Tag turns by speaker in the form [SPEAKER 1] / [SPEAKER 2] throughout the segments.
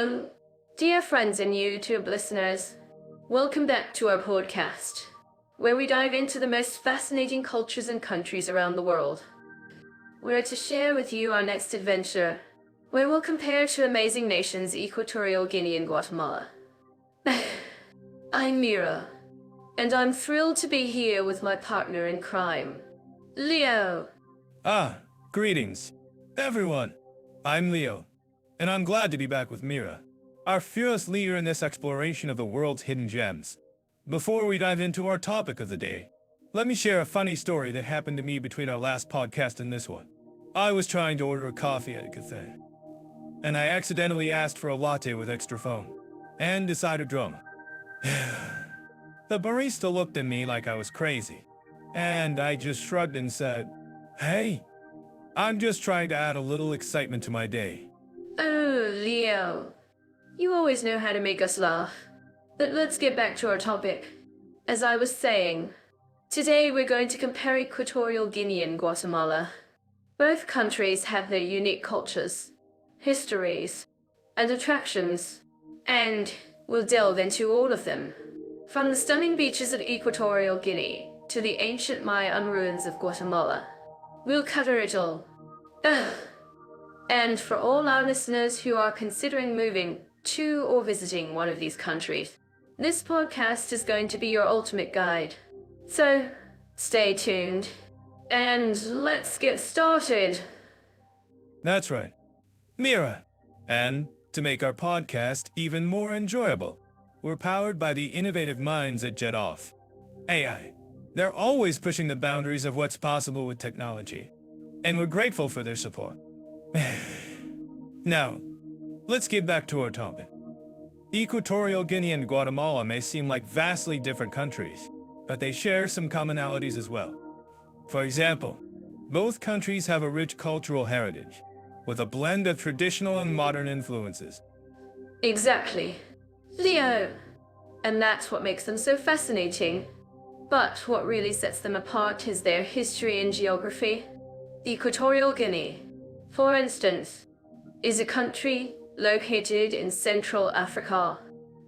[SPEAKER 1] Hello, dear friends and YouTube listeners. Welcome back to our podcast, where we dive into the most fascinating cultures and countries around the world. We're to share with you our next adventure, where we'll compare two amazing nations, Equatorial Guinea and Guatemala. I'm Mira, and I'm thrilled to be here with my partner in crime, Leo.
[SPEAKER 2] Greetings, everyone. I'm Leo, and I'm glad to be back with Mira, our fearless leader in this exploration of the world's hidden gems. Before we dive into our topic of the day, let me share a funny story that happened to me between our last podcast and this one. I was trying to order a coffee at a cafe, and I accidentally asked for a latte with extra foam, and decided drama. The barista looked at me like I was crazy, and I just shrugged and said, "Hey, I'm just trying to add a little excitement to my day."
[SPEAKER 1] Oh, Leo. You always know how to make us laugh. But let's get back to our topic. As I was saying, today we're going to compare Equatorial Guinea and Guatemala. Both countries have their unique cultures, histories, and attractions, and we'll delve into all of them. From the stunning beaches of Equatorial Guinea to the ancient Mayan ruins of Guatemala, we'll cover it all. And for all our listeners who are considering moving to or visiting one of these countries, this podcast is going to be your ultimate guide. So, stay tuned, and let's get started.
[SPEAKER 2] That's right, Mira. And to make our podcast even more enjoyable, we're powered by the innovative minds at JetOff AI. They're always pushing the boundaries of what's possible with technology, and we're grateful for their support. Now, let's get back to our topic. Equatorial Guinea and Guatemala may seem like vastly different countries, but they share some commonalities as well. For example, both countries have a rich cultural heritage, with a blend of traditional and modern influences.
[SPEAKER 1] Exactly. Leo. And that's what makes them so fascinating. But what really sets them apart is their history and geography. Equatorial Guinea, for instance, is a country located in Central Africa,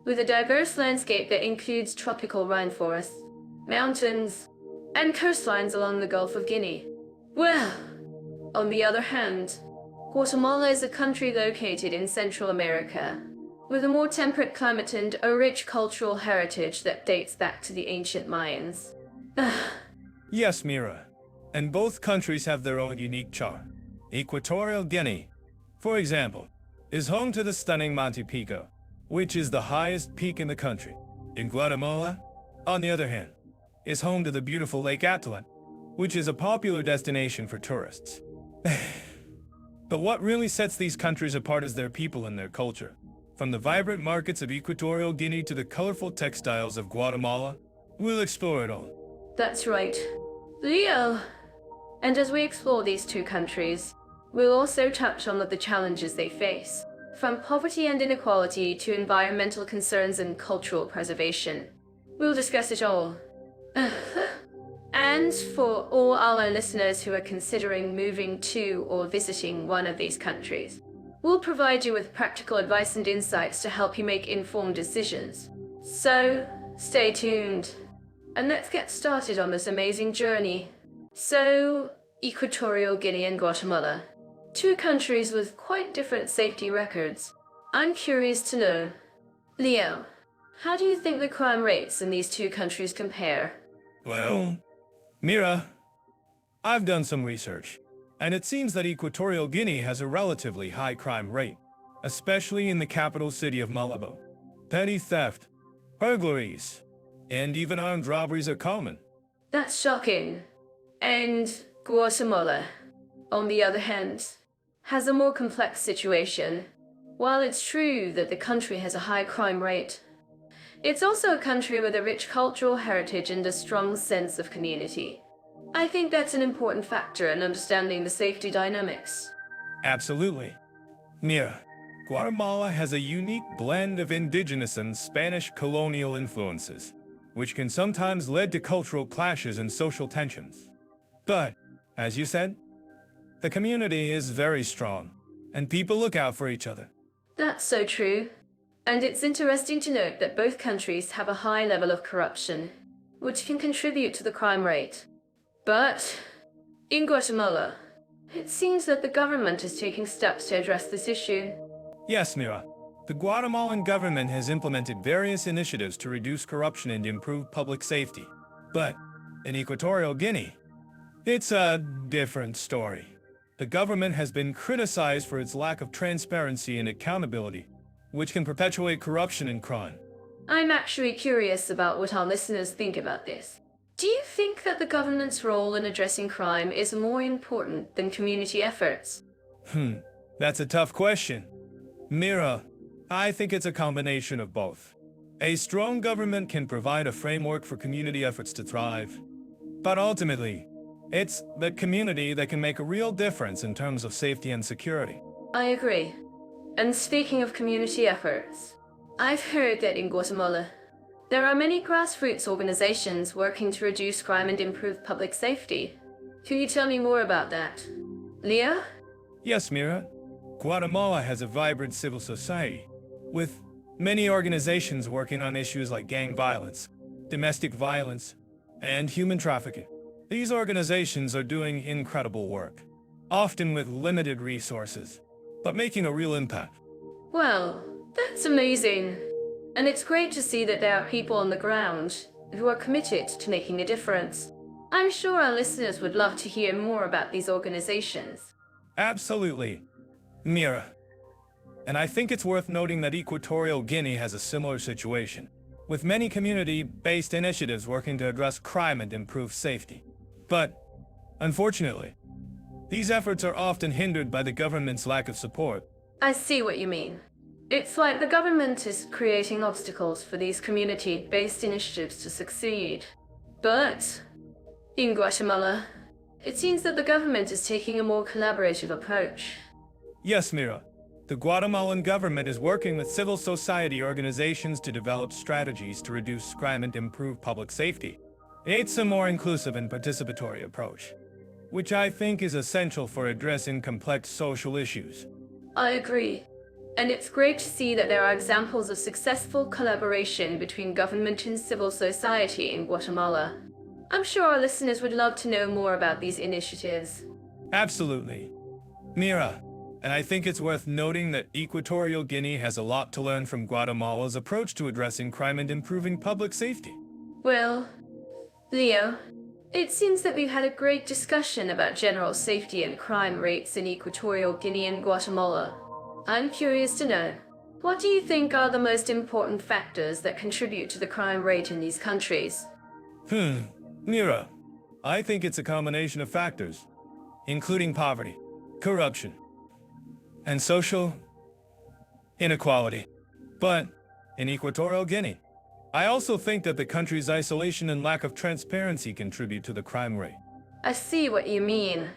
[SPEAKER 1] with a diverse landscape that includes tropical rainforests, mountains, and coastlines along the Gulf of Guinea. Well, on the other hand, Guatemala is a country located in Central America, with a more temperate climate and a rich cultural heritage that dates back to the ancient Mayans.
[SPEAKER 2] Yes, Mira, and both countries have their own unique charm. Equatorial Guinea, for example, is home to the stunning Monte Pico, which is the highest peak in the country. In Guatemala, on the other hand, is home to the beautiful Lake Atitlan, which is a popular destination for tourists. But what really sets these countries apart is their people and their culture. From the vibrant markets of Equatorial Guinea to the colorful textiles of Guatemala, we'll explore it all.
[SPEAKER 1] That's right, Leo. And as we explore these two countries, we'll also touch on the challenges they face, from poverty and inequality to environmental concerns and cultural preservation. We'll discuss it all. And for all our listeners who are considering moving to or visiting one of these countries, we'll provide you with practical advice and insights to help you make informed decisions. So, stay tuned, and let's get started on this amazing journey. So, Equatorial Guinea and Guatemala, two countries with quite different safety records. I'm curious to know, Leo, how do you think the crime rates in these two countries compare?
[SPEAKER 2] Well, Mira, I've done some research, and it seems that Equatorial Guinea has a relatively high crime rate, especially in the capital city of Malabo. Petty theft, burglaries, and even armed robberies are common.
[SPEAKER 1] That's shocking. And Guatemala, on the other hand, has a more complex situation. While it's true that the country has a high crime rate, it's also a country with a rich cultural heritage and a strong sense of community. I think that's an important factor in understanding the safety dynamics.
[SPEAKER 2] Absolutely. Mira, Guatemala has a unique blend of indigenous and Spanish colonial influences, which can sometimes lead to cultural clashes and social tensions. But, as you said, the community is very strong, and people look out for each other.
[SPEAKER 1] That's so true. And it's interesting to note that both countries have a high level of corruption, which can contribute to the crime rate. But in Guatemala, it seems that the government is taking steps to address this issue.
[SPEAKER 2] Yes, Mira. The Guatemalan government has implemented various initiatives to reduce corruption and improve public safety. But in Equatorial Guinea, it's a different story. The government has been criticized for its lack of transparency and accountability, which can perpetuate corruption and crime.
[SPEAKER 1] I'm actually curious about what our listeners think about this. Do you think that the government's role in addressing crime is more important than community efforts?
[SPEAKER 2] That's a tough question. Mira, I think it's a combination of both. A strong government can provide a framework for community efforts to thrive. But ultimately, it's the community that can make a real difference in terms of safety and security.
[SPEAKER 1] I agree. And speaking of community efforts, I've heard that in Guatemala, there are many grassroots organizations working to reduce crime and improve public safety. Can you tell me more about that? Leo?
[SPEAKER 2] Yes, Mira. Guatemala has a vibrant civil society, with many organizations working on issues like gang violence, domestic violence, and human trafficking. These organizations are doing incredible work, often with limited resources, but making a real impact.
[SPEAKER 1] Well, that's amazing. And it's great to see that there are people on the ground who are committed to making a difference. I'm sure our listeners would love to hear more about these organizations.
[SPEAKER 2] Absolutely, Mira. And I think it's worth noting that Equatorial Guinea has a similar situation, with many community-based initiatives working to address crime and improve safety. But, unfortunately, these efforts are often hindered by the government's lack of support.
[SPEAKER 1] I see what you mean. It's like the government is creating obstacles for these community-based initiatives to succeed. But in Guatemala, it seems that the government is taking a more collaborative approach.
[SPEAKER 2] Yes, Mira. The Guatemalan government is working with civil society organizations to develop strategies to reduce crime and improve public safety. It's a more inclusive and participatory approach, which I think is essential for addressing complex social issues.
[SPEAKER 1] I agree. And it's great to see that there are examples of successful collaboration between government and civil society in Guatemala. I'm sure our listeners would love to know more about these initiatives.
[SPEAKER 2] Absolutely. Mira, and I think it's worth noting that Equatorial Guinea has a lot to learn from Guatemala's approach to addressing crime and improving public safety.
[SPEAKER 1] Well, Leo, it seems that we've had a great discussion about general safety and crime rates in Equatorial Guinea and Guatemala. I'm curious to know, what do you think are the most important factors that contribute to the crime rate in these countries?
[SPEAKER 2] Mira, I think it's a combination of factors, including poverty, corruption, and social inequality. But in Equatorial Guinea, I also think that the country's isolation and lack of transparency contribute to the crime rate.
[SPEAKER 1] I see what you mean.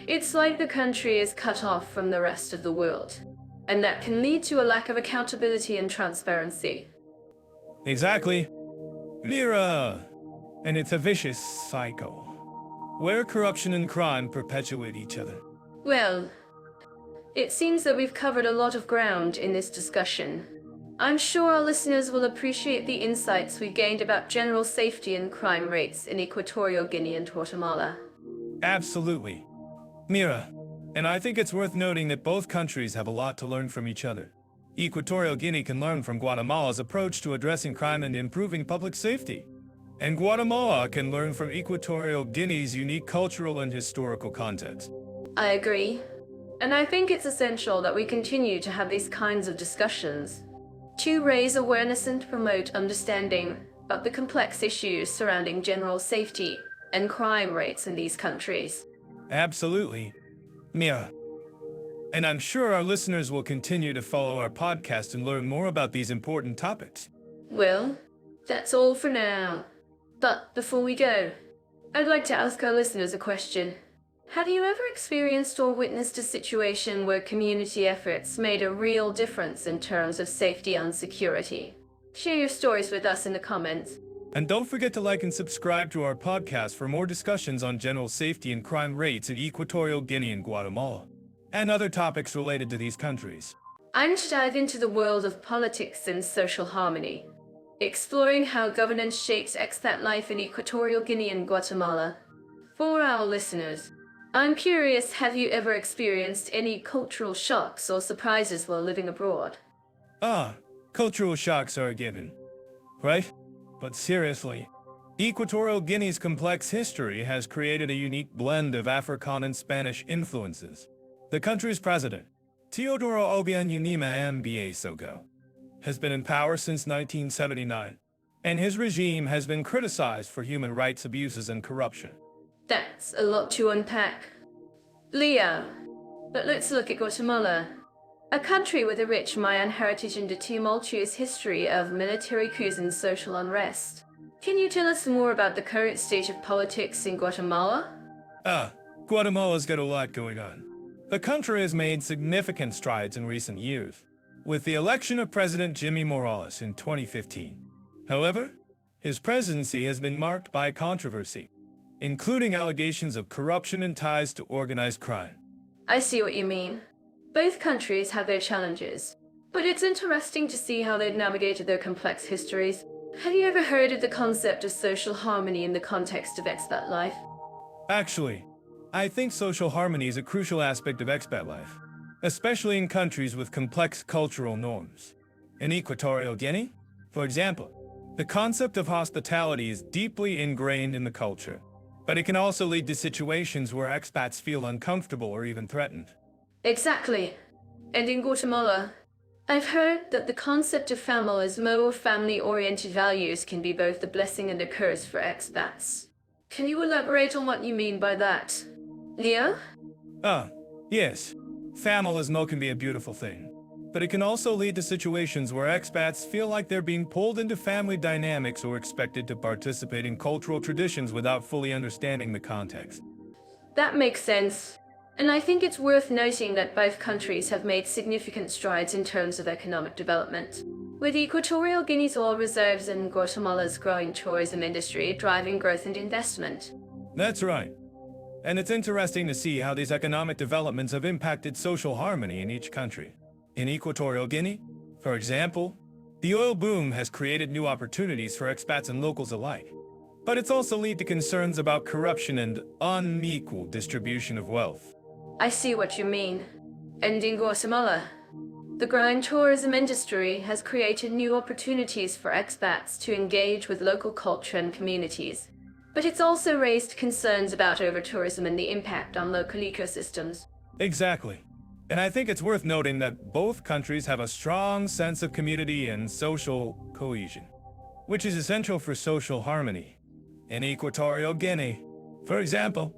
[SPEAKER 1] It's like the country is cut off from the rest of the world, and that can lead to a lack of accountability and transparency.
[SPEAKER 2] Exactly. Mira. And it's a vicious cycle, where corruption and crime perpetuate each other.
[SPEAKER 1] Well, it seems that we've covered a lot of ground in this discussion. I'm sure our listeners will appreciate the insights we gained about general safety and crime rates in Equatorial Guinea and Guatemala.
[SPEAKER 2] Absolutely. Mira, and I think it's worth noting that both countries have a lot to learn from each other. Equatorial Guinea can learn from Guatemala's approach to addressing crime and improving public safety. And Guatemala can learn from Equatorial Guinea's unique cultural and historical context.
[SPEAKER 1] I agree. And I think it's essential that we continue to have these kinds of discussions to raise awareness and promote understanding of the complex issues surrounding general safety and crime rates in these countries.
[SPEAKER 2] Absolutely, Mira. And I'm sure our listeners will continue to follow our podcast and learn more about these important topics.
[SPEAKER 1] Well, that's all for now. But before we go, I'd like to ask our listeners a question. Have you ever experienced or witnessed a situation where community efforts made a real difference in terms of safety and security? Share your stories with us in the comments.
[SPEAKER 2] And don't forget to like and subscribe to our podcast for more discussions on general safety and crime rates in Equatorial Guinea and Guatemala, and other topics related to these countries.
[SPEAKER 1] I'm to dive into the world of politics and social harmony, exploring how governance shapes expat life in Equatorial Guinea and Guatemala. For our listeners, I'm curious, have you ever experienced any cultural shocks or surprises while living abroad?
[SPEAKER 2] Cultural shocks are a given, right? But seriously, Equatorial Guinea's complex history has created a unique blend of African and Spanish influences. The country's president, Teodoro Obiang Mba Soko, has been in power since 1979, and his regime has been criticized for human rights abuses and corruption.
[SPEAKER 1] That's a lot to unpack. Leo, but let's look at Guatemala, a country with a rich Mayan heritage and a tumultuous history of military coups and social unrest. Can you tell us more about the current state of politics in Guatemala?
[SPEAKER 2] Guatemala's got a lot going on. The country has made significant strides in recent years, with the election of President Jimmy Morales in 2015. However, his presidency has been marked by controversy, including allegations of corruption and ties to organized crime.
[SPEAKER 1] I see what you mean. Both countries have their challenges, but it's interesting to see how they've navigated their complex histories. Have you ever heard of the concept of social harmony in the context of expat life?
[SPEAKER 2] Actually, I think social harmony is a crucial aspect of expat life, especially in countries with complex cultural norms. In Equatorial Guinea, for example, the concept of hospitality is deeply ingrained in the culture, but it can also lead to situations where expats feel uncomfortable or even threatened.
[SPEAKER 1] Exactly. And in Guatemala, I've heard that the concept of familismo or family-oriented values can be both a blessing and a curse for expats. Can you elaborate on what you mean by that? Leo?
[SPEAKER 2] Yes. Familismo can be a beautiful thing, but it can also lead to situations where expats feel like they're being pulled into family dynamics or expected to participate in cultural traditions without fully understanding the context.
[SPEAKER 1] That makes sense. And I think it's worth noting that both countries have made significant strides in terms of economic development, with Equatorial Guinea's oil reserves and Guatemala's growing tourism industry driving growth and investment.
[SPEAKER 2] That's right. And it's interesting to see how these economic developments have impacted social harmony in each country. In Equatorial Guinea, for example, the oil boom has created new opportunities for expats and locals alike. But it's also led to concerns about corruption and unequal distribution of wealth.
[SPEAKER 1] I see what you mean. And in Guatemala, the growing tourism industry has created new opportunities for expats to engage with local culture and communities. But it's also raised concerns about over-tourism and the impact on local ecosystems.
[SPEAKER 2] Exactly. And I think it's worth noting that both countries have a strong sense of community and social cohesion, which is essential for social harmony. In Equatorial Guinea, for example,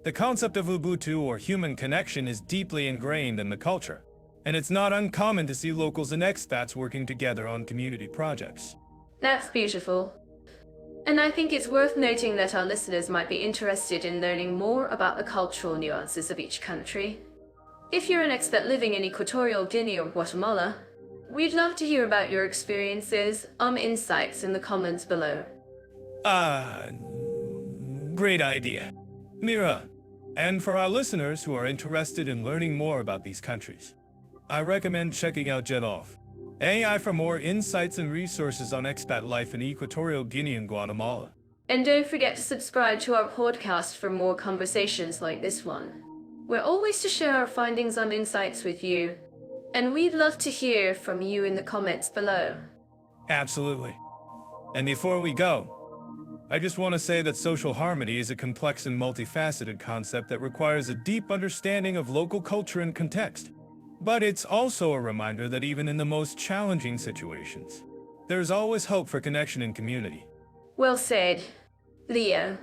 [SPEAKER 2] the concept of Ubuntu or human connection is deeply ingrained in the culture, and it's not uncommon to see locals and expats working together on community projects.
[SPEAKER 1] That's beautiful. And I think it's worth noting that our listeners might be interested in learning more about the cultural nuances of each country. If you're an expat living in Equatorial Guinea or Guatemala, we'd love to hear about your experiences, insights in the comments below.
[SPEAKER 2] Great idea. Mira, and for our listeners who are interested in learning more about these countries, I recommend checking out GDPs AI for more insights and resources on expat life in Equatorial Guinea and Guatemala.
[SPEAKER 1] And don't forget to subscribe to our podcast for more conversations like this one. We're always to share our findings and insights with you, and we'd love to hear from you in the comments below.
[SPEAKER 2] Absolutely. And before we go, I just want to say that social harmony is a complex and multifaceted concept that requires a deep understanding of local culture and context. But it's also a reminder that even in the most challenging situations, there's always hope for connection and community.
[SPEAKER 1] Well said, Leo.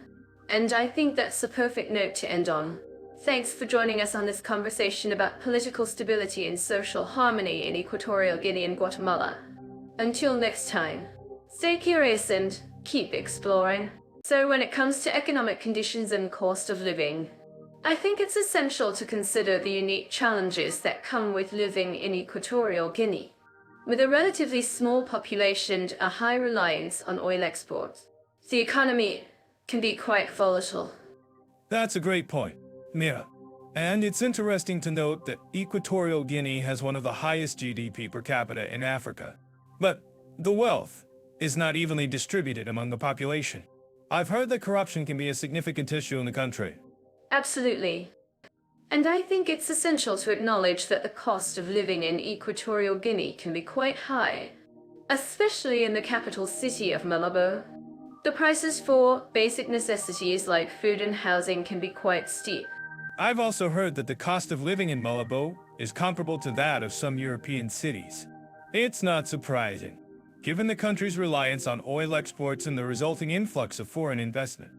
[SPEAKER 1] And I think that's a perfect note to end on. Thanks for joining us on this conversation about political stability and social harmony in Equatorial Guinea and Guatemala. Until next time, stay curious and keep exploring. So when it comes to economic conditions and cost of living, I think it's essential to consider the unique challenges that come with living in Equatorial Guinea. With a relatively small population and a high reliance on oil exports, the economy can be quite volatile.
[SPEAKER 2] That's a great point, Mira. And it's interesting to note that Equatorial Guinea has one of the highest GDP per capita in Africa. But the wealth is not evenly distributed among the population. I've heard that corruption can be a significant issue in the country.
[SPEAKER 1] Absolutely. And I think it's essential to acknowledge that the cost of living in Equatorial Guinea can be quite high, especially in the capital city of Malabo. The prices for basic necessities like food and housing can be quite steep.
[SPEAKER 2] I've also heard that the cost of living in Malabo is comparable to that of some European cities. It's not surprising, given the country's reliance on oil exports and the resulting influx of foreign investment.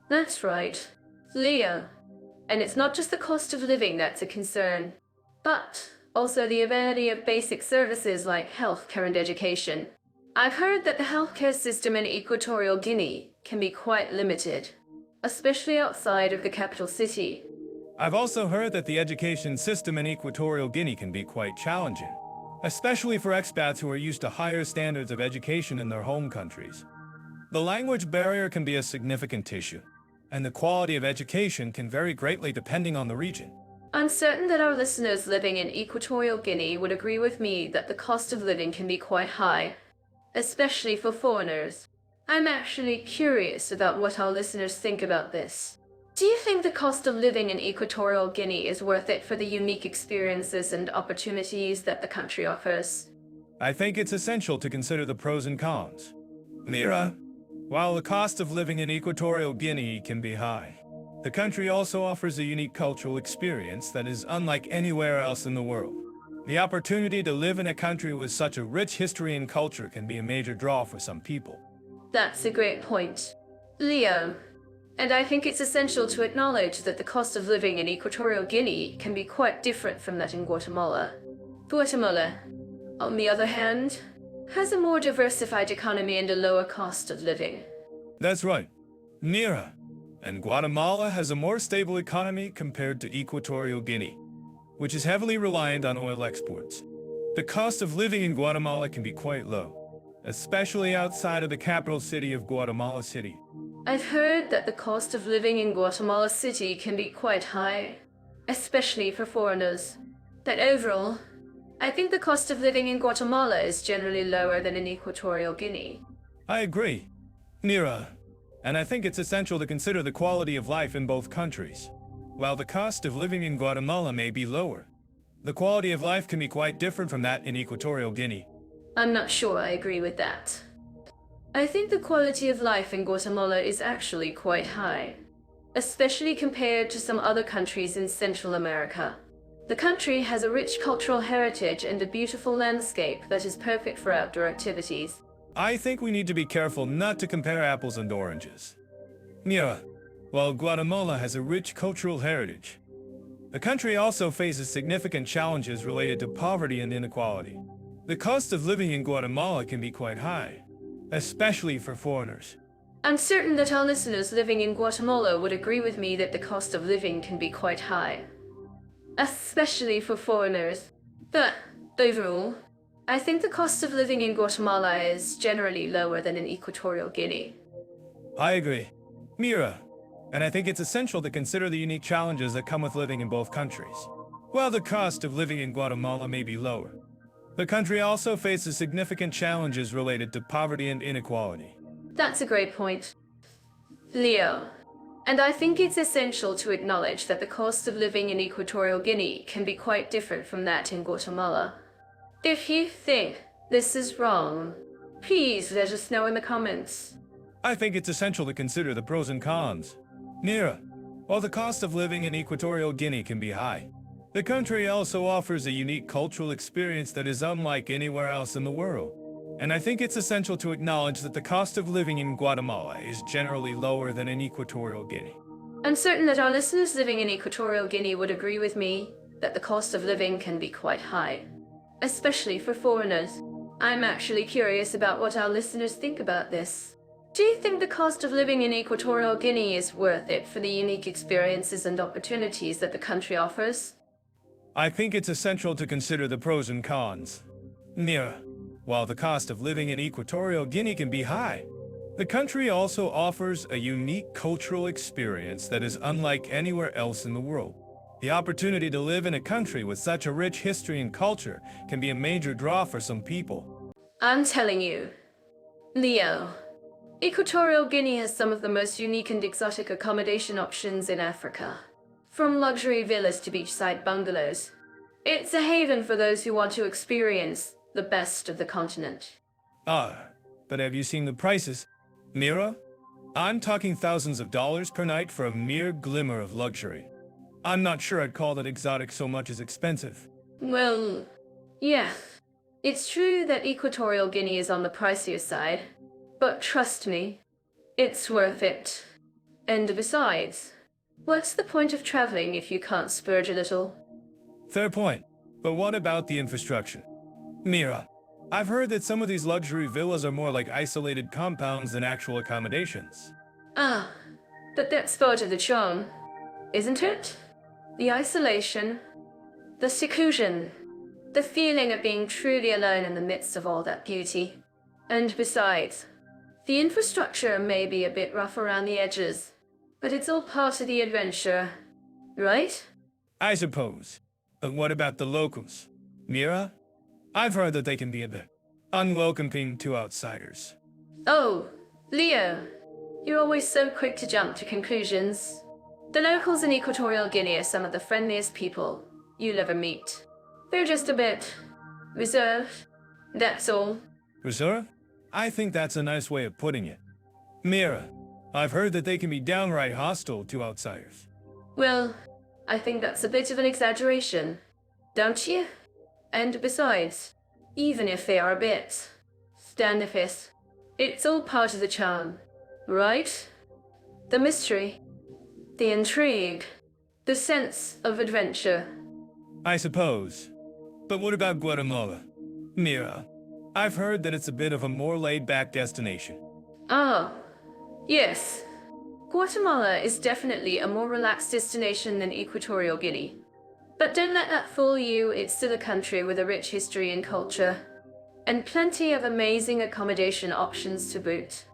[SPEAKER 1] That's right, Leo. And it's not just the cost of living that's a concern, but also the availability of basic services like healthcare and education. I've heard that the healthcare system in Equatorial Guinea can be quite limited, especially outside of the capital city.
[SPEAKER 2] I've also heard that the education system in Equatorial Guinea can be quite challenging, especially for expats who are used to higher standards of education in their home countries. The language barrier can be a significant issue, and the quality of education can vary greatly depending on the region.
[SPEAKER 1] I'm certain that our listeners living in Equatorial Guinea would agree with me that the cost of living can be quite high, especially for foreigners. I'm actually curious about what our listeners think about this. Do you think the cost of living in Equatorial Guinea is worth it for the unique experiences and opportunities that the country offers?
[SPEAKER 2] I think it's essential to consider the pros and cons. Mira, while the cost of living in Equatorial Guinea can be high, the country also offers a unique cultural experience that is unlike anywhere else in the world. The opportunity to live in a country with such a rich history and culture can be a major draw for some people.
[SPEAKER 1] That's a great point, Leo. And I think it's essential to acknowledge that the cost of living in Equatorial Guinea can be quite different from that in Guatemala. Guatemala, on the other hand, has a more diversified economy and a lower cost of living.
[SPEAKER 2] That's right, Mira. And Guatemala has a more stable economy compared to Equatorial Guinea, which is heavily reliant on oil exports. The cost of living in Guatemala can be quite low, especially outside of the capital city of Guatemala City.
[SPEAKER 1] I've heard that the cost of living in Guatemala City can be quite high, especially for foreigners. That overall, I think the cost of living in Guatemala is generally lower than in Equatorial Guinea.
[SPEAKER 2] I agree, Mira. And I think it's essential to consider the quality of life in both countries. While the cost of living in Guatemala may be lower, the quality of life can be quite different from that in Equatorial Guinea.
[SPEAKER 1] I'm not sure I agree with that. I think the quality of life in Guatemala is actually quite high, especially compared to some other countries in Central America. The country has a rich cultural heritage and a beautiful landscape that is perfect for outdoor activities.
[SPEAKER 2] I think we need to be careful not to compare apples and oranges. Mira, while Guatemala has a rich cultural heritage, the country also faces significant challenges related to poverty and inequality. The cost of living in Guatemala can be quite high, especially for foreigners.
[SPEAKER 1] I'm certain that our listeners living in Guatemala would agree with me that the cost of living can be quite high, especially for foreigners. But overall, I think the cost of living in Guatemala is generally lower than in Equatorial Guinea.
[SPEAKER 2] I agree, Mira, and I think it's essential to consider the unique challenges that come with living in both countries. While the cost of living in Guatemala may be lower, the country also faces significant challenges related to poverty and inequality.
[SPEAKER 1] That's a great point, Leo. And I think it's essential to acknowledge that the cost of living in Equatorial Guinea can be quite different from that in Guatemala. If you think this is wrong, please let us know in the comments.
[SPEAKER 2] I think it's essential to consider the pros and cons. Mira, while the cost of living in Equatorial Guinea can be high, the country also offers a unique cultural experience that is unlike anywhere else in the world. And I think it's essential to acknowledge that the cost of living in Guatemala is generally lower than in Equatorial Guinea.
[SPEAKER 1] I'm certain that our listeners living in Equatorial Guinea would agree with me that the cost of living can be quite high, especially for foreigners. I'm actually curious about what our listeners think about this. Do you think the cost of living in Equatorial Guinea is worth it for the unique experiences and opportunities that the country offers?
[SPEAKER 2] I think it's essential to consider the pros and cons. Mira, while the cost of living in Equatorial Guinea can be high, the country also offers a unique cultural experience that is unlike anywhere else in the world. The opportunity to live in a country with such a rich history and culture can be a major draw for some people.
[SPEAKER 1] I'm telling you, Leo, Equatorial Guinea has some of the most unique and exotic accommodation options in Africa. From luxury villas to beachside bungalows, it's a haven for those who want to experience the best of the continent.
[SPEAKER 2] But have you seen the prices? Mira? I'm talking thousands of dollars per night for a mere glimmer of luxury. I'm not sure I'd call that exotic so much as expensive.
[SPEAKER 1] Well, yeah. It's true that Equatorial Guinea is on the pricier side, but trust me, it's worth it. And besides, what's the point of traveling if you can't splurge a little?
[SPEAKER 2] Fair point. But what about the infrastructure? Mira, I've heard that some of these luxury villas are more like isolated compounds than actual accommodations.
[SPEAKER 1] But that's part of the charm, isn't it? The isolation, the seclusion, the feeling of being truly alone in the midst of all that beauty. And besides, the infrastructure may be a bit rough around the edges, but it's all part of the adventure, right?
[SPEAKER 2] I suppose. But what about the locals? Mira? I've heard that they can be a bit unwelcoming to outsiders.
[SPEAKER 1] Oh, Leo, you're always so quick to jump to conclusions. The locals in Equatorial Guinea are some of the friendliest people you'll ever meet. They're just a bit reserved, that's all.
[SPEAKER 2] Reserve? I think that's a nice way of putting it. Mira, I've heard that they can be downright hostile to outsiders.
[SPEAKER 1] Well, I think that's a bit of an exaggeration, don't you? And besides, even if they are a bit standoffish, it's all part of the charm, right? The mystery, the intrigue, the sense of adventure.
[SPEAKER 2] I suppose. But what about Guatemala? Mira, I've heard that it's a bit of a more laid-back destination.
[SPEAKER 1] Ah, yes. Guatemala is definitely a more relaxed destination than Equatorial Guinea. But don't let that fool you, it's still a country with a rich history and culture, and plenty of amazing accommodation options to boot.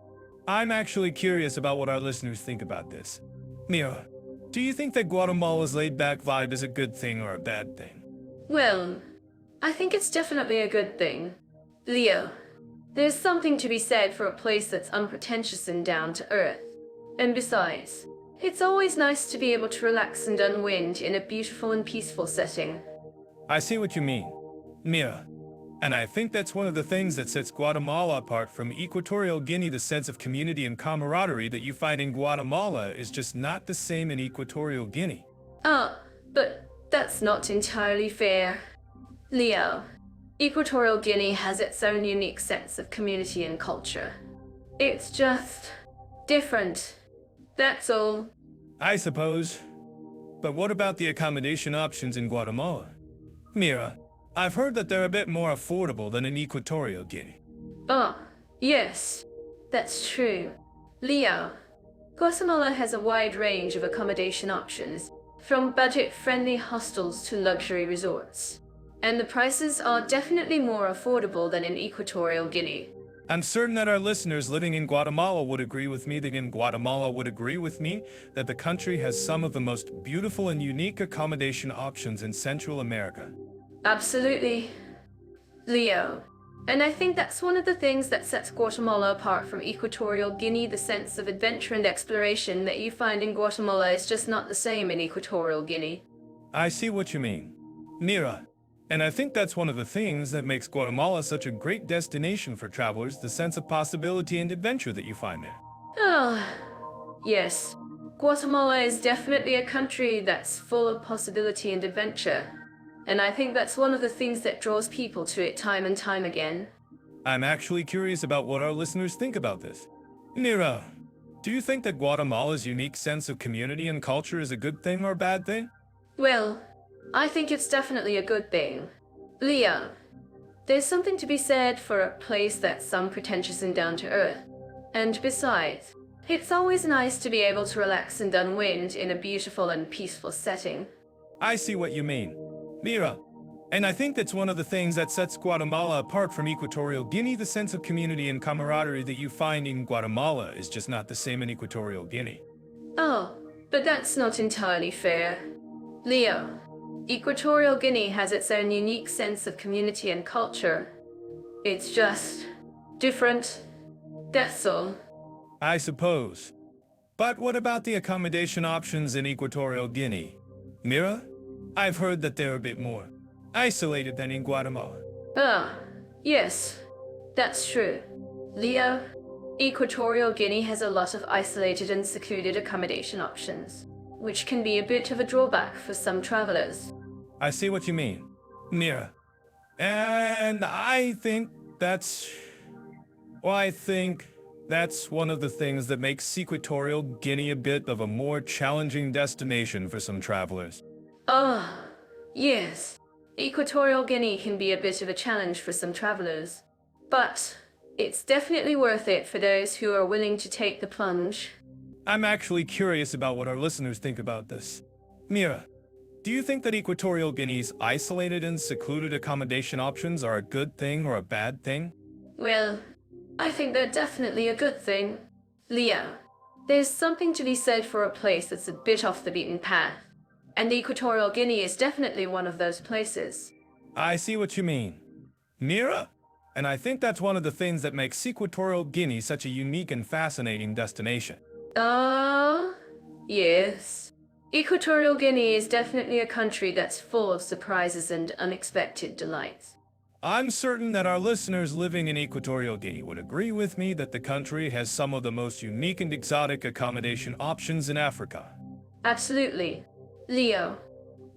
[SPEAKER 2] I'm actually curious about what our listeners think about this. Mira, do you think that Guatemala's laid-back vibe is a good thing or a bad thing?
[SPEAKER 1] Well, I think it's definitely a good thing. Leo, there's something to be said for a place that's unpretentious and down to earth. And besides, it's always nice to be able to relax and unwind in a beautiful and peaceful setting.
[SPEAKER 2] I see what you mean, Mira. And I think that's one of the things that sets Guatemala apart from Equatorial Guinea. The sense of community and camaraderie that you find in Guatemala is just not the same in Equatorial Guinea.
[SPEAKER 1] But that's not entirely fair. Leo, Equatorial Guinea has its own unique sense of community and culture. It's just different. That's all.
[SPEAKER 2] I suppose. But what about the accommodation options in Guatemala? Mira, I've heard that they're a bit more affordable than in Equatorial Guinea.
[SPEAKER 1] Yes, that's true. Leo, Guatemala has a wide range of accommodation options, from budget-friendly hostels to luxury resorts. And the prices are definitely more affordable than in Equatorial Guinea.
[SPEAKER 2] I'm certain that our listeners living in Guatemala would agree with me that the country has some of the most beautiful and unique accommodation options in Central America.
[SPEAKER 1] Absolutely. Leo, and I think that's one of the things that sets Guatemala apart from Equatorial Guinea. The sense of adventure and exploration that you find in Guatemala is just not the same in Equatorial Guinea.
[SPEAKER 2] I see what you mean, Mira. And I think that's one of the things that makes Guatemala such a great destination for travelers, the sense of possibility and adventure that you find there.
[SPEAKER 1] Yes. Guatemala is definitely a country that's full of possibility and adventure. And I think that's one of the things that draws people to it time and time again.
[SPEAKER 2] I'm actually curious about what our listeners think about this. Mira, do you think that Guatemala's unique sense of community and culture is a good thing or a bad thing?
[SPEAKER 1] Well, I think it's definitely a good thing. Leo, there's something to be said for a place that's unpretentious and down to earth. And besides, it's always nice to be able to relax and unwind in a beautiful and peaceful setting.
[SPEAKER 2] I see what you mean, Mira. And I think that's one of the things that sets Guatemala apart from Equatorial Guinea. The sense of community and camaraderie that you find in Guatemala is just not the same in Equatorial Guinea.
[SPEAKER 1] But that's not entirely fair. Leo, Equatorial Guinea has its own unique sense of community and culture. It's just different. That's all.
[SPEAKER 2] I suppose. But what about the accommodation options in Equatorial Guinea? Mira? I've heard that they're a bit more isolated than in Guatemala.
[SPEAKER 1] Ah, yes, that's true. Leo, Equatorial Guinea has a lot of isolated and secluded accommodation options, which can be a bit of a drawback for some travelers.
[SPEAKER 2] I see what you mean, Mira. And I think that's one of the things that makes Equatorial Guinea a bit of a more challenging destination for some travelers.
[SPEAKER 1] Ah, yes. Equatorial Guinea can be a bit of a challenge for some travelers, but it's definitely worth it for those who are willing to take the plunge.
[SPEAKER 2] I'm actually curious about what our listeners think about this. Mira, do you think that Equatorial Guinea's isolated and secluded accommodation options are a good thing or a bad thing?
[SPEAKER 1] Well, I think they're definitely a good thing. Leo, there's something to be said for a place that's a bit off the beaten path, and Equatorial Guinea is definitely one of those places.
[SPEAKER 2] I see what you mean, Mira. And I think that's one of the things that makes Equatorial Guinea such a unique and fascinating destination.
[SPEAKER 1] Yes. Equatorial Guinea is definitely a country that's full of surprises and unexpected delights.
[SPEAKER 2] I'm certain that our listeners living in Equatorial Guinea would agree with me that the country has some of the most unique and exotic accommodation options in Africa.
[SPEAKER 1] Absolutely. Leo.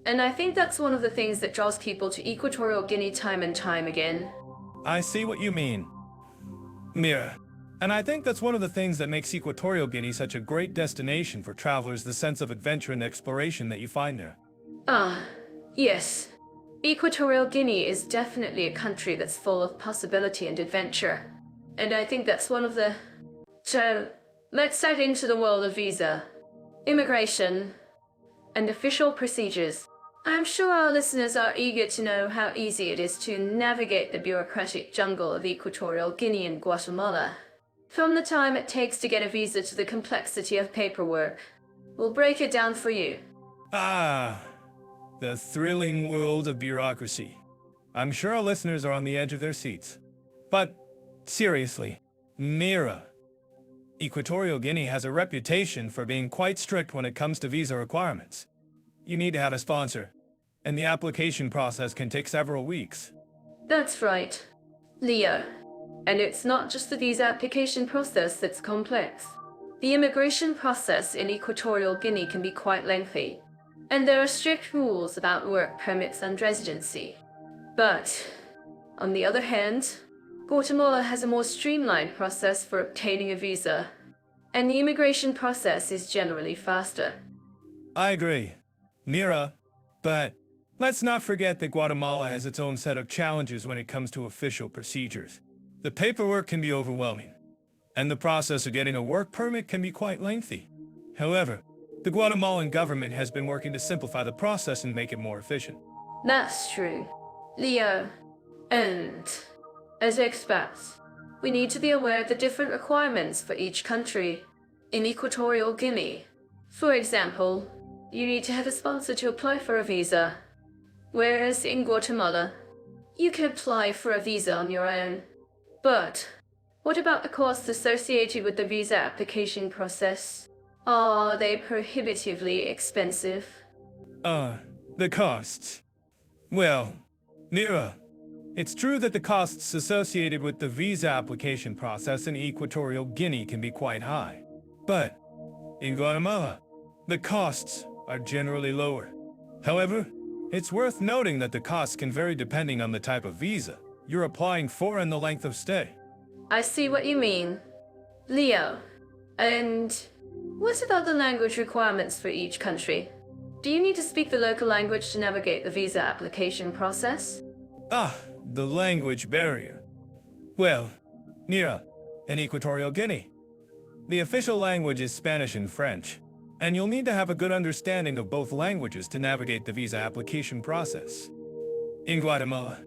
[SPEAKER 1] And I think that's one of the things that draws people to Equatorial Guinea time and time again.
[SPEAKER 2] I see what you mean, Mira. And I think that's one of the things that makes Equatorial Guinea such a great destination for travelers, the sense of adventure and exploration that you find there.
[SPEAKER 1] Yes. Equatorial Guinea is definitely a country that's full of possibility and adventure. And I think that's one of the... So, let's dive into the world of visa, immigration, and official procedures. I'm sure our listeners are eager to know how easy it is to navigate the bureaucratic jungle of Equatorial Guinea and Guatemala. From the time it takes to get a visa to the complexity of paperwork. We'll break it down for you.
[SPEAKER 2] The thrilling world of bureaucracy. I'm sure our listeners are on the edge of their seats. But, seriously, Mira, Equatorial Guinea has a reputation for being quite strict when it comes to visa requirements. You need to have a sponsor, and the application process can take several weeks.
[SPEAKER 1] That's right, Leo. And it's not just the visa application process that's complex. The immigration process in Equatorial Guinea can be quite lengthy, and there are strict rules about work permits and residency. But, on the other hand, Guatemala has a more streamlined process for obtaining a visa, and the immigration process is generally faster.
[SPEAKER 2] I agree, Mira, but let's not forget that Guatemala has its own set of challenges when it comes to official procedures. The paperwork can be overwhelming, and the process of getting a work permit can be quite lengthy. However, the Guatemalan government has been working to simplify the process and make it more efficient.
[SPEAKER 1] That's true, Leo. And, as expats, we need to be aware of the different requirements for each country. In Equatorial Guinea, for example, you need to have a sponsor to apply for a visa, whereas in Guatemala, you can apply for a visa on your own. But, what about the costs associated with the visa application process? Are they prohibitively expensive?
[SPEAKER 2] The costs. Well, Mira, it's true that the costs associated with the visa application process in Equatorial Guinea can be quite high. But, in Guatemala, the costs are generally lower. However, it's worth noting that the costs can vary depending on the type of visa you're applying for and the length of stay.
[SPEAKER 1] I see what you mean. Leo, and what about the language requirements for each country? Do you need to speak the local language to navigate the visa application process?
[SPEAKER 2] The language barrier. Well, Mira, in Equatorial Guinea, the official language is Spanish and French, and you'll need to have a good understanding of both languages to navigate the visa application process. In Guatemala,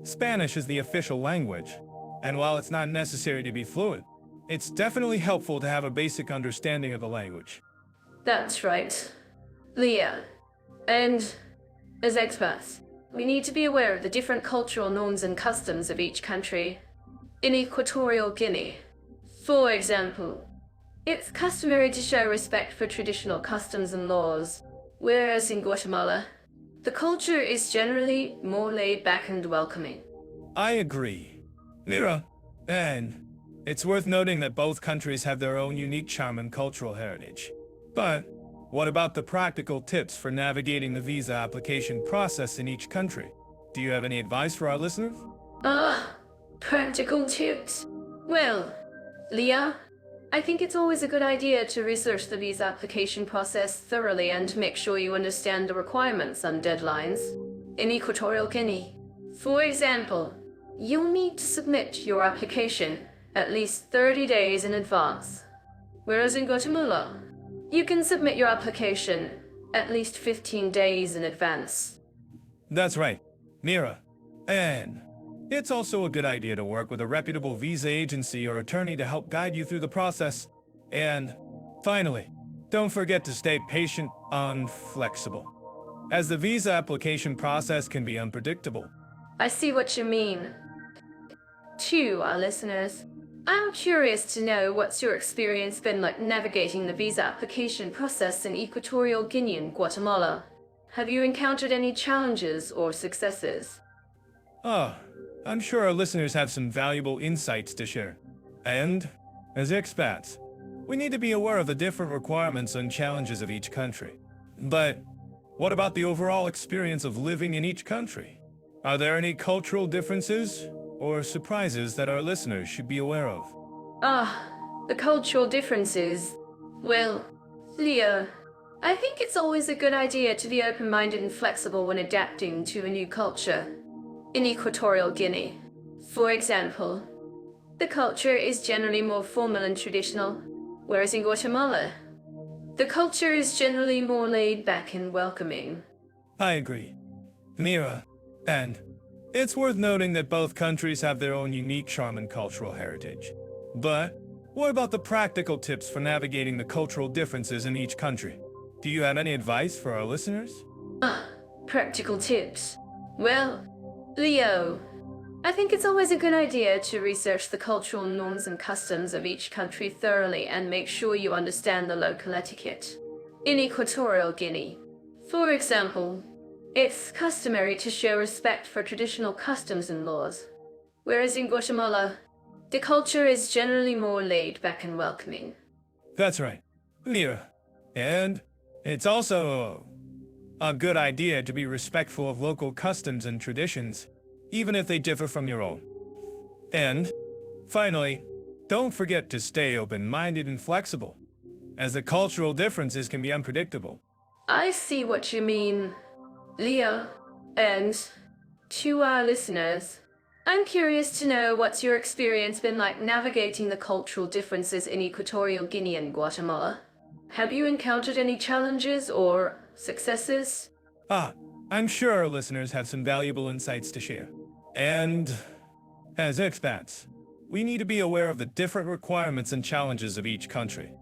[SPEAKER 2] Spanish is the official language, and while it's not necessary to be fluent, it's definitely helpful to have a basic understanding of the language.
[SPEAKER 1] That's right. Leo, And as expats, we need to be aware of the different cultural norms and customs of each country. In Equatorial Guinea, for example, it's customary to show respect for traditional customs and laws, whereas in Guatemala, the culture is generally more laid back and welcoming.
[SPEAKER 2] I agree. Mira, and it's worth noting that both countries have their own unique charm and cultural heritage. But what about the practical tips for navigating the visa application process in each country? Do you have any advice for our listeners?
[SPEAKER 1] Practical tips. Well, Leah, I think it's always a good idea to research the visa application process thoroughly and make sure you understand the requirements and deadlines. In Equatorial Guinea, for example, you'll need to submit your application at least 30 days in advance, whereas in Guatemala, you can submit your application at least 15 days in advance.
[SPEAKER 2] That's right, Mira. And it's also a good idea to work with a reputable visa agency or attorney to help guide you through the process. And finally, don't forget to stay patient and flexible, as the visa application process can be unpredictable.
[SPEAKER 1] I see what you mean. To our listeners, I'm curious to know what's your experience been like navigating the visa application process in Equatorial Guinea and Guatemala. Have you encountered any challenges or successes?
[SPEAKER 2] I'm sure our listeners have some valuable insights to share. And, as expats, we need to be aware of the different requirements and challenges of each country. But what about the overall experience of living in each country? Are there any cultural differences or surprises that our listeners should be aware of?
[SPEAKER 1] The cultural differences. Well, Leo, I think it's always a good idea to be open-minded and flexible when adapting to a new culture. In Equatorial Guinea, for example, the culture is generally more formal and traditional, whereas in Guatemala, the culture is generally more laid back and welcoming.
[SPEAKER 2] I agree. Mira, and it's worth noting that both countries have their own unique charm and cultural heritage. But what about the practical tips for navigating the cultural differences in each country? Do you have any advice for our listeners?
[SPEAKER 1] Practical tips. Well, Leo, I think it's always a good idea to research the cultural norms and customs of each country thoroughly and make sure you understand the local etiquette. In Equatorial Guinea, for example, it's customary to show respect for traditional customs and laws, whereas in Guatemala, the culture is generally more laid back and welcoming.
[SPEAKER 2] That's right, Mira. And it's also a good idea to be respectful of local customs and traditions, even if they differ from your own. And, finally, don't forget to stay open-minded and flexible, as the cultural differences can be unpredictable.
[SPEAKER 1] I see what you mean, Leo. And to our listeners, I'm curious to know what's your experience been like navigating the cultural differences in Equatorial Guinea and Guatemala. Have you encountered any challenges or successes?
[SPEAKER 2] I'm sure our listeners have some valuable insights to share. And, as expats, we need to be aware of the different requirements and challenges of each country.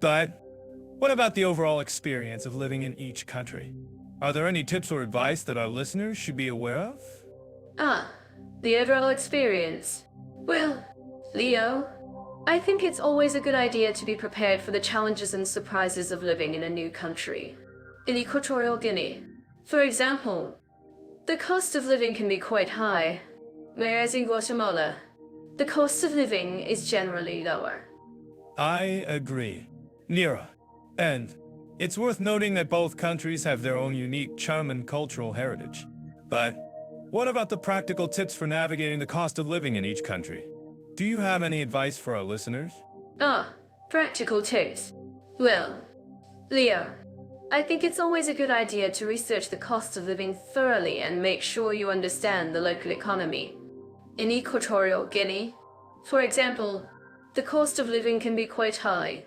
[SPEAKER 2] But what about the overall experience of living in each country? Are there any tips or advice that our listeners should be aware of?
[SPEAKER 1] The overall experience. Well, Leo, I think it's always a good idea to be prepared for the challenges and surprises of living in a new country. In Equatorial Guinea, for example, the cost of living can be quite high, whereas in Guatemala, the cost of living is generally lower.
[SPEAKER 2] I agree. Nira. And it's worth noting that both countries have their own unique charm and cultural heritage. But what about the practical tips for navigating the cost of living in each country? Do you have any advice for our listeners?
[SPEAKER 1] Practical tips. Well, Leo, I think it's always a good idea to research the cost of living thoroughly and make sure you understand the local economy. In Equatorial Guinea, for example, the cost of living can be quite high,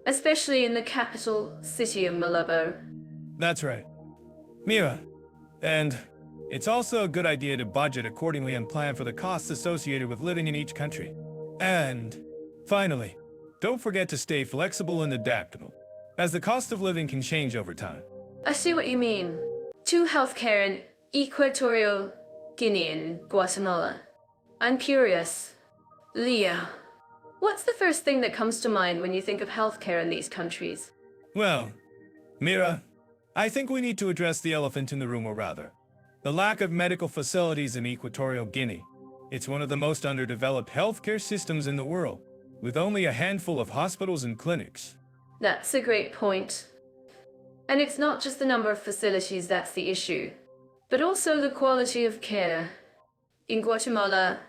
[SPEAKER 1] especially in the capital city of Malabo.
[SPEAKER 2] That's right. Mira. And it's also a good idea to budget accordingly and plan for the costs associated with living in each country. And finally, don't forget to stay flexible and adaptable, as the cost of living can change over time.
[SPEAKER 1] I see what you mean. To healthcare in Equatorial Guinea and Guatemala. I'm curious. Leo, what's the first thing that comes to mind when you think of healthcare in these countries?
[SPEAKER 2] Well, Mira, I think we need to address the elephant in the room, or rather, the lack of medical facilities in Equatorial Guinea. It's one of the most underdeveloped healthcare systems in the world, with only a handful of hospitals and clinics.
[SPEAKER 1] That's a great point. And it's not just the number of facilities that's the issue, but also the quality of care. In Guatemala,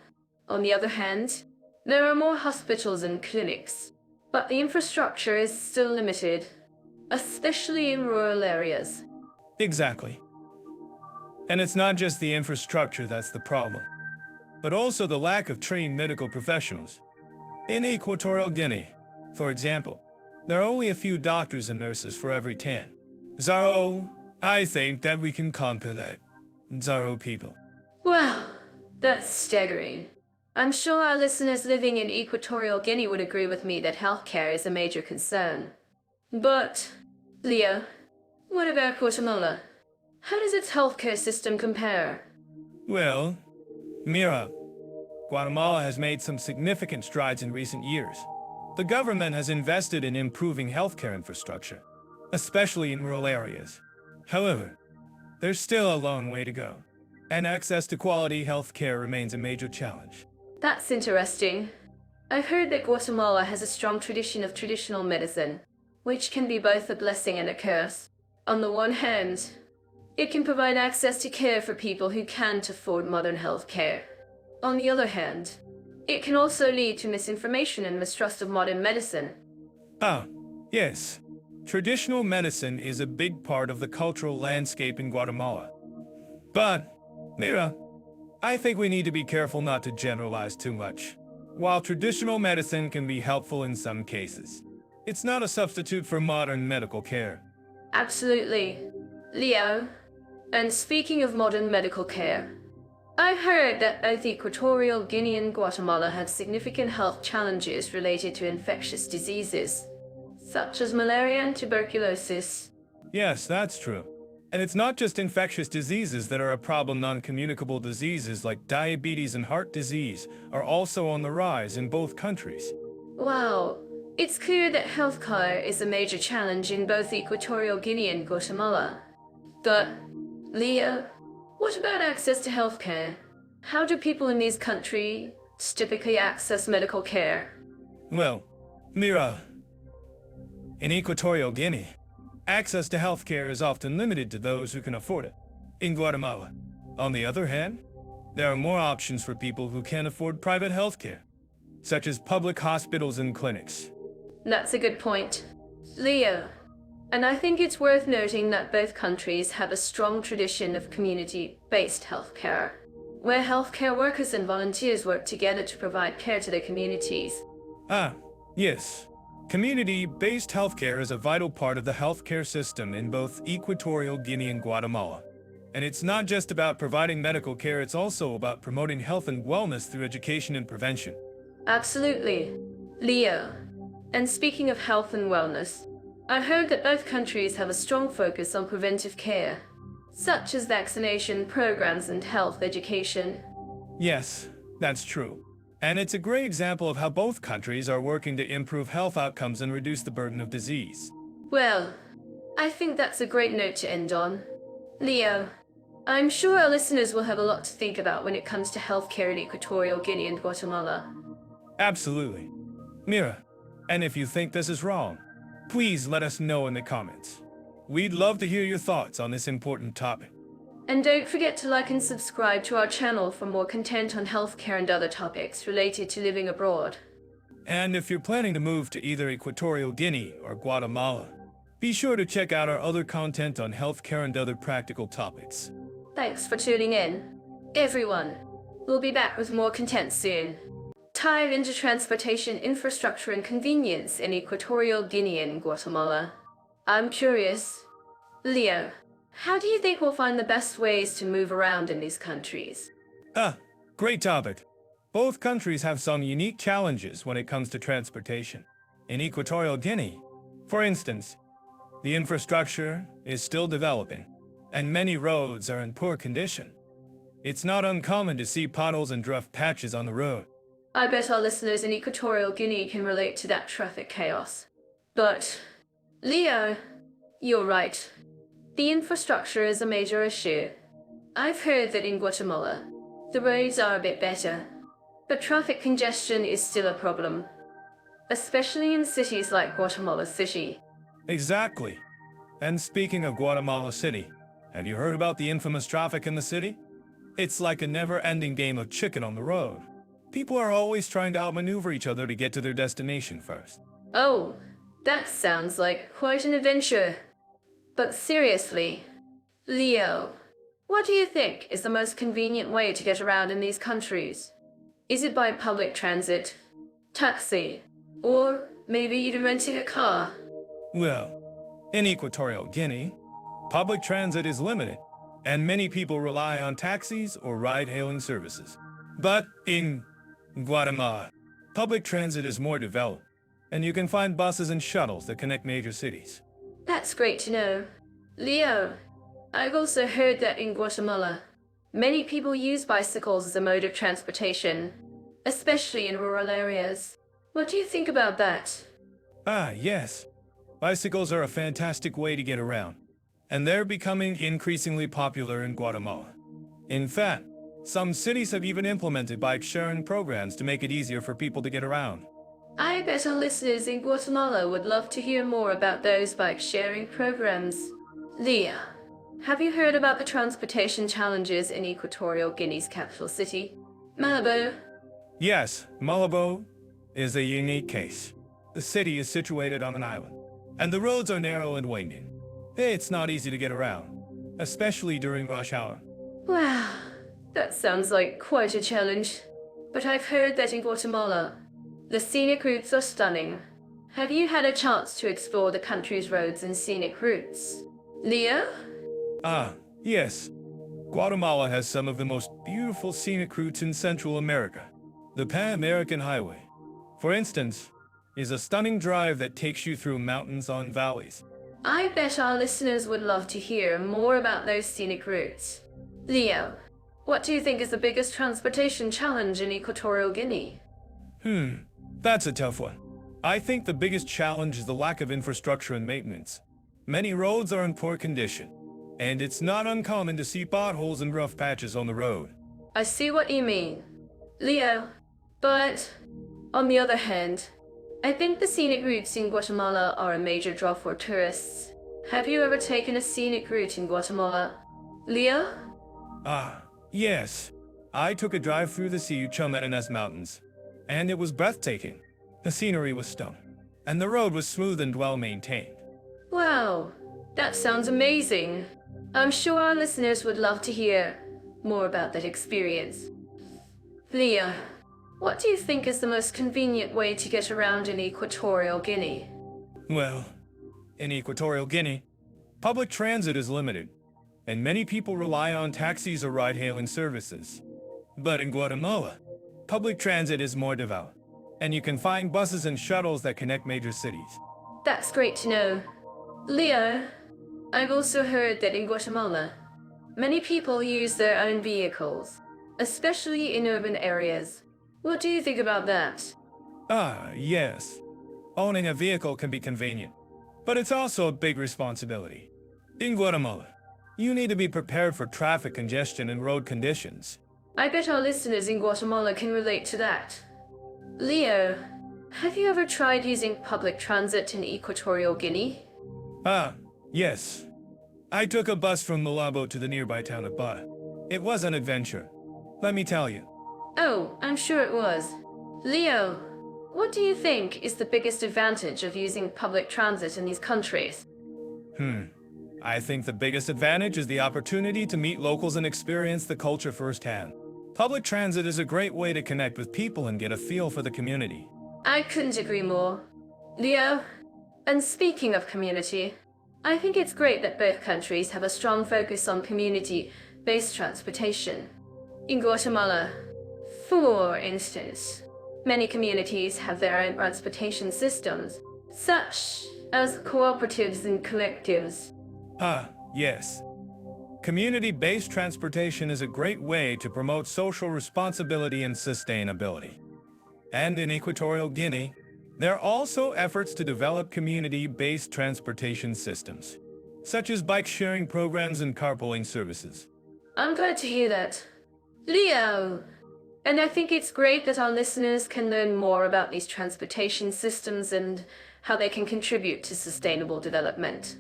[SPEAKER 1] on the other hand, there are more hospitals and clinics, but the infrastructure is still limited, especially in rural areas.
[SPEAKER 2] Exactly. And it's not just the infrastructure that's the problem, but also the lack of trained medical professionals. In Equatorial Guinea, for example, there are only a few doctors and nurses for every 10. So, I think that we can conquer that. Zaro people.
[SPEAKER 1] Wow, that's staggering. I'm sure our listeners living in Equatorial Guinea would agree with me that healthcare is a major concern. But, Leo, what about Guatemala? How does its healthcare system compare?
[SPEAKER 2] Well, Mira, Guatemala has made some significant strides in recent years. The government has invested in improving healthcare infrastructure, especially in rural areas. However, there's still a long way to go, and access to quality healthcare remains a major challenge.
[SPEAKER 1] That's interesting. I've heard that Guatemala has a strong tradition of traditional medicine, which can be both a blessing and a curse. On the one hand, it can provide access to care for people who can't afford modern health care. On the other hand, it can also lead to misinformation and mistrust of modern medicine.
[SPEAKER 2] Ah, yes. Traditional medicine is a big part of the cultural landscape in Guatemala. But, Mira, I think we need to be careful not to generalize too much. While traditional medicine can be helpful in some cases, it's not a substitute for modern medical care.
[SPEAKER 1] Absolutely. Leo, and speaking of modern medical care, I've heard that both Equatorial Guinea and Guatemala have significant health challenges related to infectious diseases, such as malaria and tuberculosis.
[SPEAKER 2] Yes, that's true. And it's not just infectious diseases that are a problem. Non-communicable diseases like diabetes and heart disease are also on the rise in both countries.
[SPEAKER 1] Wow, it's clear that healthcare is a major challenge in both Equatorial Guinea and Guatemala. But, Leo, what about access to healthcare? How do people in these countries typically access medical care?
[SPEAKER 2] Well, Mira, in Equatorial Guinea, access to healthcare is often limited to those who can afford it. In Guatemala, on the other hand, there are more options for people who can't afford private healthcare, such as public hospitals and clinics.
[SPEAKER 1] That's a good point. Leo, and I think it's worth noting that both countries have a strong tradition of community-based healthcare, where healthcare workers and volunteers work together to provide care to their communities.
[SPEAKER 2] Ah, yes. Community-based healthcare is a vital part of the healthcare system in both Equatorial Guinea and Guatemala. And it's not just about providing medical care, it's also about promoting health and wellness through education and prevention.
[SPEAKER 1] Absolutely. Leo, and speaking of health and wellness, I heard that both countries have a strong focus on preventive care, such as vaccination programs and health education.
[SPEAKER 2] Yes, that's true. And it's a great example of how both countries are working to improve health outcomes and reduce the burden of disease.
[SPEAKER 1] Well, I think that's a great note to end on. Leo, I'm sure our listeners will have a lot to think about when it comes to healthcare in Equatorial Guinea and Guatemala.
[SPEAKER 2] Absolutely. Mira, and if you think this is wrong, please let us know in the comments. We'd love to hear your thoughts on this important topic.
[SPEAKER 1] And don't forget to like and subscribe to our channel for more content on healthcare and other topics related to living abroad.
[SPEAKER 2] And if you're planning to move to either Equatorial Guinea or Guatemala, be sure to check out our other content on healthcare and other practical topics.
[SPEAKER 1] Thanks for tuning in. Everyone, we'll be back with more content soon. Tied into transportation infrastructure and convenience in Equatorial Guinea and Guatemala. I'm curious. Leo, how do you think we'll find the best ways to move around in these countries?
[SPEAKER 2] Ah, great topic. Both countries have some unique challenges when it comes to transportation. In Equatorial Guinea, for instance, The infrastructure is still developing, and many roads are in poor condition. It's not uncommon to see potholes and rough patches on the road.
[SPEAKER 1] I bet our listeners in Equatorial Guinea can relate to that traffic chaos. But, Leo, you're right. The infrastructure is a major issue. I've heard that in Guatemala, the roads are a bit better, but traffic congestion is still a problem, especially in cities like Guatemala City.
[SPEAKER 2] Exactly. And speaking of Guatemala City, have you heard about the infamous traffic in the city? It's like a never-ending game of chicken on the road. People are always trying to outmaneuver each other to get to their destination first.
[SPEAKER 1] Oh, that sounds like quite an adventure. But seriously, Leo, what do you think is the most convenient way to get around in these countries? Is it by public transit, taxi, or maybe even renting a car?
[SPEAKER 2] Well, in Equatorial Guinea, public transit is limited, and many people rely on taxis or ride-hailing services. But in Guatemala, public transit is more developed, and you can find buses and shuttles that connect major cities.
[SPEAKER 1] That's great to know. Leo, I've also heard that in Guatemala, many people use bicycles as a mode of transportation, especially in rural areas. What do you think about that?
[SPEAKER 2] Yes. Bicycles are a fantastic way to get around, and they're becoming increasingly popular in Guatemala. In fact, some cities have even implemented bike-sharing programs to make it easier for people to get around.
[SPEAKER 1] I bet our listeners in Guatemala would love to hear more about those bike-sharing programs. Leah, have you heard about the transportation challenges in Equatorial Guinea's capital city, Malabo?
[SPEAKER 2] Yes, Malabo is a unique case. The city is situated on an island, and the roads are narrow and winding. It's not easy to get around, especially during rush hour.
[SPEAKER 1] Wow, that sounds like quite a challenge. But I've heard that in Guatemala, the scenic routes are stunning. Have you had a chance to explore the country's roads and scenic routes? Leo?
[SPEAKER 2] Yes. Guatemala has some of the most beautiful scenic routes in Central America. The Pan-American Highway, for instance, is a stunning drive that takes you through mountains and valleys.
[SPEAKER 1] I bet our listeners would love to hear more about those scenic routes. Leo, what do you think is the biggest transportation challenge in Equatorial Guinea?
[SPEAKER 2] That's a tough one. I think the biggest challenge is the lack of infrastructure and maintenance. Many roads are in poor condition, and it's not uncommon to see potholes and rough patches on the road.
[SPEAKER 1] I see what you mean, Leo, but on the other hand, I think the scenic routes in Guatemala are a major draw for tourists. Have you ever taken a scenic route in Guatemala? Leo?
[SPEAKER 2] Yes. I took a drive through the Chumanas Mountains, and it was breathtaking. The scenery was stunning, and the road was smooth and well-maintained.
[SPEAKER 1] Wow, that sounds amazing. I'm sure our listeners would love to hear more about that experience. Leo, what do you think is the most convenient way to get around in Equatorial Guinea?
[SPEAKER 2] Well, in Equatorial Guinea, public transit is limited, and many people rely on taxis or ride-hailing services. But in Guatemala, public transit is more developed, and you can find buses and shuttles that connect major cities.
[SPEAKER 1] That's great to know. Leo, I've also heard that in Guatemala, many people use their own vehicles, especially in urban areas. What do you think about that?
[SPEAKER 2] Yes. Owning a vehicle can be convenient, but it's also a big responsibility. In Guatemala, you need to be prepared for traffic congestion and road conditions.
[SPEAKER 1] I bet our listeners in Guatemala can relate to that. Leo, have you ever tried using public transit in Equatorial Guinea?
[SPEAKER 2] Yes. I took a bus from Malabo to the nearby town of Bata. It was an adventure, let me tell you.
[SPEAKER 1] Oh, I'm sure it was. Leo, what do you think is the biggest advantage of using public transit in these countries?
[SPEAKER 2] I think the biggest advantage is the opportunity to meet locals and experience the culture firsthand. Public transit is a great way to connect with people and get a feel for the community.
[SPEAKER 1] I couldn't agree more. Leo, and speaking of community, I think it's great that both countries have a strong focus on community-based transportation. In Guatemala, for instance, many communities have their own transportation systems, such as cooperatives and collectives.
[SPEAKER 2] Ah, yes. Community-based transportation is a great way to promote social responsibility and sustainability. And in Equatorial Guinea, there are also efforts to develop community-based transportation systems, such as bike-sharing programs and carpooling services.
[SPEAKER 1] I'm glad to hear that. Leo! And I think it's great that our listeners can learn more about these transportation systems and how they can contribute to sustainable development.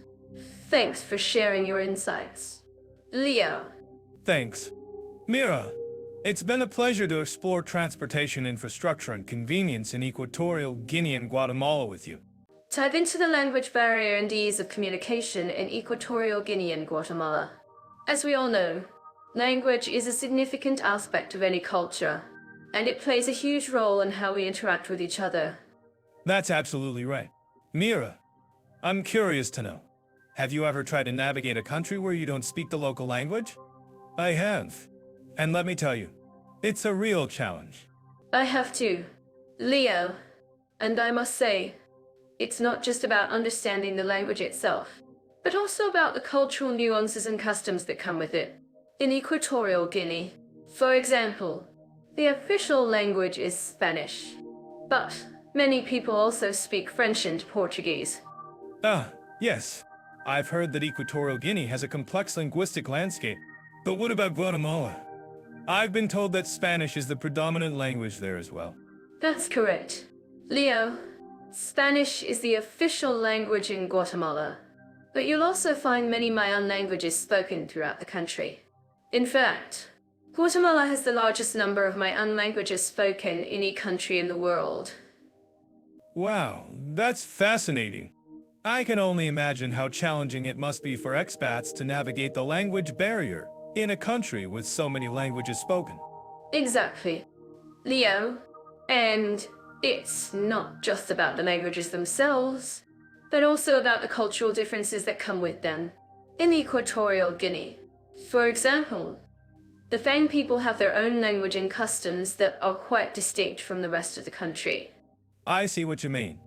[SPEAKER 1] Thanks for sharing your insights. Leo.
[SPEAKER 2] Thanks. Mira, it's been a pleasure to explore transportation infrastructure and convenience in Equatorial Guinea and Guatemala with you.
[SPEAKER 1] Dive into the language barrier and ease of communication in Equatorial Guinea and Guatemala. As we all know, language is a significant aspect of any culture, and it plays a huge role in how we interact with each other.
[SPEAKER 2] That's absolutely right. Mira, I'm curious to know, have you ever tried to navigate a country where you don't speak the local language? I have. And let me tell you, it's a real challenge.
[SPEAKER 1] I have too, Leo. And I must say, it's not just about understanding the language itself, but also about the cultural nuances and customs that come with it. In Equatorial Guinea, for example, the official language is Spanish, but many people also speak French and Portuguese.
[SPEAKER 2] Ah, yes. I've heard that Equatorial Guinea has a complex linguistic landscape. But what about Guatemala? I've been told that Spanish is the predominant language there as well.
[SPEAKER 1] That's correct. Leo, Spanish is the official language in Guatemala, but you'll also find many Mayan languages spoken throughout the country. In fact, Guatemala has the largest number of Mayan languages spoken in any country in the world.
[SPEAKER 2] Wow, that's fascinating. I can only imagine how challenging it must be for expats to navigate the language barrier in a country with so many languages spoken.
[SPEAKER 1] Exactly, Leo. And it's not just about the languages themselves, but also about the cultural differences that come with them. In Equatorial Guinea, for example, the Fang people have their own language and customs that are quite distinct from the rest of the country.
[SPEAKER 2] I see what you mean.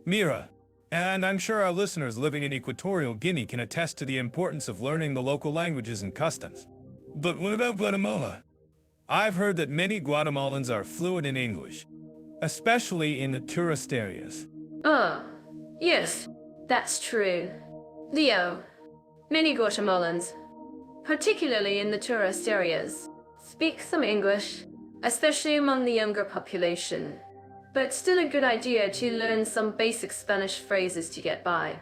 [SPEAKER 2] Mira, and I'm sure our listeners living in Equatorial Guinea can attest to the importance of learning the local languages and customs. But what about Guatemala? I've heard that many Guatemalans are fluent in English, especially in the tourist areas.
[SPEAKER 1] Ah, yes, that's true. Leo, many Guatemalans, particularly in the tourist areas, speak some English, especially among the younger population. But it's still a good idea to learn some basic Spanish phrases to get by.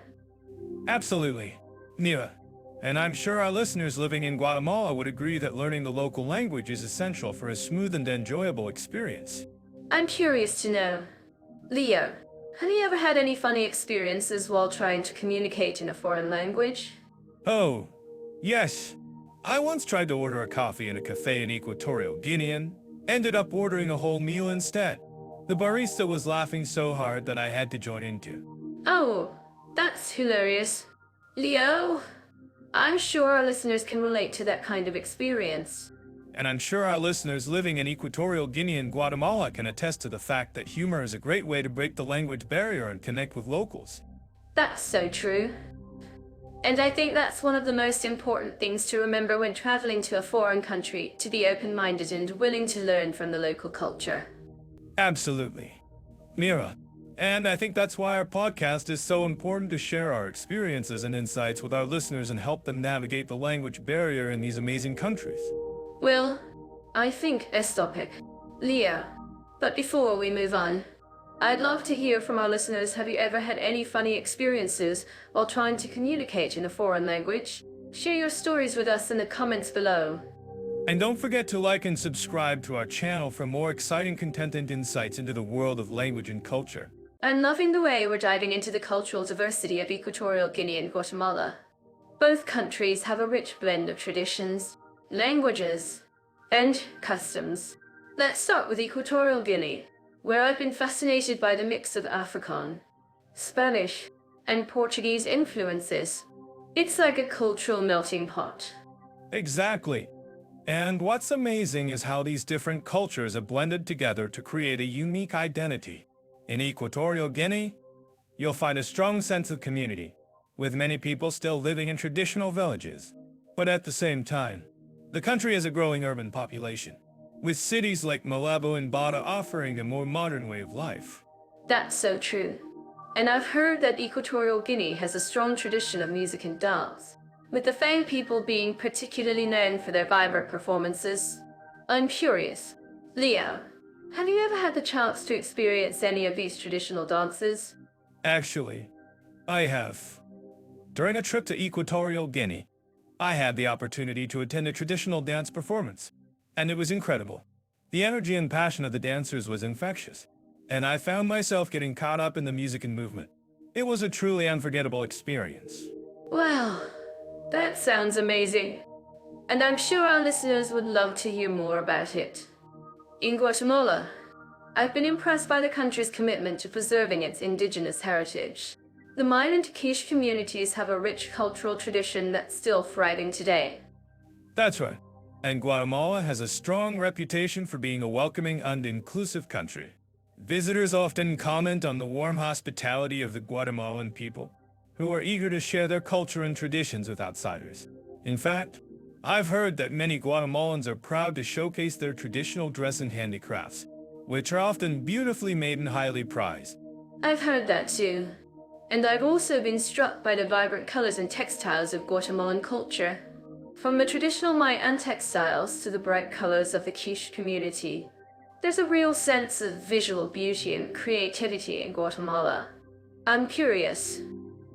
[SPEAKER 2] Absolutely, Mira. And I'm sure our listeners living in Guatemala would agree that learning the local language is essential for a smooth and enjoyable experience.
[SPEAKER 1] I'm curious to know, Leo, have you ever had any funny experiences while trying to communicate in a foreign language?
[SPEAKER 2] Oh, yes. I once tried to order a coffee in a cafe in Equatorial Guinea and ended up ordering a whole meal instead. The barista was laughing so hard that I had to join in too.
[SPEAKER 1] Oh, that's hilarious. Leo, I'm sure our listeners can relate to that kind of experience.
[SPEAKER 2] And I'm sure our listeners living in Equatorial Guinea and Guatemala can attest to the fact that humor is a great way to break the language barrier and connect with locals.
[SPEAKER 1] That's so true. And I think that's one of the most important things to remember when traveling to a foreign country, to be open-minded and willing to learn from the local culture.
[SPEAKER 2] Absolutely. Mira, and I think that's why our podcast is so important, to share our experiences and insights with our listeners and help them navigate the language barrier in these amazing countries.
[SPEAKER 1] Well, I think it's topic, Leo. But before we move on, I'd love to hear from our listeners. Have you ever had any funny experiences while trying to communicate in a foreign language? Share your stories with us in the comments below.
[SPEAKER 2] And don't forget to like and subscribe to our channel for more exciting content and insights into the world of language and culture.
[SPEAKER 1] I'm loving the way we're diving into the cultural diversity of Equatorial Guinea and Guatemala. Both countries have a rich blend of traditions, languages, and customs. Let's start with Equatorial Guinea, where I've been fascinated by the mix of Afrikaan, Spanish, and Portuguese influences. It's like a cultural melting pot.
[SPEAKER 2] Exactly. And what's amazing is how these different cultures have blended together to create a unique identity. In Equatorial Guinea, you'll find a strong sense of community, with many people still living in traditional villages. But at the same time, the country has a growing urban population, with cities like Malabo and Bata offering a more modern way of life.
[SPEAKER 1] That's so true. And I've heard that Equatorial Guinea has a strong tradition of music and dance, with the Fang people being particularly known for their vibrant performances. I'm curious, Leo, have you ever had the chance to experience any of these traditional dances?
[SPEAKER 2] Actually, I have. During a trip to Equatorial Guinea, I had the opportunity to attend a traditional dance performance, and it was incredible. The energy and passion of the dancers was infectious, and I found myself getting caught up in the music and movement. It was a truly unforgettable experience.
[SPEAKER 1] Wow, that sounds amazing. And I'm sure our listeners would love to hear more about it. In Guatemala, I've been impressed by the country's commitment to preserving its indigenous heritage. The Mayan and Taxation communities have a rich cultural tradition that's still thriving today.
[SPEAKER 2] That's right. And Guatemala has a strong reputation for being a welcoming and inclusive country. Visitors often comment on the warm hospitality of the Guatemalan people, who are eager to share their culture and traditions with outsiders. In fact, I've heard that many Guatemalans are proud to showcase their traditional dress and handicrafts, which are often beautifully made and highly prized.
[SPEAKER 1] I've heard that too. And I've also been struck by the vibrant colors and textiles of Guatemalan culture. From the traditional Mayan textiles to the bright colors of the quiche community, there's a real sense of visual beauty and creativity in Guatemala. I'm curious,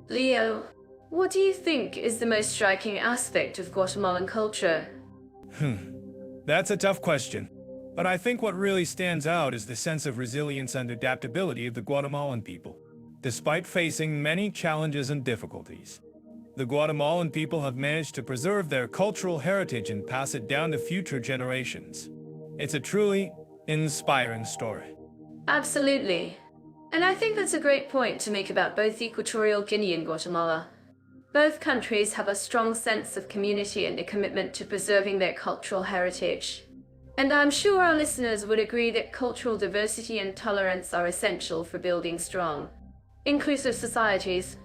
[SPEAKER 1] Leo, what do you think is the most striking aspect of Guatemalan culture?
[SPEAKER 2] That's a tough question, but I think what really stands out is the sense of resilience and adaptability of the Guatemalan people. Despite facing many challenges and difficulties, the Guatemalan people have managed to preserve their cultural heritage and pass it down to future generations. It's a truly inspiring story.
[SPEAKER 1] Absolutely. And I think that's a great point to make about both Equatorial Guinea and Guatemala. Both countries have a strong sense of community and a commitment to preserving their cultural heritage. And I'm sure our listeners would agree that cultural diversity and tolerance are essential for building strong, inclusive societies.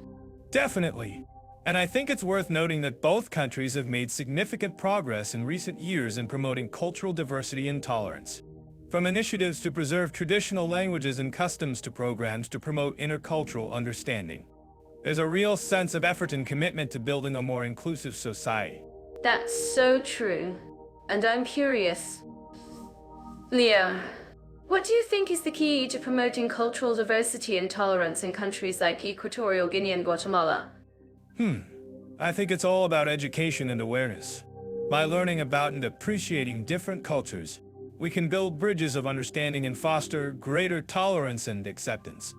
[SPEAKER 2] Definitely. And I think it's worth noting that both countries have made significant progress in recent years in promoting cultural diversity and tolerance. From initiatives to preserve traditional languages and customs to programs to promote intercultural understanding, there's a real sense of effort and commitment to building a more inclusive society.
[SPEAKER 1] That's so true. And I'm curious, Leo, what do you think is the key to promoting cultural diversity and tolerance in countries like Equatorial Guinea and Guatemala?
[SPEAKER 2] I think it's all about education and awareness. By learning about and appreciating different cultures, we can build bridges of understanding and foster greater tolerance and acceptance.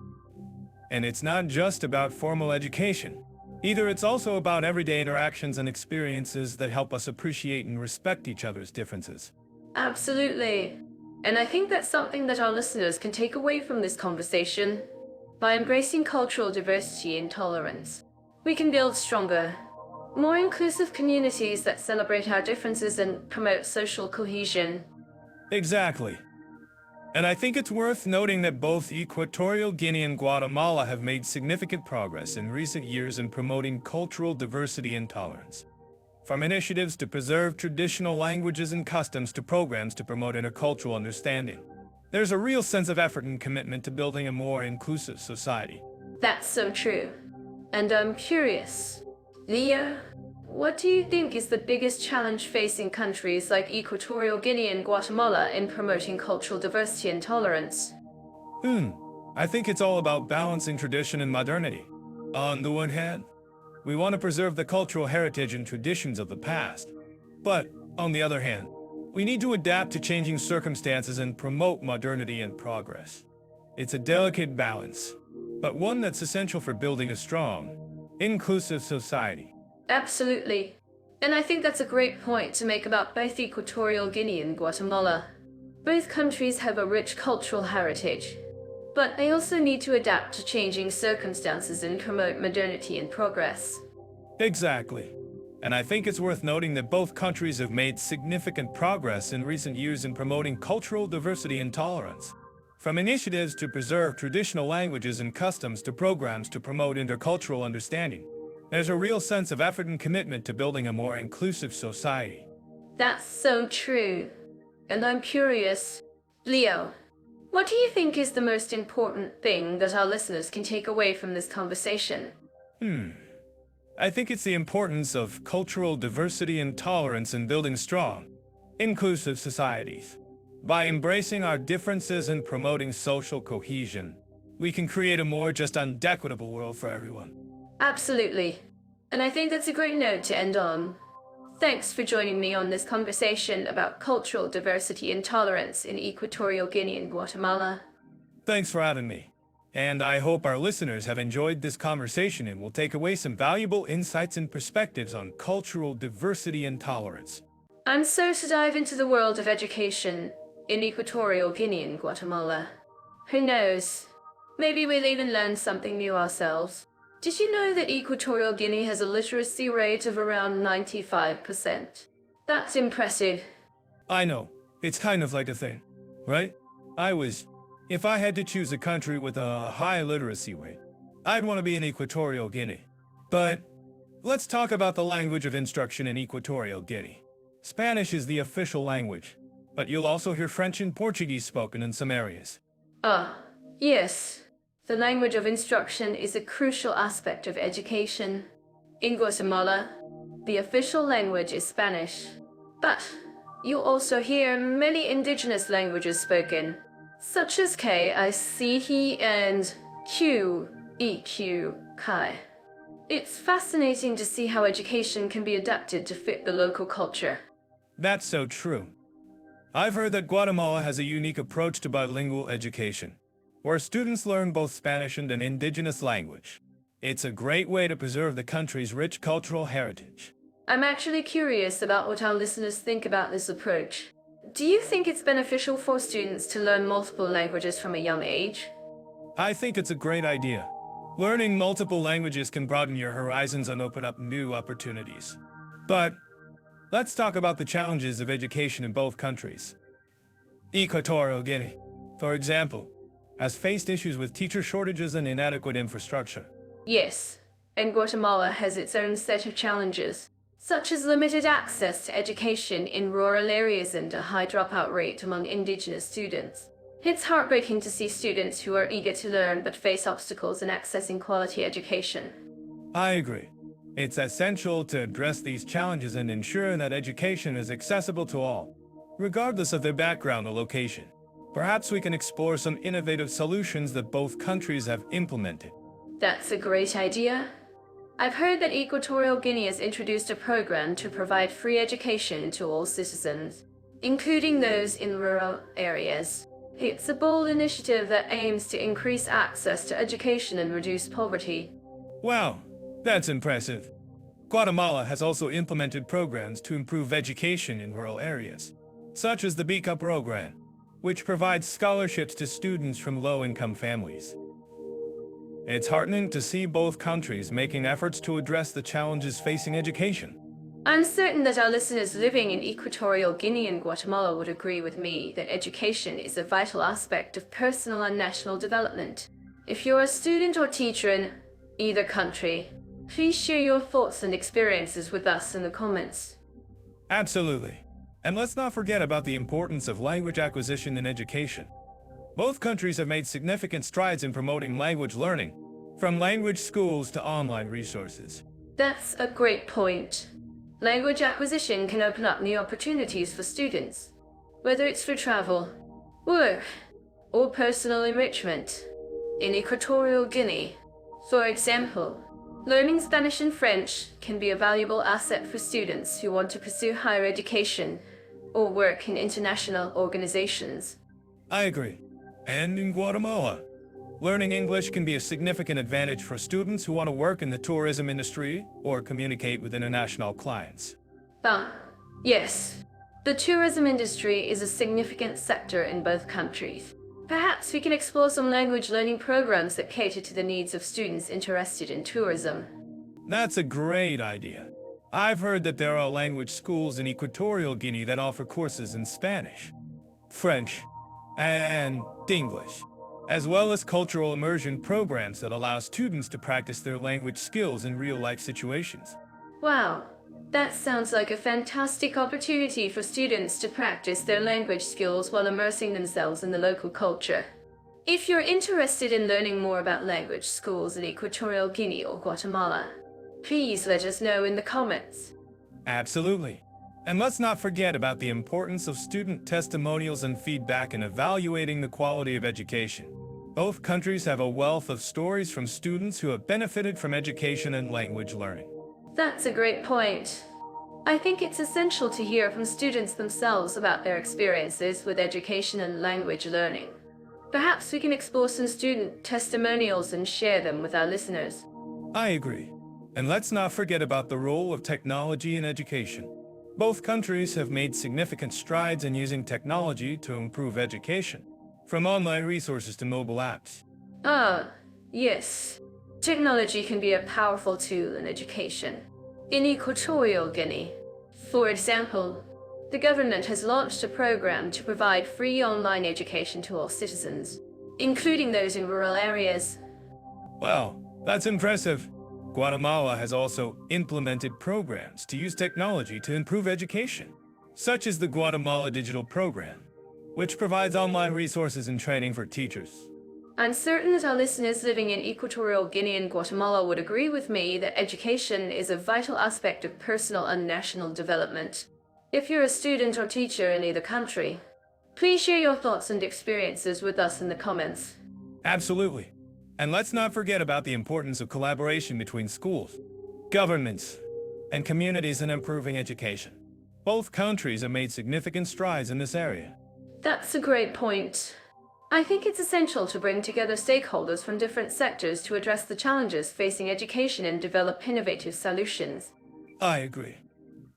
[SPEAKER 2] And it's not just about formal education. Either it's also about everyday interactions and experiences that help us appreciate and respect each other's differences.
[SPEAKER 1] Absolutely. And I think that's something that our listeners can take away from this conversation. By embracing cultural diversity and tolerance, we can build stronger, more inclusive communities that celebrate our differences and promote social cohesion.
[SPEAKER 2] Exactly. And I think it's worth noting that both Equatorial Guinea and Guatemala have made significant progress in recent years in promoting cultural diversity and tolerance. From initiatives to preserve traditional languages and customs to programs to promote intercultural understanding, there's a real sense of effort and commitment to building a more inclusive society.
[SPEAKER 1] That's so true. And I'm curious, Leo, what do you think is the biggest challenge facing countries like Equatorial Guinea and Guatemala in promoting cultural diversity and tolerance?
[SPEAKER 2] I think it's all about balancing tradition and modernity. On the one hand, we want to preserve the cultural heritage and traditions of the past. But, on the other hand, we need to adapt to changing circumstances and promote modernity and progress. It's a delicate balance, but one that's essential for building a strong, inclusive society.
[SPEAKER 1] Absolutely. And I think that's a great point to make about both Equatorial Guinea and Guatemala. Both countries have a rich cultural heritage, but they also need to adapt to changing circumstances and promote modernity and progress.
[SPEAKER 2] Exactly. And I think it's worth noting that both countries have made significant progress in recent years in promoting cultural diversity and tolerance. From initiatives to preserve traditional languages and customs to programs to promote intercultural understanding, there's a real sense of effort and commitment to building a more inclusive society.
[SPEAKER 1] That's so true. And I'm curious, Leo, what do you think is the most important thing that our listeners can take away from this conversation?
[SPEAKER 2] I think it's the importance of cultural diversity and tolerance in building strong, inclusive societies. By embracing our differences and promoting social cohesion, we can create a more just and equitable world for everyone.
[SPEAKER 1] Absolutely. And I think that's a great note to end on. Thanks for joining me on this conversation about cultural diversity and tolerance in Equatorial Guinea and Guatemala.
[SPEAKER 2] Thanks for having me. And I hope our listeners have enjoyed this conversation and will take away some valuable insights and perspectives on cultural diversity and tolerance.
[SPEAKER 1] I'm so to dive into the world of education in Equatorial Guinea and Guatemala. Who knows? Maybe we'll even learn something new ourselves. Did you know that Equatorial Guinea has a literacy rate of around 95%? That's impressive.
[SPEAKER 2] I know, it's kind of like a thing, right? If I had to choose a country with a high literacy rate, I'd want to be in Equatorial Guinea. But let's talk about the language of instruction in Equatorial Guinea. Spanish is the official language, but you'll also hear French and Portuguese spoken in some areas.
[SPEAKER 1] Yes. The language of instruction is a crucial aspect of education. In Guatemala, the official language is Spanish. But you'll also hear many indigenous languages spoken, such as K, I, C, He, and Q, E, Q, Kai. It's fascinating to see how education can be adapted to fit the local culture.
[SPEAKER 2] That's so true. I've heard that Guatemala has a unique approach to bilingual education, where students learn both Spanish and an indigenous language. It's a great way to preserve the country's rich cultural heritage.
[SPEAKER 1] I'm actually curious about what our listeners think about this approach. Do you think it's beneficial for students to learn multiple languages from a young age?
[SPEAKER 2] I think it's a great idea. Learning multiple languages can broaden your horizons and open up new opportunities. But let's talk about the challenges of education in both countries. Equatorial Guinea, for example, has faced issues with teacher shortages and inadequate infrastructure.
[SPEAKER 1] Yes, and Guatemala has its own set of challenges, such as limited access to education in rural areas and a high dropout rate among indigenous students. It's heartbreaking to see students who are eager to learn but face obstacles in accessing quality education.
[SPEAKER 2] I agree. It's essential to address these challenges and ensure that education is accessible to all, regardless of their background or location. Perhaps we can explore some innovative solutions that both countries have implemented.
[SPEAKER 1] That's a great idea. I've heard that Equatorial Guinea has introduced a program to provide free education to all citizens, including those in rural areas. It's a bold initiative that aims to increase access to education and reduce poverty.
[SPEAKER 2] Wow, that's impressive. Guatemala has also implemented programs to improve education in rural areas, such as the BICA program, which provides scholarships to students from low-income families. It's heartening to see both countries making efforts to address the challenges facing education.
[SPEAKER 1] I'm certain that our listeners living in Equatorial Guinea and Guatemala would agree with me that education is a vital aspect of personal and national development. If you're a student or teacher in either country, please share your thoughts and experiences with us in the comments.
[SPEAKER 2] Absolutely. And let's not forget about the importance of language acquisition in education. Both countries have made significant strides in promoting language learning, from language schools to online resources.
[SPEAKER 1] That's a great point. Language acquisition can open up new opportunities for students, whether it's for travel, work, or personal enrichment. In Equatorial Guinea, for example, learning Spanish and French can be a valuable asset for students who want to pursue higher education or work in international organizations.
[SPEAKER 2] I agree. And in Guatemala, learning English can be a significant advantage for students who want to work in the tourism industry or communicate with international clients.
[SPEAKER 1] Yes. The tourism industry is a significant sector in both countries. Perhaps we can explore some language learning programs that cater to the needs of students interested in tourism.
[SPEAKER 2] That's a great idea. I've heard that there are language schools in Equatorial Guinea that offer courses in Spanish, French, and English, as well as cultural immersion programs that allow students to practice their language skills in real-life situations.
[SPEAKER 1] Wow, that sounds like a fantastic opportunity for students to practice their language skills while immersing themselves in the local culture. If you're interested in learning more about language schools in Equatorial Guinea or Guatemala, please let us know in the comments.
[SPEAKER 2] Absolutely. And let's not forget about the importance of student testimonials and feedback in evaluating the quality of education. Both countries have a wealth of stories from students who have benefited from education and language learning.
[SPEAKER 1] That's a great point. I think it's essential to hear from students themselves about their experiences with education and language learning. Perhaps we can explore some student testimonials and share them with our listeners.
[SPEAKER 2] I agree. And let's not forget about the role of technology in education. Both countries have made significant strides in using technology to improve education, from online resources to mobile apps.
[SPEAKER 1] Yes. Technology can be a powerful tool in education. In Equatorial Guinea, for example, the government has launched a program to provide free online education to all citizens, including those in rural areas.
[SPEAKER 2] Wow, that's impressive. Guatemala has also implemented programs to use technology to improve education, such as the Guatemala Digital Program, which provides online resources and training for teachers.
[SPEAKER 1] I'm certain that our listeners living in Equatorial Guinea and Guatemala would agree with me that education is a vital aspect of personal and national development. If you're a student or teacher in either country, please share your thoughts and experiences with us in the comments.
[SPEAKER 2] Absolutely. And let's not forget about the importance of collaboration between schools, governments, and communities in improving education. Both countries have made significant strides in this area.
[SPEAKER 1] That's a great point. I think it's essential to bring together stakeholders from different sectors to address the challenges facing education and develop innovative solutions.
[SPEAKER 2] I agree.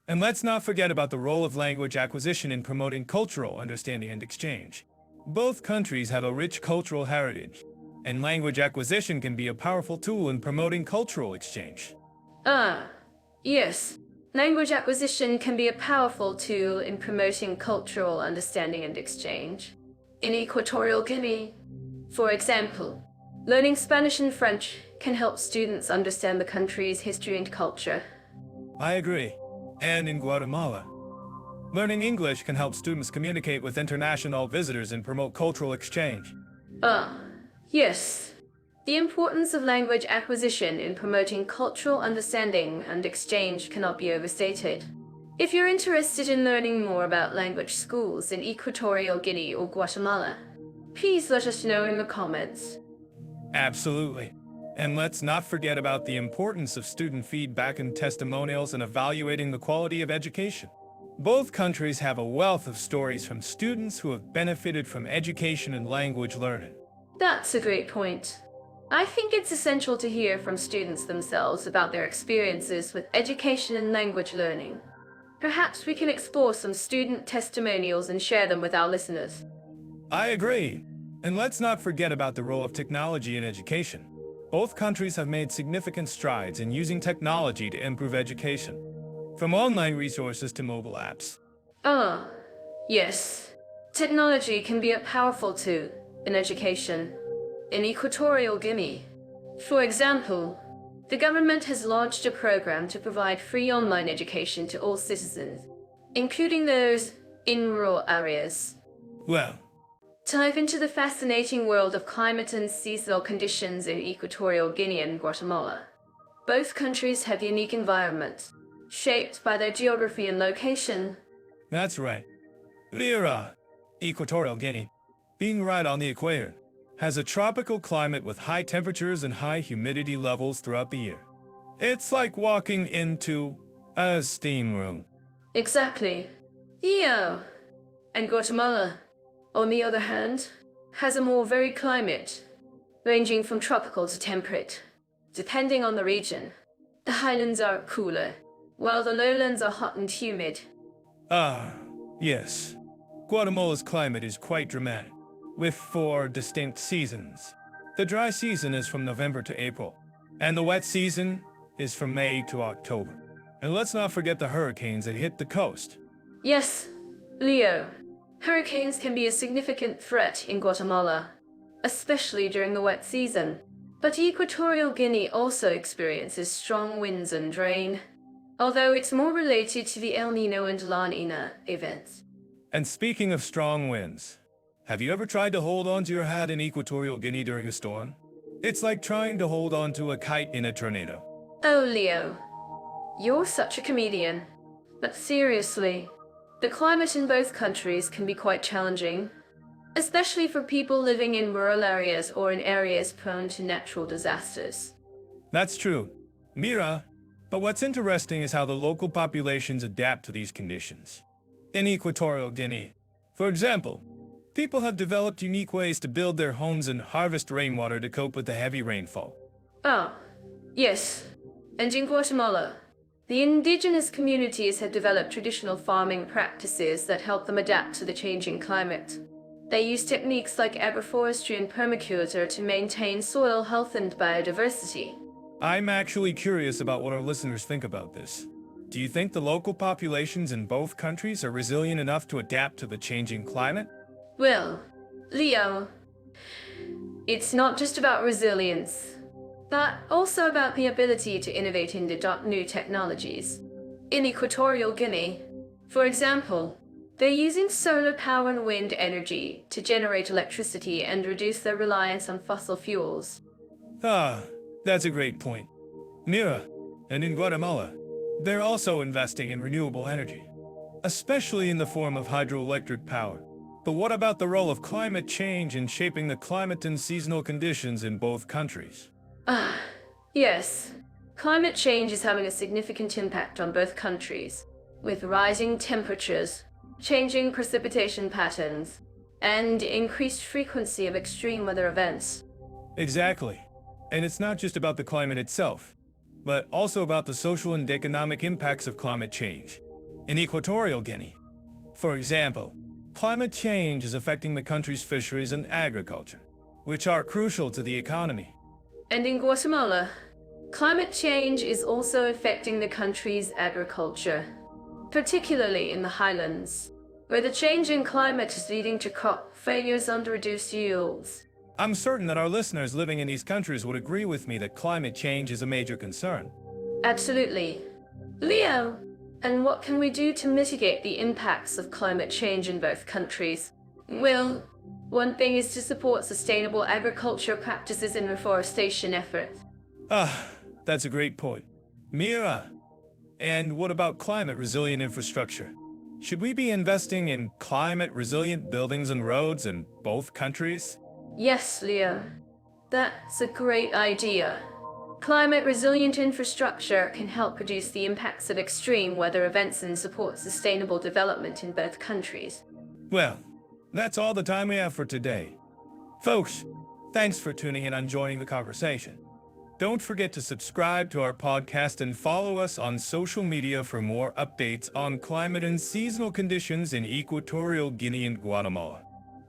[SPEAKER 2] And let's not forget about the role of language acquisition in promoting cultural understanding and exchange. Both countries have a rich cultural heritage, and language acquisition can be a powerful tool in promoting cultural exchange.
[SPEAKER 1] Yes. Language acquisition can be a powerful tool in promoting cultural understanding and exchange. In Equatorial Guinea, for example, learning Spanish and French can help students understand the country's history and culture.
[SPEAKER 2] I agree. And in Guatemala, learning English can help students communicate with international visitors and promote cultural exchange.
[SPEAKER 1] Yes. The importance of language acquisition in promoting cultural understanding and exchange cannot be overstated. If you're interested in learning more about language schools in Equatorial Guinea or Guatemala, please let us know in the comments.
[SPEAKER 2] Absolutely. And let's not forget about the importance of student feedback and testimonials in evaluating the quality of education. Both countries have a wealth of stories from students who have benefited from education and language learning.
[SPEAKER 1] That's a great point. I think it's essential to hear from students themselves about their experiences with education and language learning. Perhaps we can explore some student testimonials and share them with our listeners.
[SPEAKER 2] I agree. And let's not forget about the role of technology in education. Both countries have made significant strides in using technology to improve education, from online resources to mobile apps.
[SPEAKER 1] Yes. Technology can be a powerful tool in education. In Equatorial Guinea, for example, the government has launched a program to provide free online education to all citizens, including those in rural areas.
[SPEAKER 2] Well,
[SPEAKER 1] Dive into the fascinating world of climate and seasonal conditions in Equatorial Guinea and Guatemala. Both countries have unique environments, shaped by their geography and location.
[SPEAKER 2] that's right. Equatorial Guinea, being right on the equator, has a tropical climate with high temperatures and high humidity levels throughout the year. It's like walking into a steam room.
[SPEAKER 1] Exactly. And Guatemala, on the other hand, has a more varied climate, ranging from tropical to temperate, depending on the region. The highlands are cooler, while the lowlands are hot and humid.
[SPEAKER 2] Yes. Guatemala's climate is quite dramatic, with 4 distinct seasons. The dry season is from November to April, and the wet season is from May to October. And let's not forget the hurricanes that hit the coast.
[SPEAKER 1] Yes, Leo. Hurricanes can be a significant threat in Guatemala, especially during the wet season. But Equatorial Guinea also experiences strong winds and rain, although it's more related to the El Nino and La Nina events.
[SPEAKER 2] And speaking of strong winds, have you ever tried to hold on to your hat in Equatorial Guinea during a storm? It's like trying to hold on to a kite in a tornado.
[SPEAKER 1] Oh, Leo, you're such a comedian. But seriously, the climate in both countries can be quite challenging, especially for people living in rural areas or in areas prone to natural disasters.
[SPEAKER 2] That's true, Mira. But what's interesting is how the local populations adapt to these conditions. In Equatorial Guinea, for example, people have developed unique ways to build their homes and harvest rainwater to cope with the heavy rainfall.
[SPEAKER 1] Ah, yes. And in Guatemala, the indigenous communities have developed traditional farming practices that help them adapt to the changing climate. They use techniques like agroforestry and permaculture to maintain soil health and biodiversity.
[SPEAKER 2] I'm actually curious about what our listeners think about this. Do you think the local populations in both countries are resilient enough to adapt to the changing climate?
[SPEAKER 1] Well, Leo, it's not just about resilience, but also about the ability to innovate and adopt new technologies. In Equatorial Guinea, for example, they're using solar power and wind energy to generate electricity and reduce their reliance on fossil fuels.
[SPEAKER 2] That's a great point. Mira, and in Guatemala, they're also investing in renewable energy, especially in the form of hydroelectric power. But what about the role of climate change in shaping the climate and seasonal conditions in both countries?
[SPEAKER 1] Yes. Climate change is having a significant impact on both countries, with rising temperatures, changing precipitation patterns, and increased frequency of extreme weather events.
[SPEAKER 2] Exactly. And it's not just about the climate itself, but also about the social and economic impacts of climate change. In Equatorial Guinea, for example, climate change is affecting the country's fisheries and agriculture, which are crucial to the economy.
[SPEAKER 1] And in Guatemala, climate change is also affecting the country's agriculture, particularly in the highlands, where the changing climate is leading to crop failures and reduced yields.
[SPEAKER 2] I'm certain that our listeners living in these countries would agree with me that climate change is a major concern.
[SPEAKER 1] Absolutely. Leo, and what can we do to mitigate the impacts of climate change in both countries? Well, one thing is to support sustainable agriculture practices and reforestation efforts.
[SPEAKER 2] That's a great point. Mira, and what about climate-resilient infrastructure? Should we be investing in climate-resilient buildings and roads in both countries?
[SPEAKER 1] Yes, Leo. That's a great idea. Climate-resilient infrastructure can help reduce the impacts of extreme weather events and support sustainable development in both countries.
[SPEAKER 2] Well, that's all the time we have for today. Folks, thanks for tuning in and joining the conversation. Don't forget to subscribe to our podcast and follow us on social media for more updates on climate and seasonal conditions in Equatorial Guinea and Guatemala.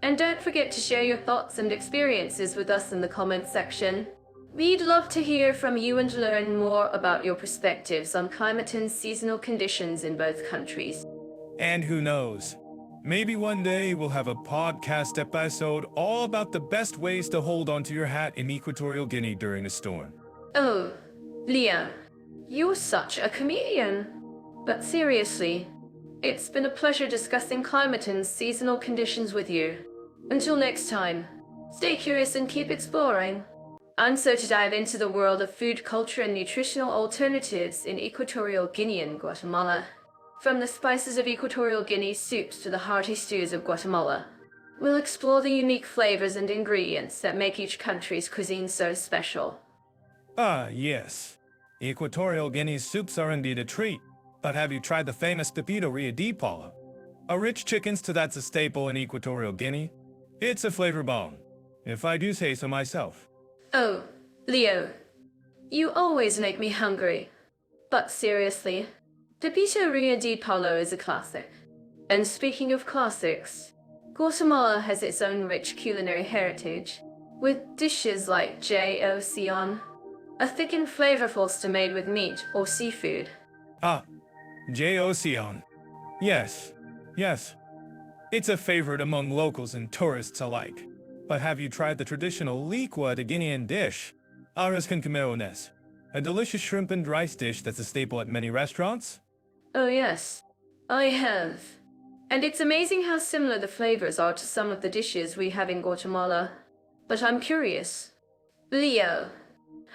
[SPEAKER 1] And don't forget to share your thoughts and experiences with us in the comments section. We'd love to hear from you and learn more about your perspectives on climate and seasonal conditions in both countries.
[SPEAKER 2] And who knows, maybe one day we'll have a podcast episode all about the best ways to hold onto your hat in Equatorial Guinea during a storm.
[SPEAKER 1] Oh, Leo, you're such a comedian. But seriously, it's been a pleasure discussing climate and seasonal conditions with you. Until next time, stay curious and keep exploring. And so to dive into the world of food culture and nutritional alternatives in Equatorial Guinea and Guatemala. From the spices of Equatorial Guinea soups to the hearty stews of Guatemala, we'll explore the unique flavors and ingredients that make each country's cuisine so special.
[SPEAKER 2] Yes. Equatorial Guinea's soups are indeed a treat. But have you tried the famous tapito de polo? A rich chicken stew that's a staple in Equatorial Guinea. It's a flavor bomb, if I do say so myself.
[SPEAKER 1] Oh, Leo, you always make me hungry. But seriously, tapito de polo is a classic. And speaking of classics, Guatemala has its own rich culinary heritage, with dishes like Joción, a thick and flavorful stew made with meat or seafood.
[SPEAKER 2] Joción. Yes. It's a favorite among locals and tourists alike. But have you tried the traditional Guinean dish, arroz con camarones, a delicious shrimp and rice dish that's a staple at many restaurants?
[SPEAKER 1] Oh yes, I have. And it's amazing how similar the flavors are to some of the dishes we have in Guatemala. But I'm curious. Leo,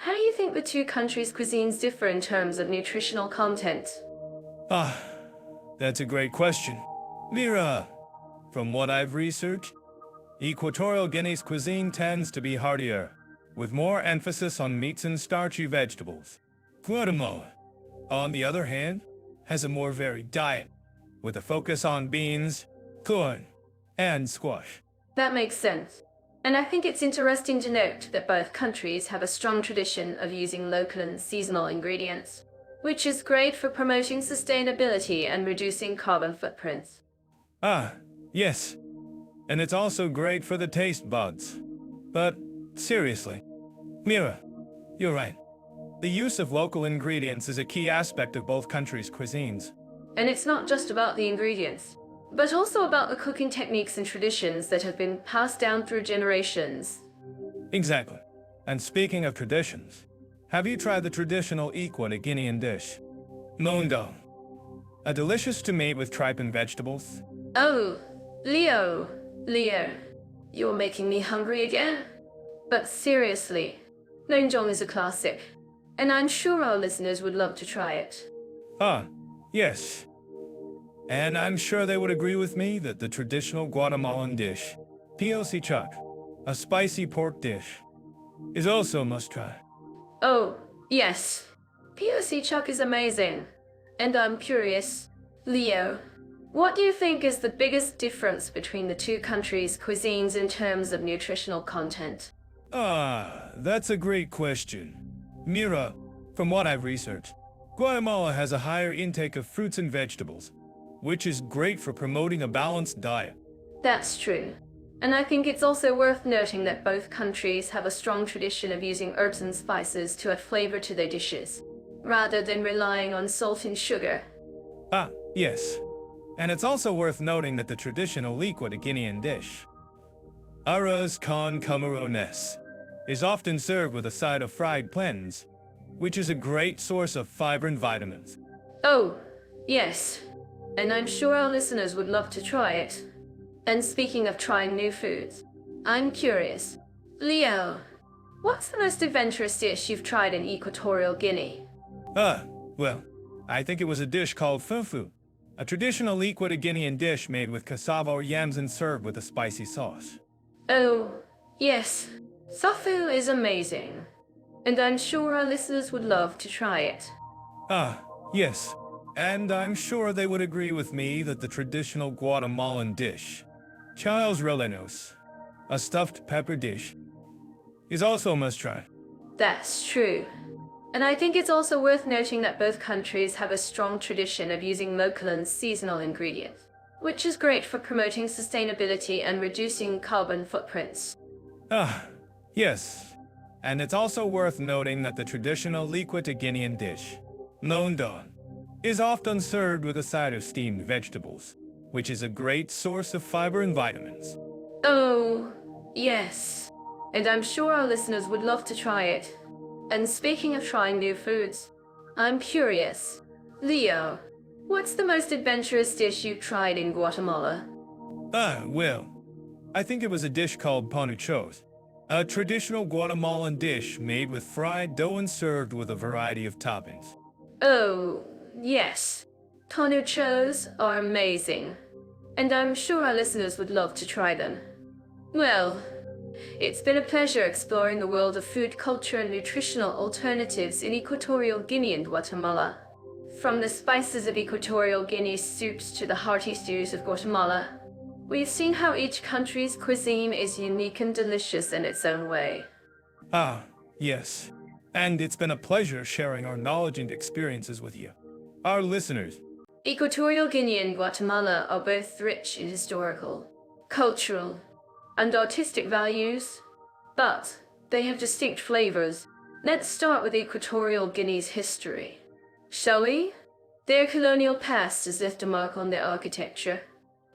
[SPEAKER 1] how do you think the two countries' cuisines differ in terms of nutritional content?
[SPEAKER 2] Ah, that's a great question. Mira, from what I've researched, Equatorial Guinea's cuisine tends to be heartier, with more emphasis on meats and starchy vegetables. Guatemala, on the other hand, has a more varied diet, with a focus on beans, corn, and squash.
[SPEAKER 1] That makes sense. And I think it's interesting to note that both countries have a strong tradition of using local and seasonal ingredients, which is great for promoting sustainability and reducing carbon footprints.
[SPEAKER 2] Ah, yes. And it's also great for the taste buds. But seriously, Mira, you're right. The use of local ingredients is a key aspect of both countries' cuisines.
[SPEAKER 1] And it's not just about the ingredients, but also about the cooking techniques and traditions that have been passed down through generations.
[SPEAKER 2] Exactly. And speaking of traditions, have you tried the traditional Equatorial Guinean dish, Mondo? A delicious tomato with tripe and vegetables?
[SPEAKER 1] Oh, Leo, you're making me hungry again. But seriously, Nonjong is a classic, and I'm sure our listeners would love to try it.
[SPEAKER 2] Ah, yes. And I'm sure they would agree with me that the traditional Guatemalan dish, POC chuck, a spicy pork dish, is also a must-try.
[SPEAKER 1] Oh, yes. POC chuck is amazing. And I'm curious, Leo, what do you think is the biggest difference between the two countries' cuisines in terms of nutritional content?
[SPEAKER 2] Ah, that's a great question. Mira, from what I've researched, Guatemala has a higher intake of fruits and vegetables, which is great for promoting a balanced diet.
[SPEAKER 1] That's true. And I think it's also worth noting that both countries have a strong tradition of using herbs and spices to add flavor to their dishes, rather than relying on salt and sugar.
[SPEAKER 2] Ah, yes. And it's also worth noting that the traditional Equatorial Guinean dish, arroz con camarones, is often served with a side of fried plantains, which is a great source of fiber and vitamins.
[SPEAKER 1] Oh, yes. And I'm sure our listeners would love to try it. And speaking of trying new foods, I'm curious. Leo, what's the most adventurous dish you've tried in Equatorial Guinea?
[SPEAKER 2] Well, I think it was a dish called fufu, a traditional Equatorial Guinean dish made with cassava or yams and served with a spicy sauce.
[SPEAKER 1] Oh, yes. Fufu is amazing. And I'm sure our listeners would love to try it.
[SPEAKER 2] Ah, yes. And I'm sure they would agree with me that the traditional Guatemalan dish, Chil's rellenos, a stuffed pepper dish, is also a must-try.
[SPEAKER 1] That's true. And I think it's also worth noting that both countries have a strong tradition of using local and seasonal ingredients, which is great for promoting sustainability and reducing carbon footprints.
[SPEAKER 2] Ah, yes. And it's also worth noting that the traditional Equatorial Guinean dish, London, is often served with a side of steamed vegetables, which is a great source of fiber and vitamins.
[SPEAKER 1] Oh, yes. And I'm sure our listeners would love to try it. And speaking of trying new foods, I'm curious. Leo, what's the most adventurous dish you've tried in Guatemala?
[SPEAKER 2] Well, I think it was a dish called panuchos, a traditional Guatemalan dish made with fried dough and served with a variety of toppings.
[SPEAKER 1] Oh, yes. Panuchos are amazing. And I'm sure our listeners would love to try them. Well, it's been a pleasure exploring the world of food culture and nutritional alternatives in Equatorial Guinea and Guatemala. From the spices of Equatorial Guinea's soups to the hearty stews of Guatemala, we've seen how each country's cuisine is unique and delicious in its own way.
[SPEAKER 2] Ah, yes. And it's been a pleasure sharing our knowledge and experiences with you, our listeners.
[SPEAKER 1] Equatorial Guinea and Guatemala are both rich in historical, cultural, and artistic values, but they have distinct flavors. Let's start with Equatorial Guinea's history, shall we? Their colonial past has left a mark on their architecture,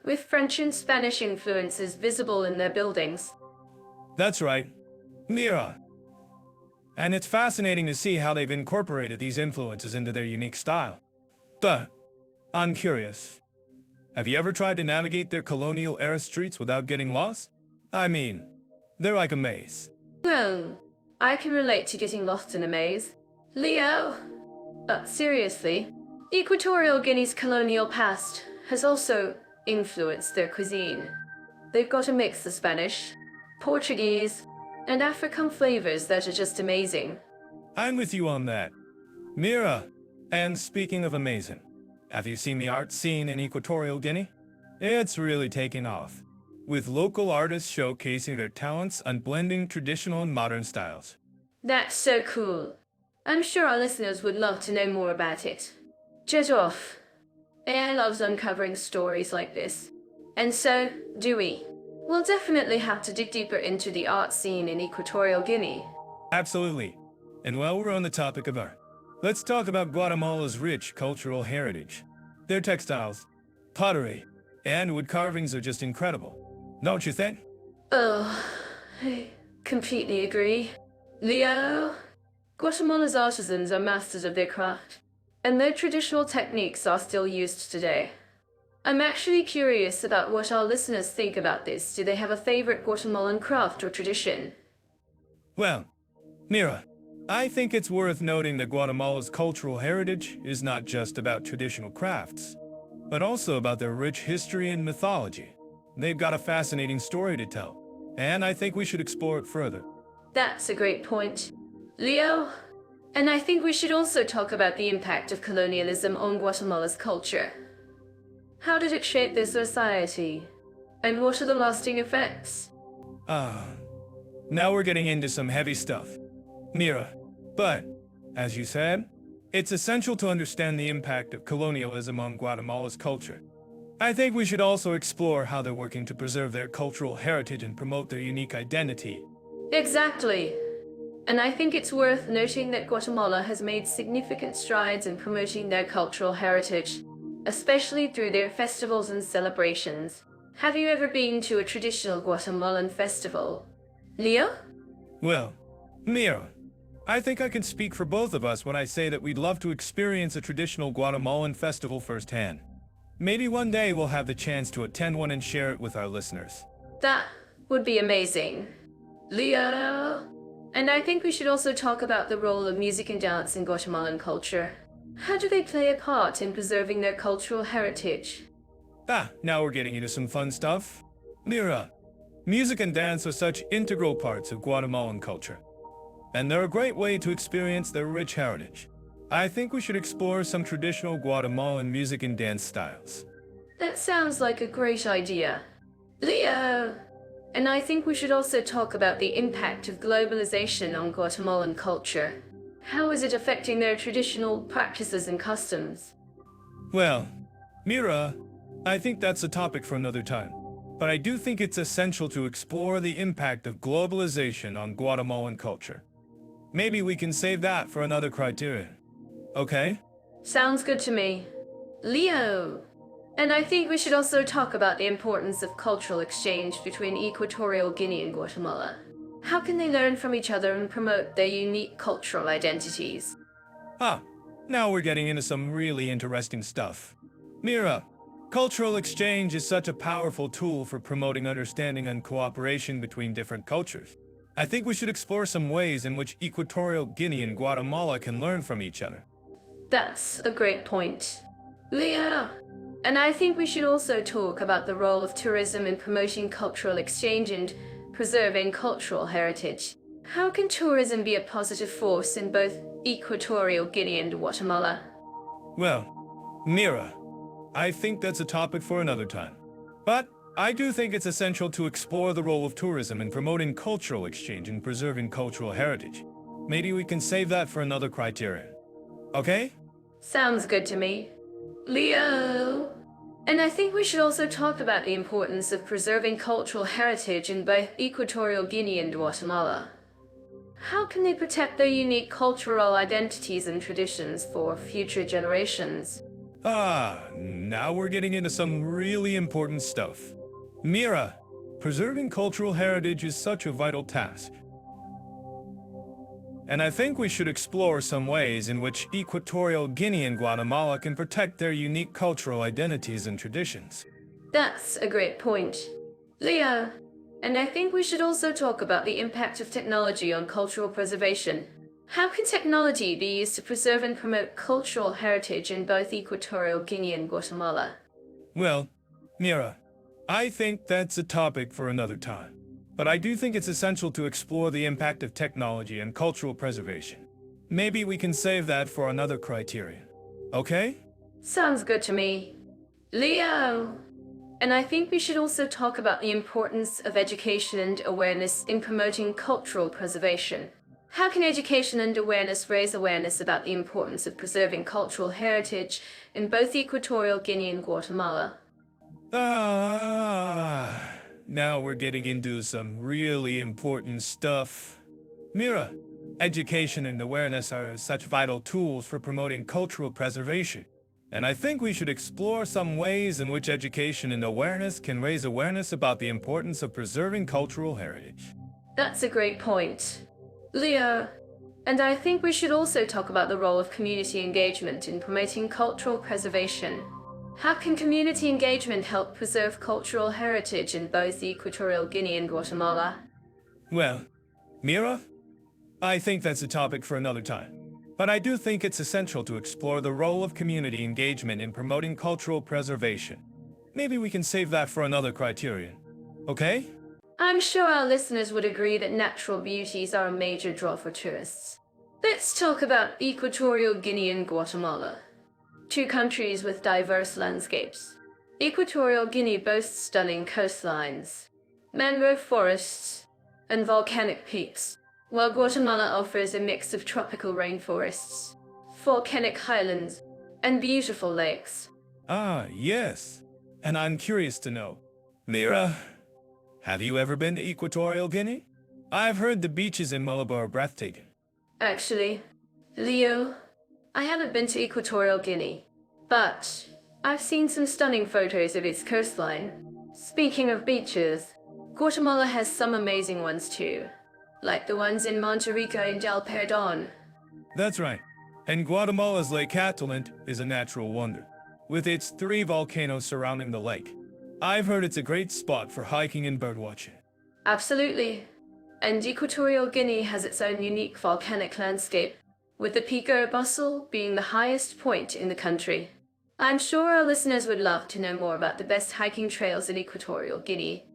[SPEAKER 1] with French and Spanish influences visible in their buildings.
[SPEAKER 2] That's right, Mira. And it's fascinating to see how they've incorporated these influences into their unique style. But I'm curious, have you ever tried to navigate their colonial-era streets without getting lost? I mean, they're like a maze.
[SPEAKER 1] Well, I can relate to getting lost in a maze. Leo! Seriously, Equatorial Guinea's colonial past has also influenced their cuisine. They've got a mix of Spanish, Portuguese, and African flavors that are just amazing.
[SPEAKER 2] I'm with you on that, Mira. And speaking of amazing, have you seen the art scene in Equatorial Guinea? It's really taking off, with local artists showcasing their talents on blending traditional and modern styles.
[SPEAKER 1] That's so cool. I'm sure our listeners would love to know more about it. Jet off. AI loves uncovering stories like this. And so do we. We'll definitely have to dig deeper into the art scene in Equatorial Guinea.
[SPEAKER 2] Absolutely. And while we're on the topic of art, let's talk about Guatemala's rich cultural heritage. Their textiles, pottery, and wood carvings are just incredible, don't you think?
[SPEAKER 1] Oh, I completely agree. Leo, Guatemala's artisans are masters of their craft, and their traditional techniques are still used today. I'm actually curious about what our listeners think about this. Do they have a favorite Guatemalan craft or tradition?
[SPEAKER 2] Well, Mira, I think it's worth noting that Guatemala's cultural heritage is not just about traditional crafts, but also about their rich history and mythology. They've got a fascinating story to tell, and I think we should explore it further.
[SPEAKER 1] That's a great point, Leo. And I think we should also talk about the impact of colonialism on Guatemala's culture. How did it shape their society? And what are the lasting effects?
[SPEAKER 2] Now we're getting into some heavy stuff, Mira. But, as you said, it's essential to understand the impact of colonialism on Guatemala's culture. I think we should also explore how they're working to preserve their cultural heritage and promote their unique identity.
[SPEAKER 1] Exactly. And I think it's worth noting that Guatemala has made significant strides in promoting their cultural heritage, especially through their festivals and celebrations. Have you ever been to a traditional Guatemalan festival? Leo?
[SPEAKER 2] Well, Mira, I think I can speak for both of us when I say that we'd love to experience a traditional Guatemalan festival firsthand. Maybe one day we'll have the chance to attend one and share it with our listeners.
[SPEAKER 1] That would be amazing. Leo? And I think we should also talk about the role of music and dance in Guatemalan culture. How do they play a part in preserving their cultural heritage?
[SPEAKER 2] Now we're getting into some fun stuff. Mira, music and dance are such integral parts of Guatemalan culture, and they're a great way to experience their rich heritage. I think we should explore some traditional Guatemalan music and dance styles.
[SPEAKER 1] That sounds like a great idea. Leo! And I think we should also talk about the impact of globalization on Guatemalan culture. How is it affecting their traditional practices and customs?
[SPEAKER 2] Well, Mira, I think that's a topic for another time. But I do think it's essential to explore the impact of globalization on Guatemalan culture. Maybe we can save that for another criterion. Okay?
[SPEAKER 1] Sounds good to me. Leo! And I think we should also talk about the importance of cultural exchange between Equatorial Guinea and Guatemala. How can they learn from each other and promote their unique cultural identities?
[SPEAKER 2] Now we're getting into some really interesting stuff. Mira, cultural exchange is such a powerful tool for promoting understanding and cooperation between different cultures. I think we should explore some ways in which Equatorial Guinea and Guatemala can learn from each other.
[SPEAKER 1] That's a great point. Leo! And I think we should also talk about the role of tourism in promoting cultural exchange and preserving cultural heritage. How can tourism be a positive force in both Equatorial Guinea and Guatemala?
[SPEAKER 2] Well, Mira, I think that's a topic for another time. But I do think it's essential to explore the role of tourism in promoting cultural exchange and preserving cultural heritage. Maybe we can save that for another criterion. Okay?
[SPEAKER 1] Sounds good to me. Leo! And I think we should also talk about the importance of preserving cultural heritage in both Equatorial Guinea and Guatemala. How can they protect their unique cultural identities and traditions for future generations?
[SPEAKER 2] Now we're getting into some really important stuff. Mira, preserving cultural heritage is such a vital task. And I think we should explore some ways in which Equatorial Guinea and Guatemala can protect their unique cultural identities and traditions.
[SPEAKER 1] That's a great point, Leo. And I think we should also talk about the impact of technology on cultural preservation. How can technology be used to preserve and promote cultural heritage in both Equatorial Guinea and Guatemala?
[SPEAKER 2] Well, Mira, I think that's a topic for another time. But I do think it's essential to explore the impact of technology and cultural preservation. Maybe we can save that for another criterion. Okay?
[SPEAKER 1] Sounds good to me. Leo! And I think we should also talk about the importance of education and awareness in promoting cultural preservation. How can education and awareness raise awareness about the importance of preserving cultural heritage in both Equatorial Guinea and Guatemala?
[SPEAKER 2] Now we're getting into some really important stuff. Mira, education and awareness are such vital tools for promoting cultural preservation. And I think we should explore some ways in which education and awareness can raise awareness about the importance of preserving cultural heritage.
[SPEAKER 1] That's a great point, Leo. And I think we should also talk about the role of community engagement in promoting cultural preservation. How can community engagement help preserve cultural heritage in both Equatorial Guinea and Guatemala?
[SPEAKER 2] Well, Mira, I think that's a topic for another time. But I do think it's essential to explore the role of community engagement in promoting cultural preservation. Maybe we can save that for another criterion. Okay?
[SPEAKER 1] I'm sure our listeners would agree that natural beauties are a major draw for tourists. Let's talk about Equatorial Guinea and Guatemala, two countries with diverse landscapes. Equatorial Guinea boasts stunning coastlines, mangrove forests, and volcanic peaks, while Guatemala offers a mix of tropical rainforests, volcanic highlands, and beautiful lakes.
[SPEAKER 2] Yes. And I'm curious to know, Mira, have you ever been to Equatorial Guinea? I've heard the beaches in Malabo are breathtaking.
[SPEAKER 1] Actually, Leo, I haven't been to Equatorial Guinea, but I've seen some stunning photos of its coastline. Speaking of beaches, Guatemala has some amazing ones too, like the ones in Monterrico and Del Perdón.
[SPEAKER 2] That's right. And Guatemala's Lake Catalan is a natural wonder, with its 3 volcanoes surrounding the lake. I've heard it's a great spot for hiking and birdwatching.
[SPEAKER 1] Absolutely. And Equatorial Guinea has its own unique volcanic landscape, with the Pico Bustle being the highest point in the country. I'm sure our listeners would love to know more about the best hiking trails in Equatorial Guinea.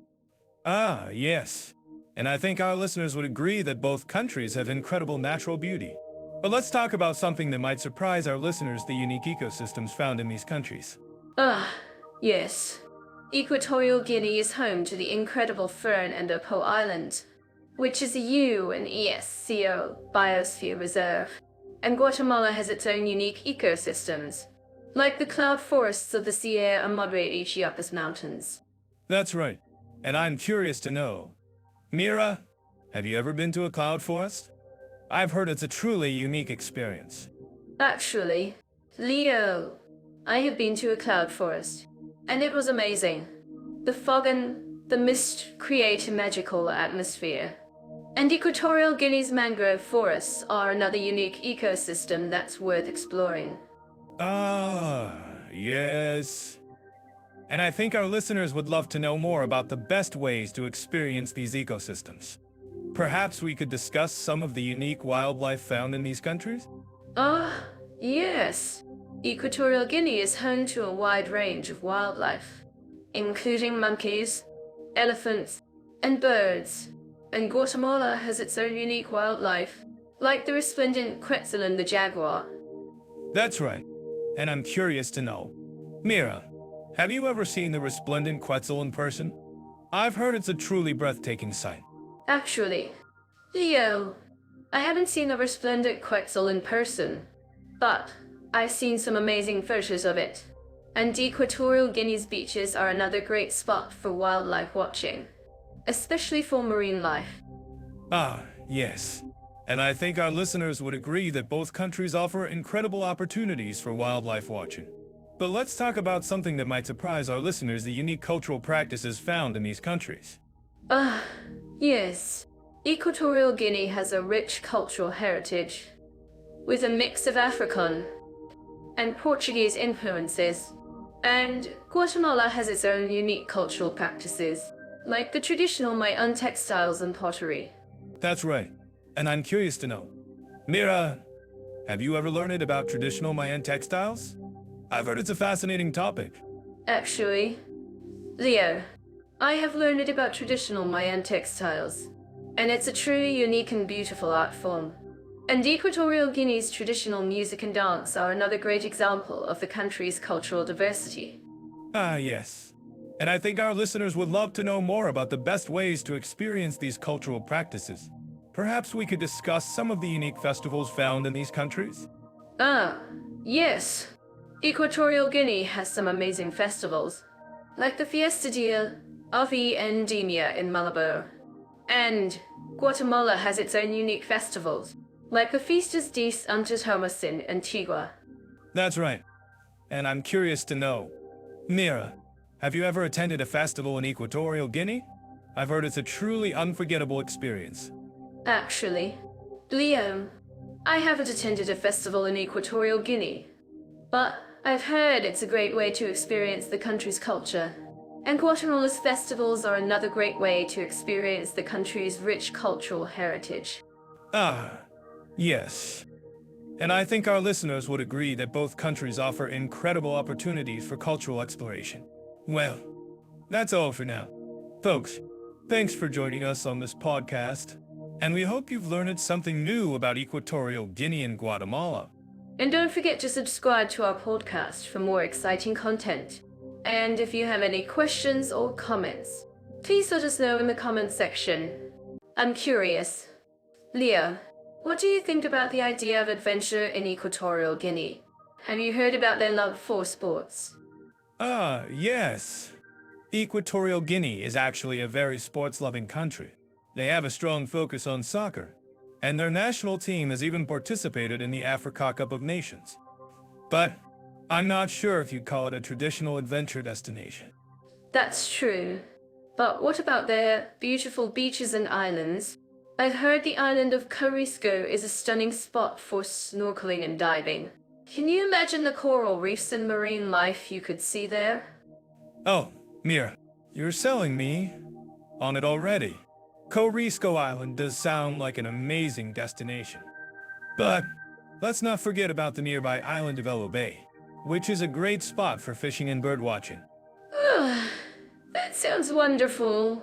[SPEAKER 2] Yes. And I think our listeners would agree that both countries have incredible natural beauty. But let's talk about something that might surprise our listeners: the unique ecosystems found in these countries.
[SPEAKER 1] Yes. Equatorial Guinea is home to the incredible Fern and Opo Island, which is a UNESCO biosphere reserve. And Guatemala has its own unique ecosystems, like the cloud forests of the Sierra Madre y Chiapas Mountains.
[SPEAKER 2] That's right. And I'm curious to know, Mira, have you ever been to a cloud forest? I've heard it's a truly unique experience.
[SPEAKER 1] Actually, Leo, I have been to a cloud forest, and it was amazing. The fog and the mist create a magical atmosphere. And Equatorial Guinea's mangrove forests are another unique ecosystem that's worth exploring.
[SPEAKER 2] Yes. And I think our listeners would love to know more about the best ways to experience these ecosystems. Perhaps we could discuss some of the unique wildlife found in these countries?
[SPEAKER 1] Yes. Equatorial Guinea is home to a wide range of wildlife, including monkeys, elephants, and birds. And Guatemala has its own unique wildlife, like the resplendent quetzal and the jaguar.
[SPEAKER 2] That's right. And I'm curious to know, Mira, have you ever seen the resplendent quetzal in person? I've heard it's a truly breathtaking sight.
[SPEAKER 1] Actually, Leo, I haven't seen a resplendent quetzal in person, but I've seen some amazing photos of it. And Equatorial Guinea's beaches are another great spot for wildlife watching, especially for marine life.
[SPEAKER 2] Yes. And I think our listeners would agree that both countries offer incredible opportunities for wildlife watching. But let's talk about something that might surprise our listeners, the unique cultural practices found in these countries.
[SPEAKER 1] Ah, yes. Equatorial Guinea has a rich cultural heritage, with a mix of African and Portuguese influences. And Guatemala has its own unique cultural practices, like the traditional Mayan textiles and pottery.
[SPEAKER 2] That's right. And I'm curious to know, Mira, have you ever learned about traditional Mayan textiles? I've heard it's a fascinating topic.
[SPEAKER 1] Actually, Leo, I have learned about traditional Mayan textiles, and it's a truly unique and beautiful art form. And Equatorial Guinea's traditional music and dance are another great example of the country's cultural diversity.
[SPEAKER 2] Ah, yes. And I think our listeners would love to know more about the best ways to experience these cultural practices. Perhaps we could discuss some of the unique festivals found in these countries?
[SPEAKER 1] Ah, yes. Equatorial Guinea has some amazing festivals, like the Fiesta Dia Avi Endemia in Malabo. And Guatemala has its own unique festivals, like the Fiestas de Santa Tomas in Antigua.
[SPEAKER 2] That's right. And I'm curious to know, Mira, have you ever attended a festival in Equatorial Guinea? I've heard it's a truly unforgettable experience.
[SPEAKER 1] Actually, Leo, I haven't attended a festival in Equatorial Guinea, but I've heard it's a great way to experience the country's culture. And Guatemala's festivals are another great way to experience the country's rich cultural heritage.
[SPEAKER 2] Ah, yes. And I think our listeners would agree that both countries offer incredible opportunities for cultural exploration. Well, that's all for now. Folks, thanks for joining us on this podcast, and we hope you've learned something new about Equatorial Guinea and Guatemala.
[SPEAKER 1] And don't forget to subscribe to our podcast for more exciting content. And if you have any questions or comments, please let us know in the comments section. I'm curious. Leo, what do you think about the idea of adventure in Equatorial Guinea? Have you heard about their love for sports?
[SPEAKER 2] Ah, yes. Equatorial Guinea is actually a very sports-loving country. They have a strong focus on soccer, and their national team has even participated in the Africa Cup of Nations. But I'm not sure if you'd call it a traditional adventure destination.
[SPEAKER 1] That's true. But what about their beautiful beaches and islands? I've heard the island of Corisco is a stunning spot for snorkeling and diving. Can you imagine the coral reefs and marine life you could see there?
[SPEAKER 2] Oh, Mira, you're selling me on it already. Corisco Island does sound like an amazing destination. But let's not forget about the nearby island of Elo Bay, which is a great spot for fishing and birdwatching.
[SPEAKER 1] That sounds wonderful.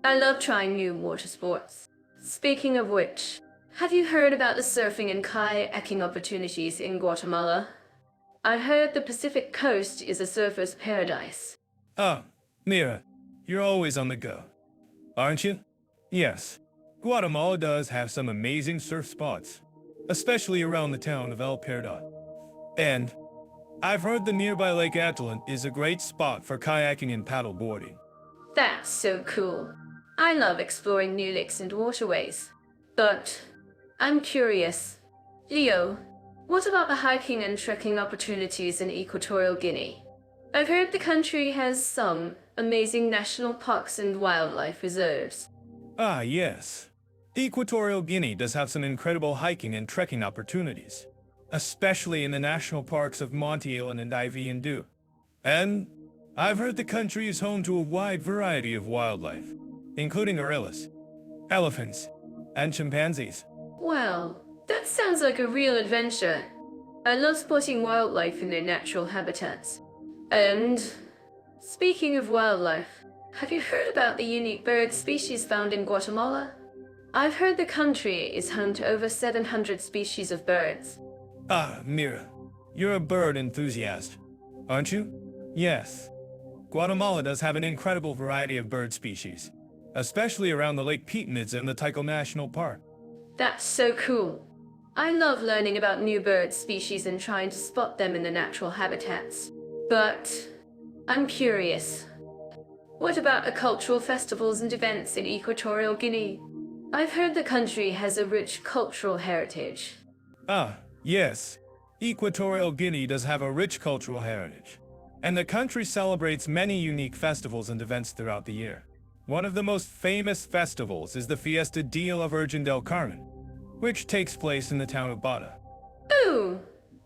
[SPEAKER 1] I love trying new water sports. Speaking of which, have you heard about the surfing and kayaking opportunities in Guatemala? I heard the Pacific coast is a surfer's paradise.
[SPEAKER 2] Oh, Mira, you're always on the go, aren't you? Yes, Guatemala does have some amazing surf spots, especially around the town of El Perda. And I've heard the nearby Lake Atlan is a great spot for kayaking and paddleboarding.
[SPEAKER 1] That's so cool. I love exploring new lakes and waterways. But I'm curious. Leo, what about the hiking and trekking opportunities in Equatorial Guinea? I've heard the country has some amazing national parks and wildlife reserves.
[SPEAKER 2] Ah, yes. Equatorial Guinea does have some incredible hiking and trekking opportunities, especially in the national parks of Montiel and Ivy-and-Du. And I've heard the country is home to a wide variety of wildlife, including gorillas, elephants, and chimpanzees.
[SPEAKER 1] Well, that sounds like a real adventure. I love spotting wildlife in their natural habitats. And speaking of wildlife, have you heard about the unique bird species found in Guatemala? I've heard the country is home to over 700 species of birds.
[SPEAKER 2] Ah, Mira, you're a bird enthusiast, aren't you? Yes. Guatemala does have an incredible variety of bird species, especially around the Lake Pyramids and the Tycho National Park.
[SPEAKER 1] That's so cool. I love learning about new bird species and trying to spot them in their natural habitats. But I'm curious. What about the cultural festivals and events in Equatorial Guinea? I've heard the country has a rich cultural heritage.
[SPEAKER 2] Ah, yes. Equatorial Guinea does have a rich cultural heritage, and the country celebrates many unique festivals and events throughout the year. One of the most famous festivals is the Fiesta de la Virgen del Carmen, which takes place in the town of Bata.
[SPEAKER 1] Ooh,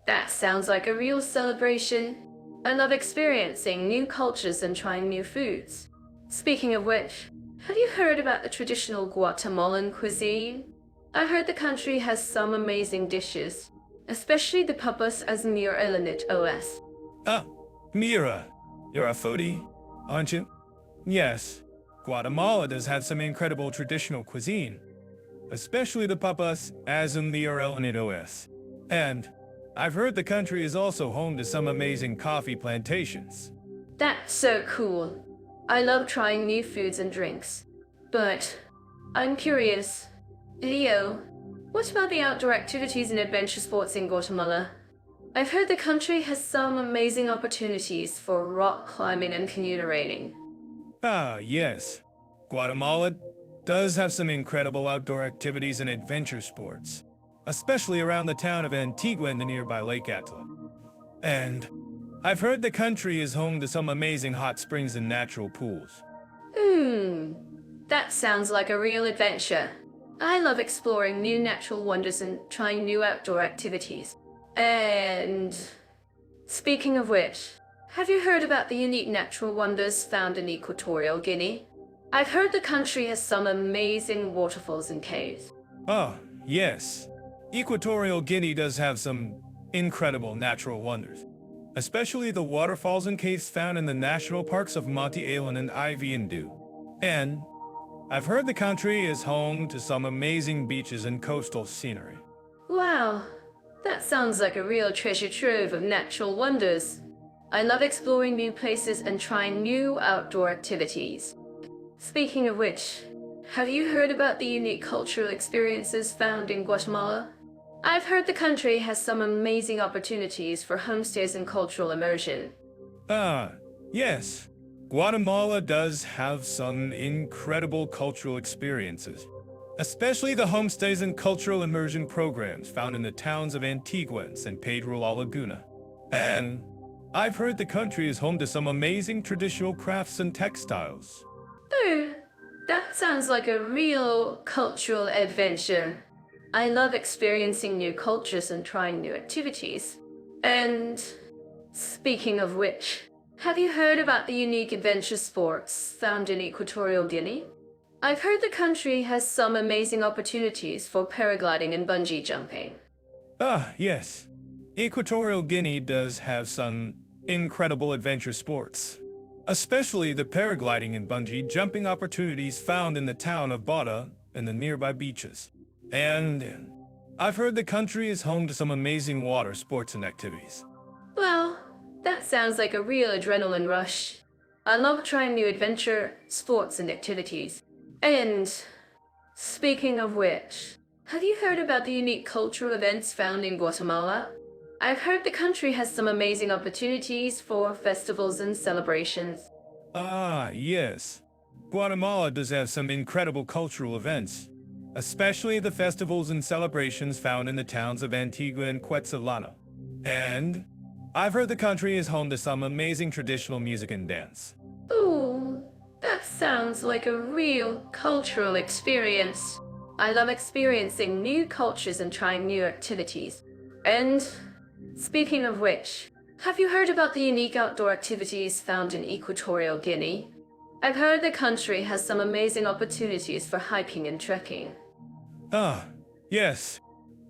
[SPEAKER 1] that sounds like a real celebration. I love experiencing new cultures and trying new foods. Speaking of which, have you heard about the traditional Guatemalan cuisine? I heard the country has some amazing dishes, especially the papas as near Elenit OS.
[SPEAKER 2] Ah, Mira, you're a foodie, aren't you? Yes, Guatemala does have some incredible traditional cuisine, especially the papas as in the Elenit OS. And I've heard the country is also home to some amazing coffee plantations.
[SPEAKER 1] That's so cool. I love trying new foods and drinks. But I'm curious, Leo, what about the outdoor activities and adventure sports in Guatemala? I've heard the country has some amazing opportunities for rock climbing and canoeing.
[SPEAKER 2] Ah, yes. Guatemala does have some incredible outdoor activities and adventure sports, especially around the town of Antigua and the nearby Lake Atla. And I've heard the country is home to some amazing hot springs and natural pools.
[SPEAKER 1] That sounds like a real adventure. I love exploring new natural wonders and trying new outdoor activities. And speaking of which, have you heard about the unique natural wonders found in Equatorial Guinea? I've heard the country has some amazing waterfalls and caves.
[SPEAKER 2] Oh, yes. Equatorial Guinea does have some incredible natural wonders, especially the waterfalls and caves found in the national parks of Monte Allen and Ivy-and-Dew. And I've heard the country is home to some amazing beaches and coastal scenery.
[SPEAKER 1] Wow, that sounds like a real treasure trove of natural wonders. I love exploring new places and trying new outdoor activities. Speaking of which, have you heard about the unique cultural experiences found in Guatemala? I've heard the country has some amazing opportunities for homestays and cultural immersion.
[SPEAKER 2] Ah, yes. Guatemala does have some incredible cultural experiences, especially the homestays and cultural immersion programs found in the towns of Antigua and San Pedro La Laguna. And I've heard the country is home to some amazing traditional crafts and textiles.
[SPEAKER 1] Oh, that sounds like a real cultural adventure. I love experiencing new cultures and trying new activities. And speaking of which, have you heard about the unique adventure sports found in Equatorial Guinea? I've heard the country has some amazing opportunities for paragliding and bungee jumping.
[SPEAKER 2] Ah, yes. Equatorial Guinea does have some incredible adventure sports, especially the paragliding and bungee jumping opportunities found in the town of Bata and the nearby beaches. And I've heard the country is home to some amazing water sports and activities.
[SPEAKER 1] Well, that sounds like a real adrenaline rush. I love trying new adventure, sports, and activities. And speaking of which, have you heard about the unique cultural events found in Guatemala? I've heard the country has some amazing opportunities for festivals and celebrations.
[SPEAKER 2] Ah, yes. Guatemala does have some incredible cultural events, especially the festivals and celebrations found in the towns of Antigua and Quetzalano. And I've heard the country is home to some amazing traditional music and dance.
[SPEAKER 1] Ooh, that sounds like a real cultural experience. I love experiencing new cultures and trying new activities. And speaking of which, have you heard about the unique outdoor activities found in Equatorial Guinea? I've heard the country has some amazing opportunities for hiking and trekking.
[SPEAKER 2] Ah, yes.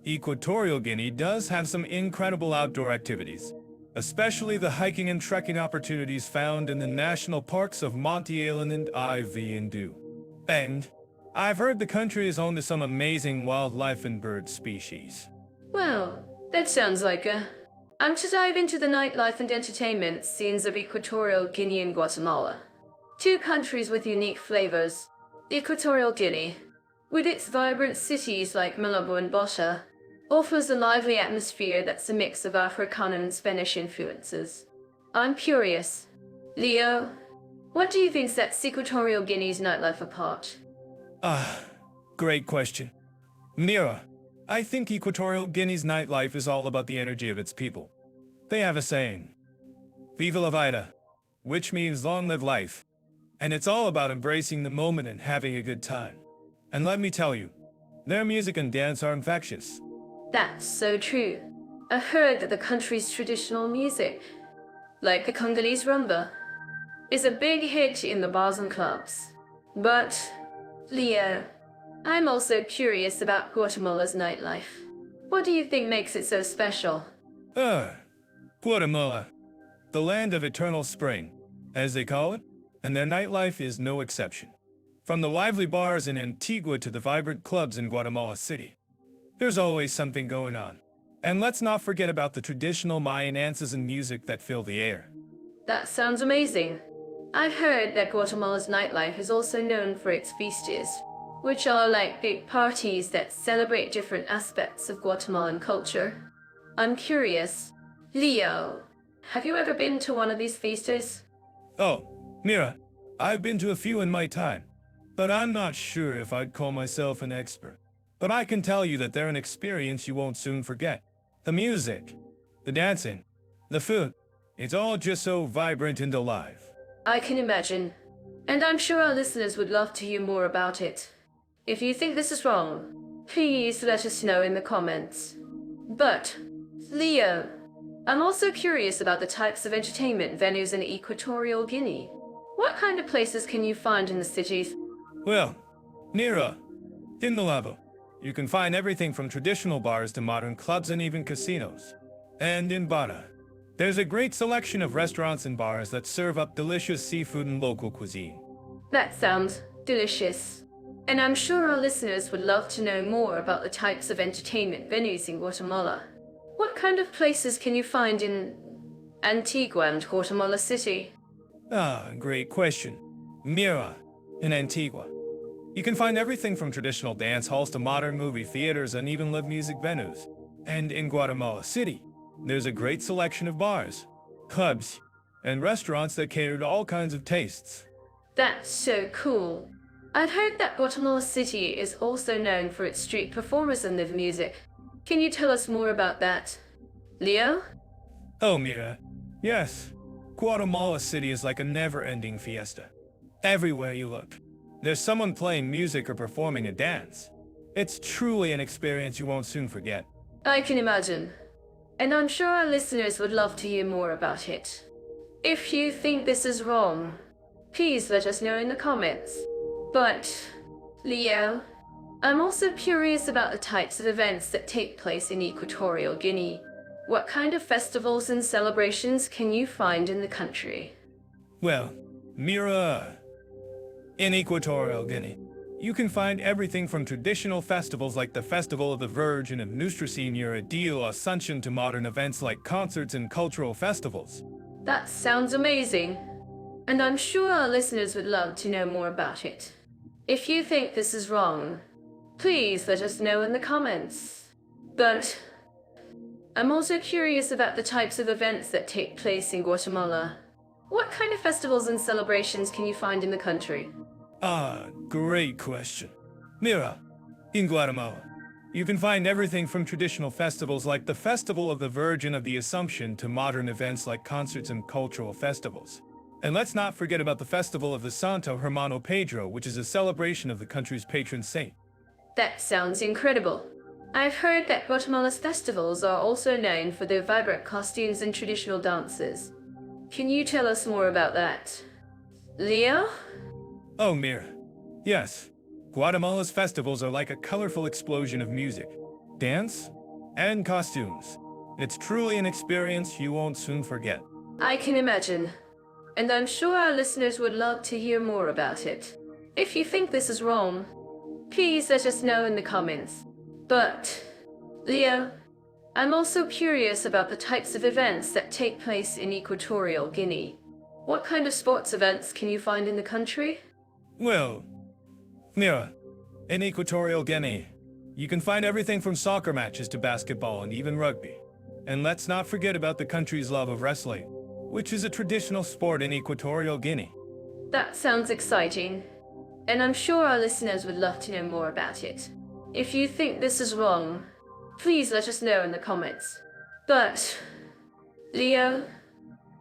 [SPEAKER 2] Equatorial Guinea does have some incredible outdoor activities, especially the hiking and trekking opportunities found in the national parks of Monte Allen and Ivy-and-Dew. And I've heard the country is home to some amazing wildlife and bird species.
[SPEAKER 1] Well, that sounds like I'm to dive into the nightlife and entertainment scenes of Equatorial Guinea and Guatemala. Two countries with unique flavors. Equatorial Guinea, with its vibrant cities like Malabo and Bota, offers a lively atmosphere that's a mix of African and Spanish influences. I'm curious, Leo, what do you think sets Equatorial Guinea's nightlife apart?
[SPEAKER 2] Ah, great question. Mira, I think Equatorial Guinea's nightlife is all about the energy of its people. They have a saying, Viva la vida, which means long live life. And it's all about embracing the moment and having a good time. And let me tell you, their music and dance are infectious.
[SPEAKER 1] That's so true. I heard that the country's traditional music, like the Congolese rumba, is a big hit in the bars and clubs. But, Leo, I'm also curious about Guatemala's nightlife. What do you think makes it so special?
[SPEAKER 2] Guatemala, the land of eternal spring, as they call it, and their nightlife is no exception. From the lively bars in Antigua to the vibrant clubs in Guatemala City, there's always something going on. And let's not forget about the traditional Mayan dances and music that fill the air.
[SPEAKER 1] That sounds amazing. I've heard that Guatemala's nightlife is also known for its fiestas, which are like big parties that celebrate different aspects of Guatemalan culture. I'm curious, Leo, have you ever been to one of these fiestas?
[SPEAKER 2] Oh, Mira, I've been to a few in my time, but I'm not sure if I'd call myself an expert. But I can tell you that they're an experience you won't soon forget. The music, the dancing, the food, it's all just so vibrant and alive.
[SPEAKER 1] I can imagine. And I'm sure our listeners would love to hear more about it. If you think this is wrong, please let us know in the comments. But, Leo, I'm also curious about the types of entertainment venues in Equatorial Guinea. What kind of places can you find in the cities?
[SPEAKER 2] Well, Mira, in Malabo, you can find everything from traditional bars to modern clubs and even casinos. And in Bata, there's a great selection of restaurants and bars that serve up delicious seafood and local cuisine.
[SPEAKER 1] That sounds delicious. And I'm sure our listeners would love to know more about the types of entertainment venues in Guatemala. What kind of places can you find in Antigua and Guatemala City?
[SPEAKER 2] Great question. Mira, in Antigua, you can find everything from traditional dance halls to modern movie theaters and even live music venues. And in Guatemala City, there's a great selection of bars, clubs, and restaurants that cater to all kinds of tastes.
[SPEAKER 1] That's so cool. I've heard that Guatemala City is also known for its street performers and live music. Can you tell us more about that? Leo?
[SPEAKER 2] Oh, Mira, yes. Guatemala City is like a never-ending fiesta. Everywhere you look, there's someone playing music or performing a dance. It's truly an experience you won't soon forget.
[SPEAKER 1] I can imagine. And I'm sure our listeners would love to hear more about it. If you think this is wrong, please let us know in the comments. But, Leo, I'm also curious about the types of events that take place in Equatorial Guinea. What kind of festivals and celebrations can you find in the country?
[SPEAKER 2] Well, Mira, in Equatorial Guinea, you can find everything from traditional festivals like the Festival of the Virgin of Nutritional Ascension to modern events like concerts and cultural festivals.
[SPEAKER 1] That sounds amazing. And I'm sure our listeners would love to know more about it. If you think this is wrong, please let us know in the comments. But I'm also curious about the types of events that take place in Guatemala. What kind of festivals and celebrations can you find in the country?
[SPEAKER 2] Great question. Mira, in Guatemala, you can find everything from traditional festivals like the Festival of the Virgin of the Assumption to modern events like concerts and cultural festivals. And let's not forget about the Festival of the Santo Hermano Pedro, which is a celebration of the country's patron saint.
[SPEAKER 1] That sounds incredible. I've heard that Guatemala's festivals are also known for their vibrant costumes and traditional dances. Can you tell us more about that? Leo?
[SPEAKER 2] Oh, Mira. Yes. Guatemala's festivals are like a colorful explosion of music, dance, and costumes. It's truly an experience you won't soon forget.
[SPEAKER 1] I can imagine. And I'm sure our listeners would love to hear more about it. If you think this is wrong, please let us know in the comments. But, Leo, I'm also curious about the types of events that take place in Equatorial Guinea. What kind of sports events can you find in the country?
[SPEAKER 2] Well, Mira, in Equatorial Guinea, you can find everything from soccer matches to basketball and even rugby. And let's not forget about the country's love of wrestling, which is a traditional sport in Equatorial Guinea.
[SPEAKER 1] That sounds exciting. And I'm sure our listeners would love to know more about it. If you think this is wrong, please let us know in the comments. But, Leo,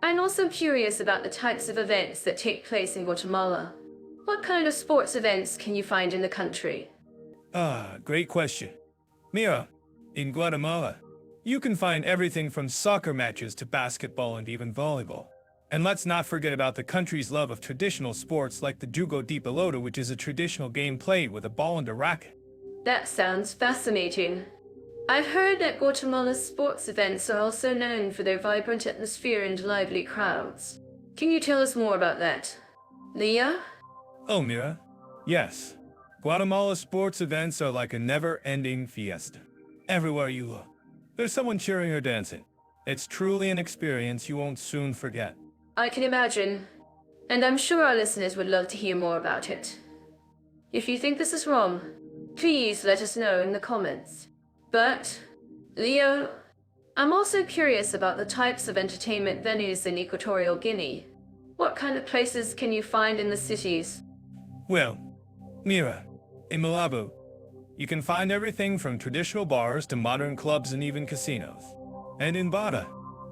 [SPEAKER 1] I'm also curious about the types of events that take place in Guatemala. What kind of sports events can you find in the country?
[SPEAKER 2] Great question. Mira, in Guatemala, you can find everything from soccer matches to basketball and even volleyball. And let's not forget about the country's love of traditional sports like the jugo de pelota, which is a traditional game played with a ball and a racket.
[SPEAKER 1] That sounds fascinating. I've heard that Guatemala's sports events are also known for their vibrant atmosphere and lively crowds. Can you tell us more about that? Leah?
[SPEAKER 2] Oh, Mira. Yes. Guatemala's sports events are like a never-ending fiesta. Everywhere you look, there's someone cheering or dancing. It's truly an experience you won't soon forget.
[SPEAKER 1] I can imagine. And I'm sure our listeners would love to hear more about it. If you think this is wrong, please let us know in the comments. But, Leo, I'm also curious about the types of entertainment venues in Equatorial Guinea. What kind of places can you find in the cities?
[SPEAKER 2] Well, Mira, in Malabo, you can find everything from traditional bars to modern clubs and even casinos. And in Bada,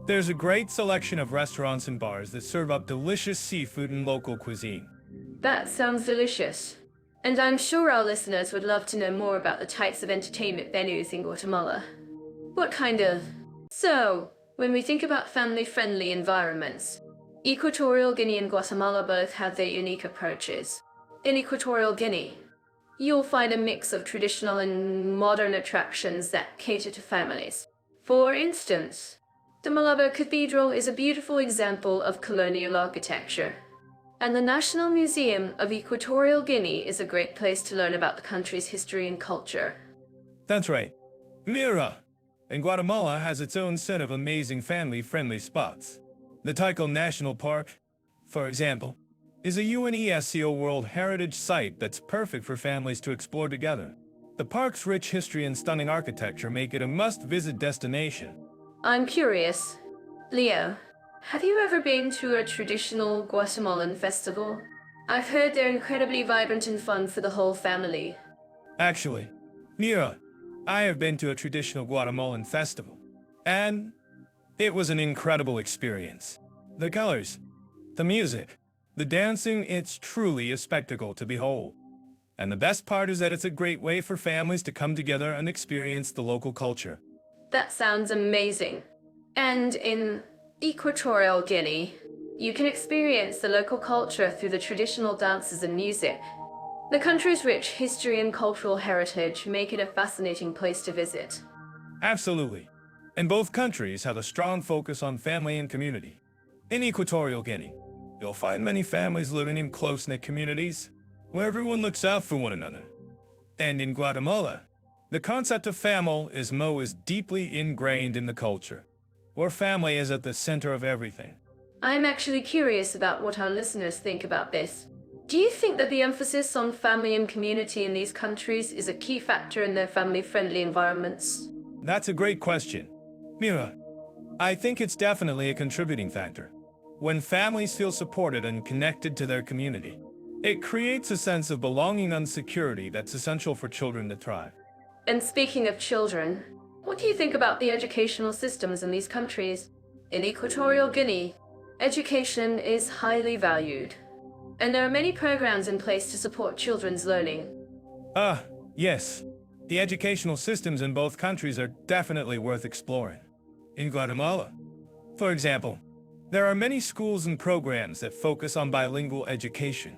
[SPEAKER 2] there's a great selection of restaurants and bars that serve up delicious seafood and local cuisine.
[SPEAKER 1] That sounds delicious. And I'm sure our listeners would love to know more about the types of entertainment venues in Guatemala. What kind of... So, when we think about family-friendly environments, Equatorial Guinea and Guatemala both have their unique approaches. In Equatorial Guinea, you'll find a mix of traditional and modern attractions that cater to families. For instance, the Malabo Cathedral is a beautiful example of colonial architecture. And the National Museum of Equatorial Guinea is a great place to learn about the country's history and culture.
[SPEAKER 2] That's right. Mira, and Guatemala has its own set of amazing family-friendly spots. The Tikal National Park, for example, is a UNESCO World Heritage Site that's perfect for families to explore together. The park's rich history and stunning architecture make it a must-visit destination.
[SPEAKER 1] I'm curious. Leo, have you ever been to a traditional Guatemalan festival? I've heard they're incredibly vibrant and fun for the whole family.
[SPEAKER 2] Actually, Mira, I have been to a traditional Guatemalan festival, and it was an incredible experience. The colors, the music, the dancing, it's truly a spectacle to behold. And the best part is that it's a great way for families to come together and experience the local culture.
[SPEAKER 1] That sounds amazing. And in Equatorial Guinea, you can experience the local culture through the traditional dances and music. The country's rich history and cultural heritage make it a fascinating place to visit.
[SPEAKER 2] Absolutely. And both countries have a strong focus on family and community. In Equatorial Guinea, you'll find many families living in close-knit communities where everyone looks out for one another. And in Guatemala, the concept of family is deeply ingrained in the culture, where family is at the center of everything.
[SPEAKER 1] I'm actually curious about what our listeners think about this. Do you think that the emphasis on family and community in these countries is a key factor in their family-friendly environments?
[SPEAKER 2] That's a great question. Mira, I think it's definitely a contributing factor. When families feel supported and connected to their community, it creates a sense of belonging and security that's essential for children to thrive.
[SPEAKER 1] And speaking of children, what do you think about the educational systems in these countries? In Equatorial Guinea, education is highly valued, and there are many programs in place to support children's learning.
[SPEAKER 2] Yes. The educational systems in both countries are definitely worth exploring. In Guatemala, for example, there are many schools and programs that focus on bilingual education,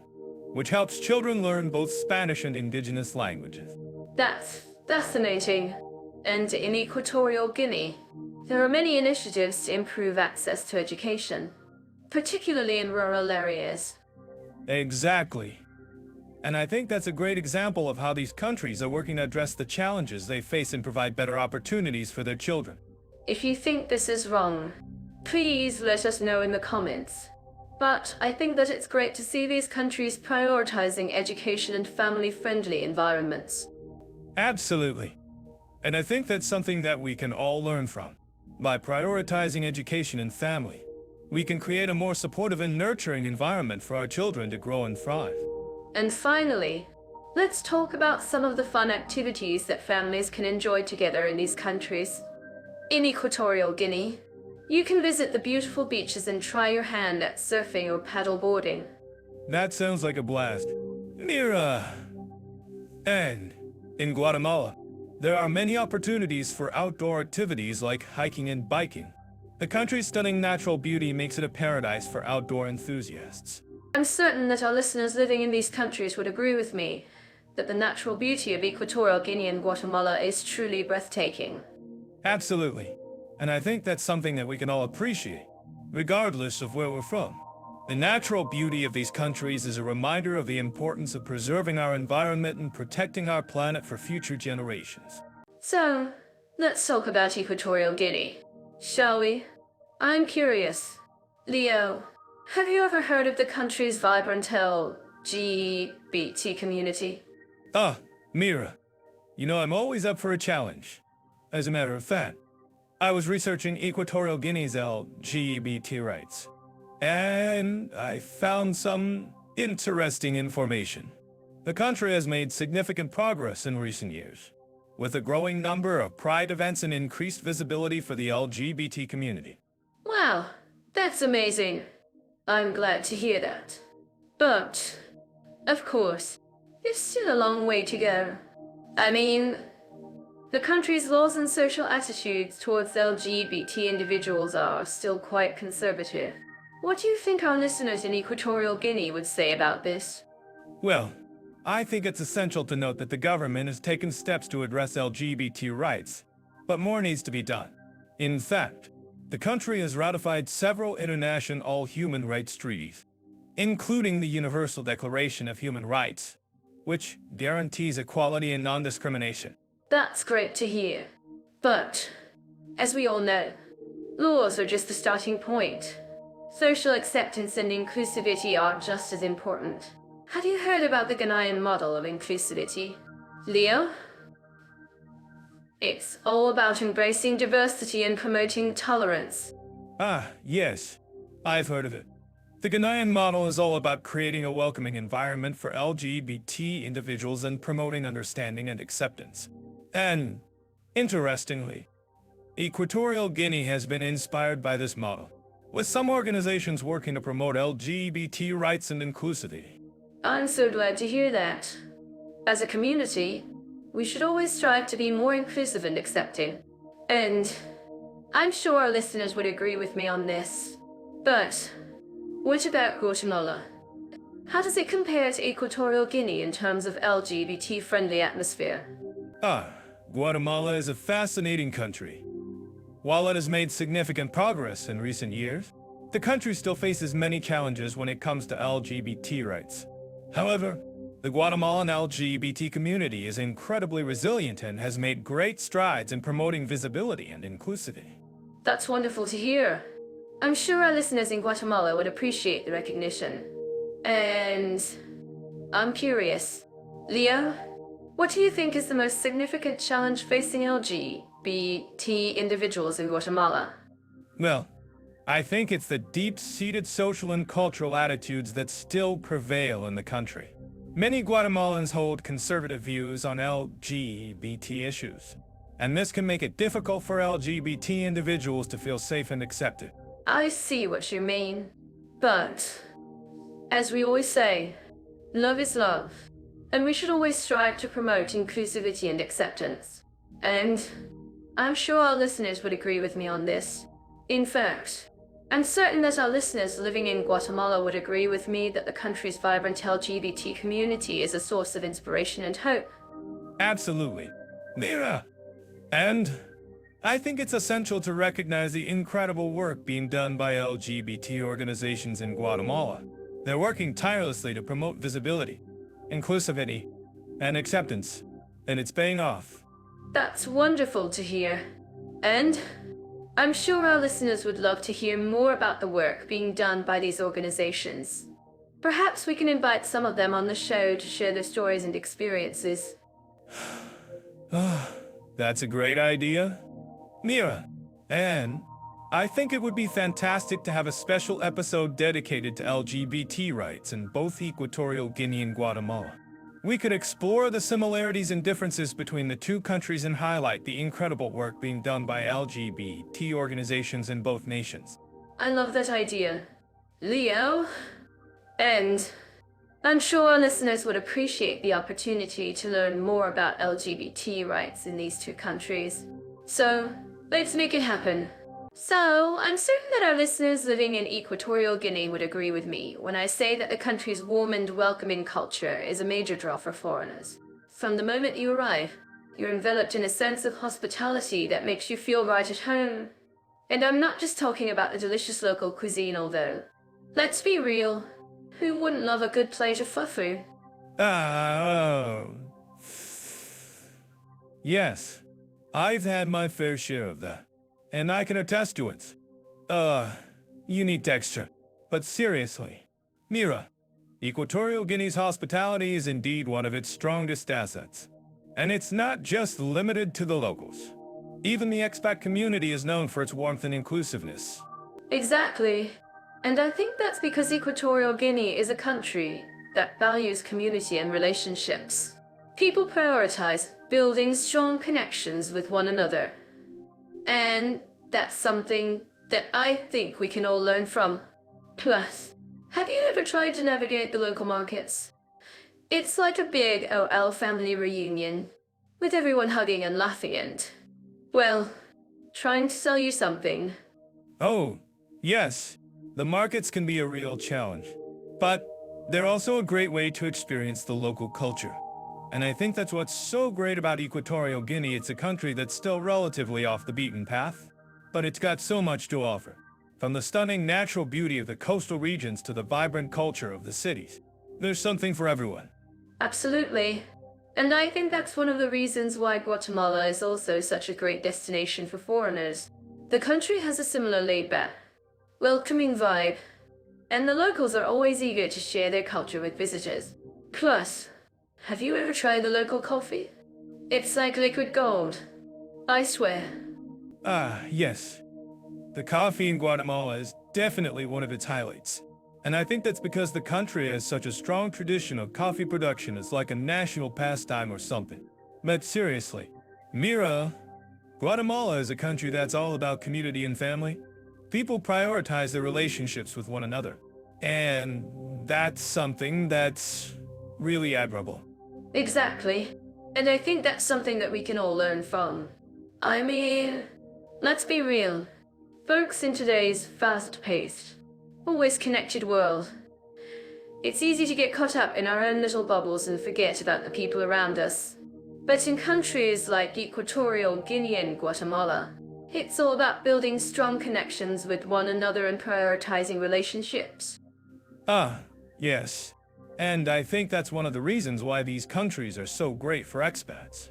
[SPEAKER 2] which helps children learn both Spanish and indigenous languages.
[SPEAKER 1] That's fascinating. And in Equatorial Guinea, there are many initiatives to improve access to education, particularly in rural areas.
[SPEAKER 2] Exactly. And I think that's a great example of how these countries are working to address the challenges they face and provide better opportunities for their children.
[SPEAKER 1] If you think this is wrong, please let us know in the comments. But I think that it's great to see these countries prioritizing education and family-friendly environments.
[SPEAKER 2] Absolutely. And I think that's something that we can all learn from. By prioritizing education and family, we can create a more supportive and nurturing environment for our children to grow and thrive.
[SPEAKER 1] And finally, let's talk about some of the fun activities that families can enjoy together in these countries. In Equatorial Guinea, you can visit the beautiful beaches and try your hand at surfing or paddle boarding.
[SPEAKER 2] That sounds like a blast. Mira! And in Guatemala, there are many opportunities for outdoor activities like hiking and biking. The country's stunning natural beauty makes it a paradise for outdoor enthusiasts.
[SPEAKER 1] I'm certain that our listeners living in these countries would agree with me that the natural beauty of Equatorial Guinea and Guatemala is truly breathtaking.
[SPEAKER 2] Absolutely. And I think that's something that we can all appreciate, regardless of where we're from. The natural beauty of these countries is a reminder of the importance of preserving our environment and protecting our planet for future generations.
[SPEAKER 1] So, let's talk about Equatorial Guinea, shall we? I'm curious. Leo, have you ever heard of the country's vibrant LGBT community?
[SPEAKER 2] Ah, Mira. You know, I'm always up for a challenge. As a matter of fact, I was researching Equatorial Guinea's LGBT rights, and I found some interesting information. The country has made significant progress in recent years, with a growing number of pride events and increased visibility for the LGBT community.
[SPEAKER 1] Wow, that's amazing. I'm glad to hear that. But, of course, there's still a long way to go. I mean, the country's laws and social attitudes towards LGBT individuals are still quite conservative. What do you think our listeners in Equatorial Guinea would say about this?
[SPEAKER 2] Well, I think it's essential to note that the government has taken steps to address LGBT rights, but more needs to be done. In fact, the country has ratified several international human rights treaties, including the Universal Declaration of Human Rights, which guarantees equality and non-discrimination.
[SPEAKER 1] That's great to hear. But, as we all know, laws are just the starting point. Social acceptance and inclusivity are just as important. Have you heard about the Ghanaian model of inclusivity? Leo? It's all about embracing diversity and promoting tolerance.
[SPEAKER 2] Ah, yes, I've heard of it. The Ghanaian model is all about creating a welcoming environment for LGBT individuals and promoting understanding and acceptance. And, interestingly, Equatorial Guinea has been inspired by this model, with some organizations working to promote LGBT rights and inclusivity.
[SPEAKER 1] I'm so glad to hear that. As a community, we should always strive to be more inclusive and accepting. And I'm sure our listeners would agree with me on this. But what about Guatemala? How does it compare to Equatorial Guinea in terms of LGBT-friendly atmosphere?
[SPEAKER 2] Ah, Guatemala is a fascinating country. While it has made significant progress in recent years, the country still faces many challenges when it comes to LGBT rights. However, the Guatemalan LGBT community is incredibly resilient and has made great strides in promoting visibility and inclusivity.
[SPEAKER 1] That's wonderful to hear. I'm sure our listeners in Guatemala would appreciate the recognition. And I'm curious, Leo, what do you think is the most significant challenge facing LGBT individuals in Guatemala?
[SPEAKER 2] Well, I think it's the deep-seated social and cultural attitudes that still prevail in the country. Many Guatemalans hold conservative views on LGBT issues, and this can make it difficult for LGBT individuals to feel safe and accepted.
[SPEAKER 1] I see what you mean. But, as we always say, love is love, and we should always strive to promote inclusivity and acceptance. And I'm sure our listeners would agree with me on this. In fact, I'm certain that our listeners living in Guatemala would agree with me that the country's vibrant LGBT community is a source of inspiration and hope.
[SPEAKER 2] Absolutely. Mira! And I think it's essential to recognize the incredible work being done by LGBT organizations in Guatemala. They're working tirelessly to promote visibility, inclusivity, and acceptance, and it's paying off.
[SPEAKER 1] That's wonderful to hear. And I'm sure our listeners would love to hear more about the work being done by these organizations. Perhaps we can invite some of them on the show to share their stories and experiences.
[SPEAKER 2] That's a great idea. Mira, and I think it would be fantastic to have a special episode dedicated to LGBT rights in both Equatorial Guinea and Guatemala. We could explore the similarities and differences between the two countries and highlight the incredible work being done by LGBT organizations in both nations.
[SPEAKER 1] I love that idea, Leo. And I'm sure our listeners would appreciate the opportunity to learn more about LGBT rights in these two countries. So, let's make it happen. So, I'm certain that our listeners living in Equatorial Guinea would agree with me when I say that the country's warm and welcoming culture is a major draw for foreigners. From the moment you arrive, you're enveloped in a sense of hospitality that makes you feel right at home. And I'm not just talking about the delicious local cuisine, although, let's be real, who wouldn't love a good plate of fufu?
[SPEAKER 2] Oh. Yes, I've had my fair share of that, and I can attest to it. Unique texture. But seriously, Mira, Equatorial Guinea's hospitality is indeed one of its strongest assets. And it's not just limited to the locals. Even the expat community is known for its warmth and inclusiveness.
[SPEAKER 1] Exactly. And I think that's because Equatorial Guinea is a country that values community and relationships. People prioritize building strong connections with one another. And that's something that I think we can all learn from. Plus, have you ever tried to navigate the local markets? It's like a big OL family reunion, with everyone hugging and laughing and, well, trying to sell you something.
[SPEAKER 2] Oh, yes, the markets can be a real challenge. But they're also a great way to experience the local culture. And I think that's what's so great about Equatorial Guinea. It's a country that's still relatively off the beaten path, but it's got so much to offer. From the stunning natural beauty of the coastal regions to the vibrant culture of the cities. There's something for everyone.
[SPEAKER 1] Absolutely. And I think that's one of the reasons why Guatemala is also such a great destination for foreigners. The country has a similar laid-back, welcoming vibe, and the locals are always eager to share their culture with visitors. Plus, have you ever tried the local coffee? It's like liquid gold. I swear.
[SPEAKER 2] Ah, yes. The coffee in Guatemala is definitely one of its highlights. And I think that's because the country has such a strong tradition of coffee production. It's like a national pastime or something. But seriously, Mira, Guatemala is a country that's all about community and family. People prioritize their relationships with one another. And that's something that's really admirable.
[SPEAKER 1] Exactly. And I think that's something that we can all learn from. I mean, let's be real. Folks in today's fast-paced, always connected world, it's easy to get caught up in our own little bubbles and forget about the people around us. But in countries like Equatorial Guinea and Guatemala, it's all about building strong connections with one another and prioritizing relationships.
[SPEAKER 2] Ah, yes. And I think that's one of the reasons why these countries are so great for expats.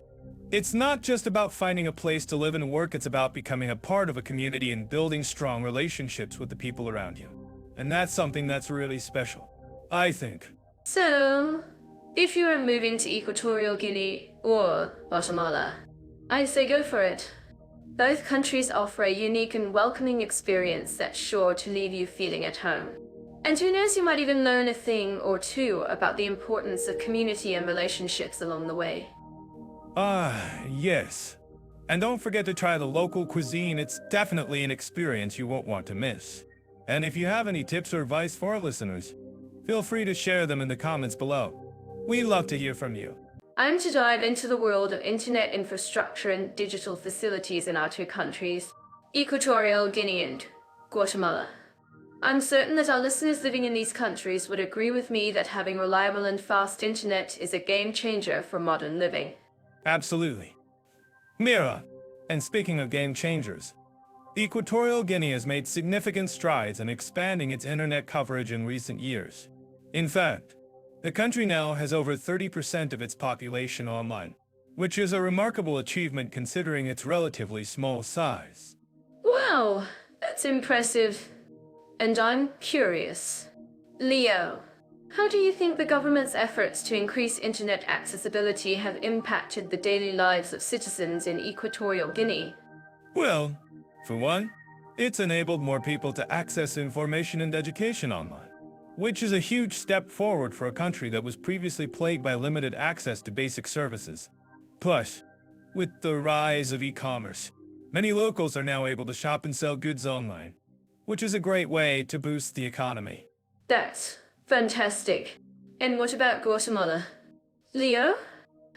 [SPEAKER 2] It's not just about finding a place to live and work, it's about becoming a part of a community and building strong relationships with the people around you. And that's something that's really special, I think.
[SPEAKER 1] So, if you are moving to Equatorial Guinea or Guatemala, I say go for it. Both countries offer a unique and welcoming experience that's sure to leave you feeling at home. And who knows, you might even learn a thing or two about the importance of community and relationships along the way.
[SPEAKER 2] Ah, yes. And don't forget to try the local cuisine. It's definitely an experience you won't want to miss. And if you have any tips or advice for our listeners, feel free to share them in the comments below. We love to hear from you.
[SPEAKER 1] I'm to dive into the world of internet infrastructure and digital facilities in our two countries, Equatorial Guinea and Guatemala. I'm certain that our listeners living in these countries would agree with me that having reliable and fast internet is a game changer for modern living.
[SPEAKER 2] Absolutely. Mira, and speaking of game changers, Equatorial Guinea has made significant strides in expanding its internet coverage in recent years. In fact, the country now has over 30% of its population online, which is a remarkable achievement considering its relatively small size.
[SPEAKER 1] Wow, that's impressive. And I'm curious. Leo, how do you think the government's efforts to increase internet accessibility have impacted the daily lives of citizens in Equatorial Guinea?
[SPEAKER 2] Well, for one, it's enabled more people to access information and education online. which is a huge step forward for a country that was previously plagued by limited access to basic services. Plus, with the rise of e-commerce, many locals are now able to shop and sell goods online, which is a great way to boost the economy.
[SPEAKER 1] That's fantastic. And what about Guatemala? Leo,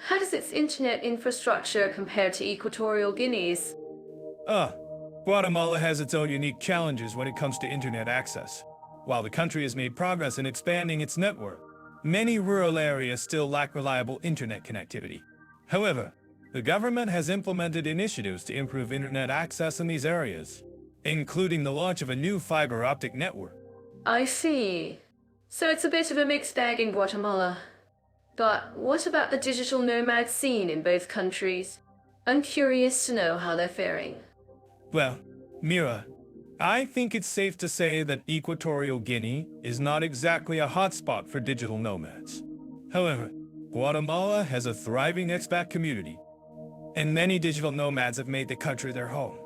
[SPEAKER 1] how does its internet infrastructure compare to Equatorial Guinea's?
[SPEAKER 2] Guatemala has its own unique challenges when it comes to internet access. While the country has made progress in expanding its network, many rural areas still lack reliable internet connectivity. However, the government has implemented initiatives to improve internet access in these areas, including the launch of a new fiber optic network.
[SPEAKER 1] I see. So it's a bit of a mixed bag in Guatemala. But what about the digital nomad scene in both countries? I'm curious to know how they're faring.
[SPEAKER 2] Well, Mira, I think it's safe to say that Equatorial Guinea is not exactly a hotspot for digital nomads. However, Guatemala has a thriving expat community, and many digital nomads have made the country their home.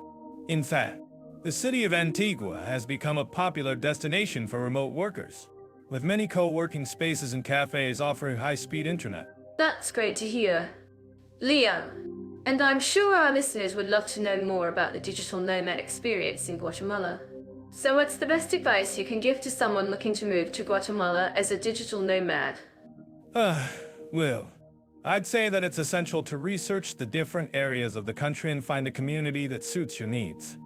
[SPEAKER 2] In fact, the city of Antigua has become a popular destination for remote workers, with many co-working spaces and cafes offering high-speed internet.
[SPEAKER 1] That's great to hear. Leo, and I'm sure our listeners would love to know more about the digital nomad experience in Guatemala. So what's the best advice you can give to someone looking to move to Guatemala as a digital nomad?
[SPEAKER 2] Well, I'd say that it's essential to research the different areas of the country and find a community that suits your needs.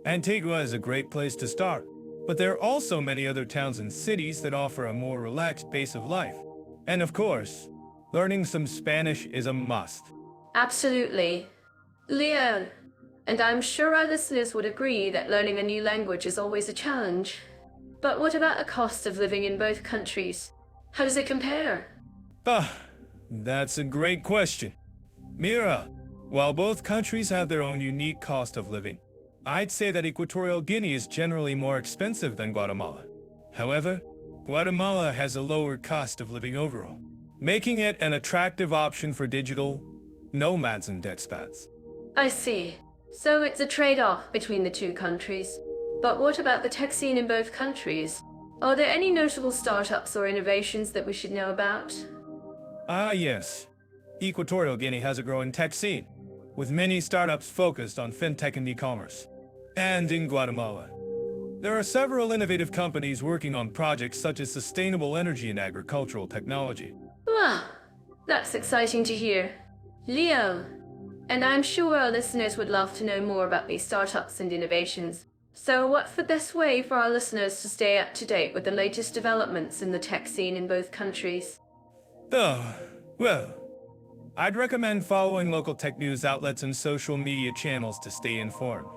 [SPEAKER 2] Antigua is a great place to start, but there are also many other towns and cities that offer a more relaxed pace of life. And of course, learning some Spanish is a must.
[SPEAKER 1] Absolutely. Leo, and I'm sure our listeners would agree that learning a new language is always a challenge. But what about the cost of living in both countries? How does it compare?
[SPEAKER 2] That's a great question. Mira, while both countries have their own unique cost of living, I'd say that Equatorial Guinea is generally more expensive than Guatemala. However, Guatemala has a lower cost of living overall, making it an attractive option for digital nomads and expats.
[SPEAKER 1] I see. So it's a trade-off between the two countries. But what about the tech scene in both countries? Are there any notable startups or innovations that we should know about?
[SPEAKER 2] Yes. Equatorial Guinea has a growing tech scene, with many startups focused on fintech and e-commerce. And in Guatemala, there are several innovative companies working on projects such as sustainable energy and agricultural technology.
[SPEAKER 1] Wow, that's exciting to hear. Leo, and I'm sure our listeners would love to know more about these startups and innovations. So what's the best way for our listeners to stay up to date with the latest developments in the tech scene in both countries?
[SPEAKER 2] Well, I'd recommend following local tech news outlets and social media channels to stay informed.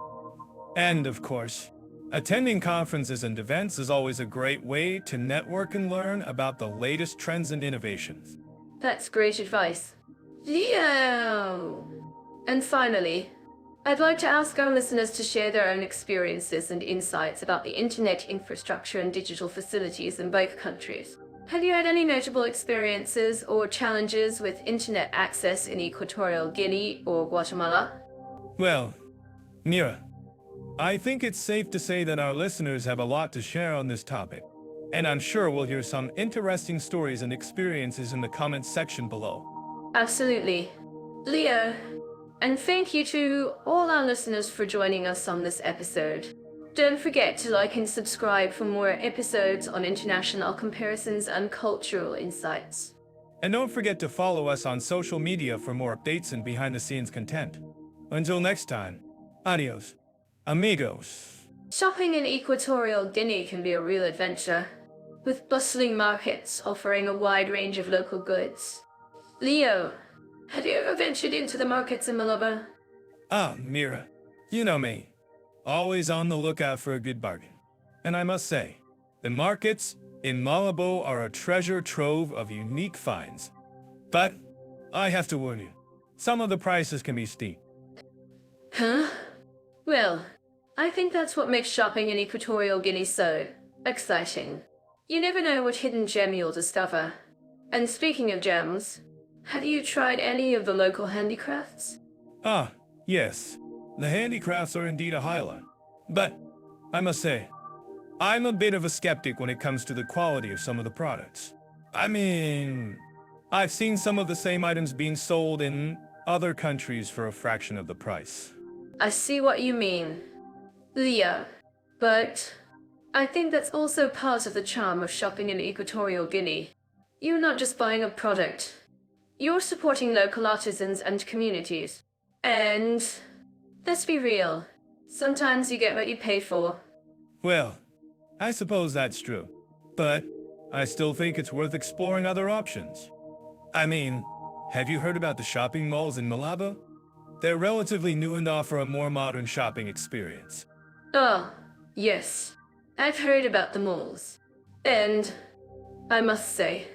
[SPEAKER 2] And of course, attending conferences and events is always a great way to network and learn about the latest trends and innovations.
[SPEAKER 1] That's great advice. Leo! And finally, I'd like to ask our listeners to share their own experiences and insights about the internet infrastructure and digital facilities in both countries. Have you had any notable experiences or challenges with internet access in Equatorial Guinea or Guatemala?
[SPEAKER 2] Well, Mira, I think it's safe to say that our listeners have a lot to share on this topic, and I'm sure we'll hear some interesting stories and experiences in the comments section below.
[SPEAKER 1] Absolutely. Leo, and thank you to all our listeners for joining us on this episode. Don't forget to like and subscribe for more episodes on international comparisons and cultural insights.
[SPEAKER 2] And don't forget to follow us on social media for more updates and behind-the-scenes content. Until next time, adios, amigos.
[SPEAKER 1] Shopping in Equatorial Guinea can be a real adventure, with bustling markets offering a wide range of local goods. Leo, have you ever ventured into the markets in Malabo?
[SPEAKER 2] Mira, you know me. Always on the lookout for a good bargain. And I must say, the markets in Malabo are a treasure trove of unique finds. But I have to warn you, some of the prices can be steep.
[SPEAKER 1] Huh? Well, I think that's what makes shopping in Equatorial Guinea so exciting. You never know what hidden gem you'll discover. And speaking of gems, have you tried any of the local handicrafts?
[SPEAKER 2] Yes. The handicrafts are indeed a highlight. But I must say, I'm a bit of a skeptic when it comes to the quality of some of the products. I mean, I've seen some of the same items being sold in other countries for a fraction of the price.
[SPEAKER 1] I see what you mean, Leo. But I think that's also part of the charm of shopping in Equatorial Guinea. You're not just buying a product. You're supporting local artisans and communities. And let's be real, sometimes you get what you pay for.
[SPEAKER 2] Well, I suppose that's true. But I still think it's worth exploring other options. I mean, have you heard about the shopping malls in Malabo? They're relatively new and offer a more modern shopping experience.
[SPEAKER 1] Oh, yes. I've heard about the malls. And I must say,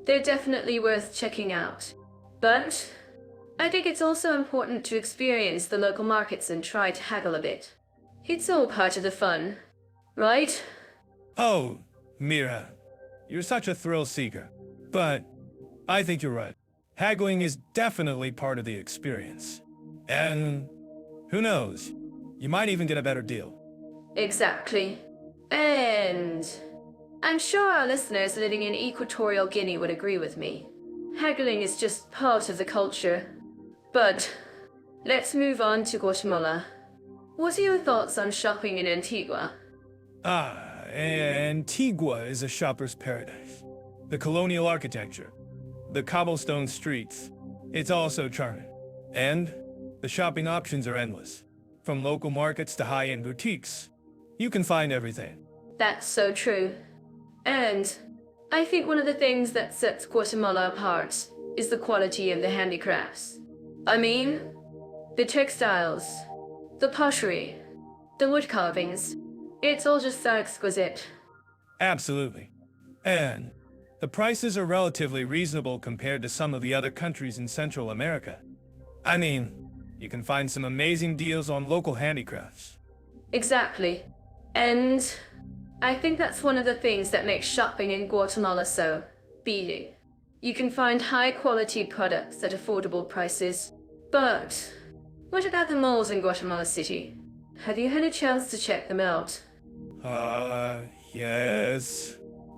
[SPEAKER 1] they're definitely worth checking out. But I think it's also important to experience the local markets and try to haggle a bit. It's all part of the fun, right?
[SPEAKER 2] Oh, Mira, you're such a thrill seeker. But I think you're right. Haggling is definitely part of the experience. And who knows, you might even get a better deal.
[SPEAKER 1] Exactly. And I'm sure our listeners living in Equatorial Guinea would agree with me. Haggling is just part of the culture. But let's move on to Guatemala. What are your thoughts on shopping in Antigua?
[SPEAKER 2] Antigua is a shopper's paradise. The colonial architecture, the cobblestone streets, it's all so charming. And the shopping options are endless. From local markets to high-end boutiques, you can find everything.
[SPEAKER 1] That's so true. And I think one of the things that sets Guatemala apart is the quality of the handicrafts. I mean, the textiles, the pottery, the wood carvings. It's all just so exquisite.
[SPEAKER 2] Absolutely. And the prices are relatively reasonable compared to some of the other countries in Central America. I mean, you can find some amazing deals on local handicrafts.
[SPEAKER 1] Exactly. And I think that's one of the things that makes shopping in Guatemala so beating. You can find high-quality products at affordable prices. But what about the malls in Guatemala City? Have you had a chance to check them out?
[SPEAKER 2] Yes.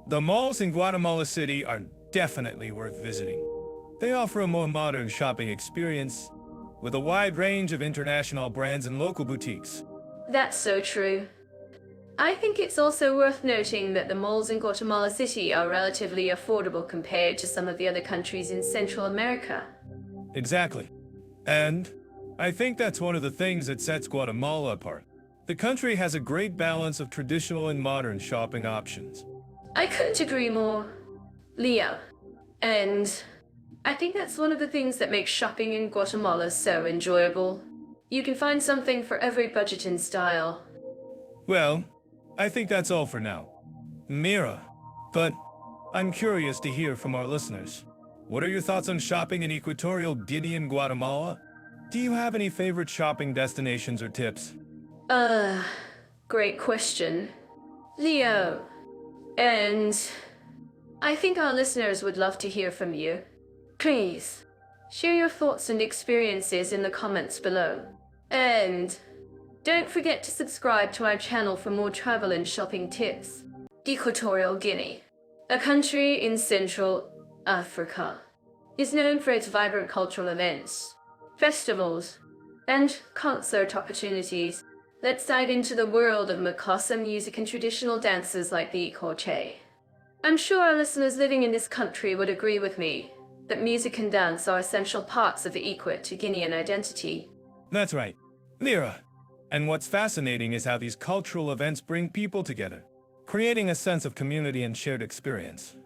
[SPEAKER 2] The malls in Guatemala City are definitely worth visiting. They offer a more modern shopping experience with a wide range of international brands and local boutiques.
[SPEAKER 1] That's so true. I think it's also worth noting that the malls in Guatemala City are relatively affordable compared to some of the other countries in Central America.
[SPEAKER 2] Exactly. And I think that's one of the things that sets Guatemala apart. The country has a great balance of traditional and modern shopping options.
[SPEAKER 1] I couldn't agree more, Leo. And I think that's one of the things that makes shopping in Guatemala so enjoyable. You can find something for every budget and style.
[SPEAKER 2] Well, I think that's all for now. Mira, but I'm curious to hear from our listeners. What are your thoughts on shopping in Equatorial Guinea and Guatemala? Do you have any favorite shopping destinations or tips?
[SPEAKER 1] Great question, Leo. And I think our listeners would love to hear from you. Please, share your thoughts and experiences in the comments below. And don't forget to subscribe to our channel for more travel and shopping tips. Equatorial Guinea, a country in Central Africa, is known for its vibrant cultural events, festivals, and concert opportunities. Let's dive into the world of Makassa music and traditional dances like the Ikoche. I'm sure our listeners living in this country would agree with me that music and dance are essential parts of the Guinean identity.
[SPEAKER 2] That's right, Mira. And what's fascinating is how these cultural events bring people together, creating a sense of community and shared experience.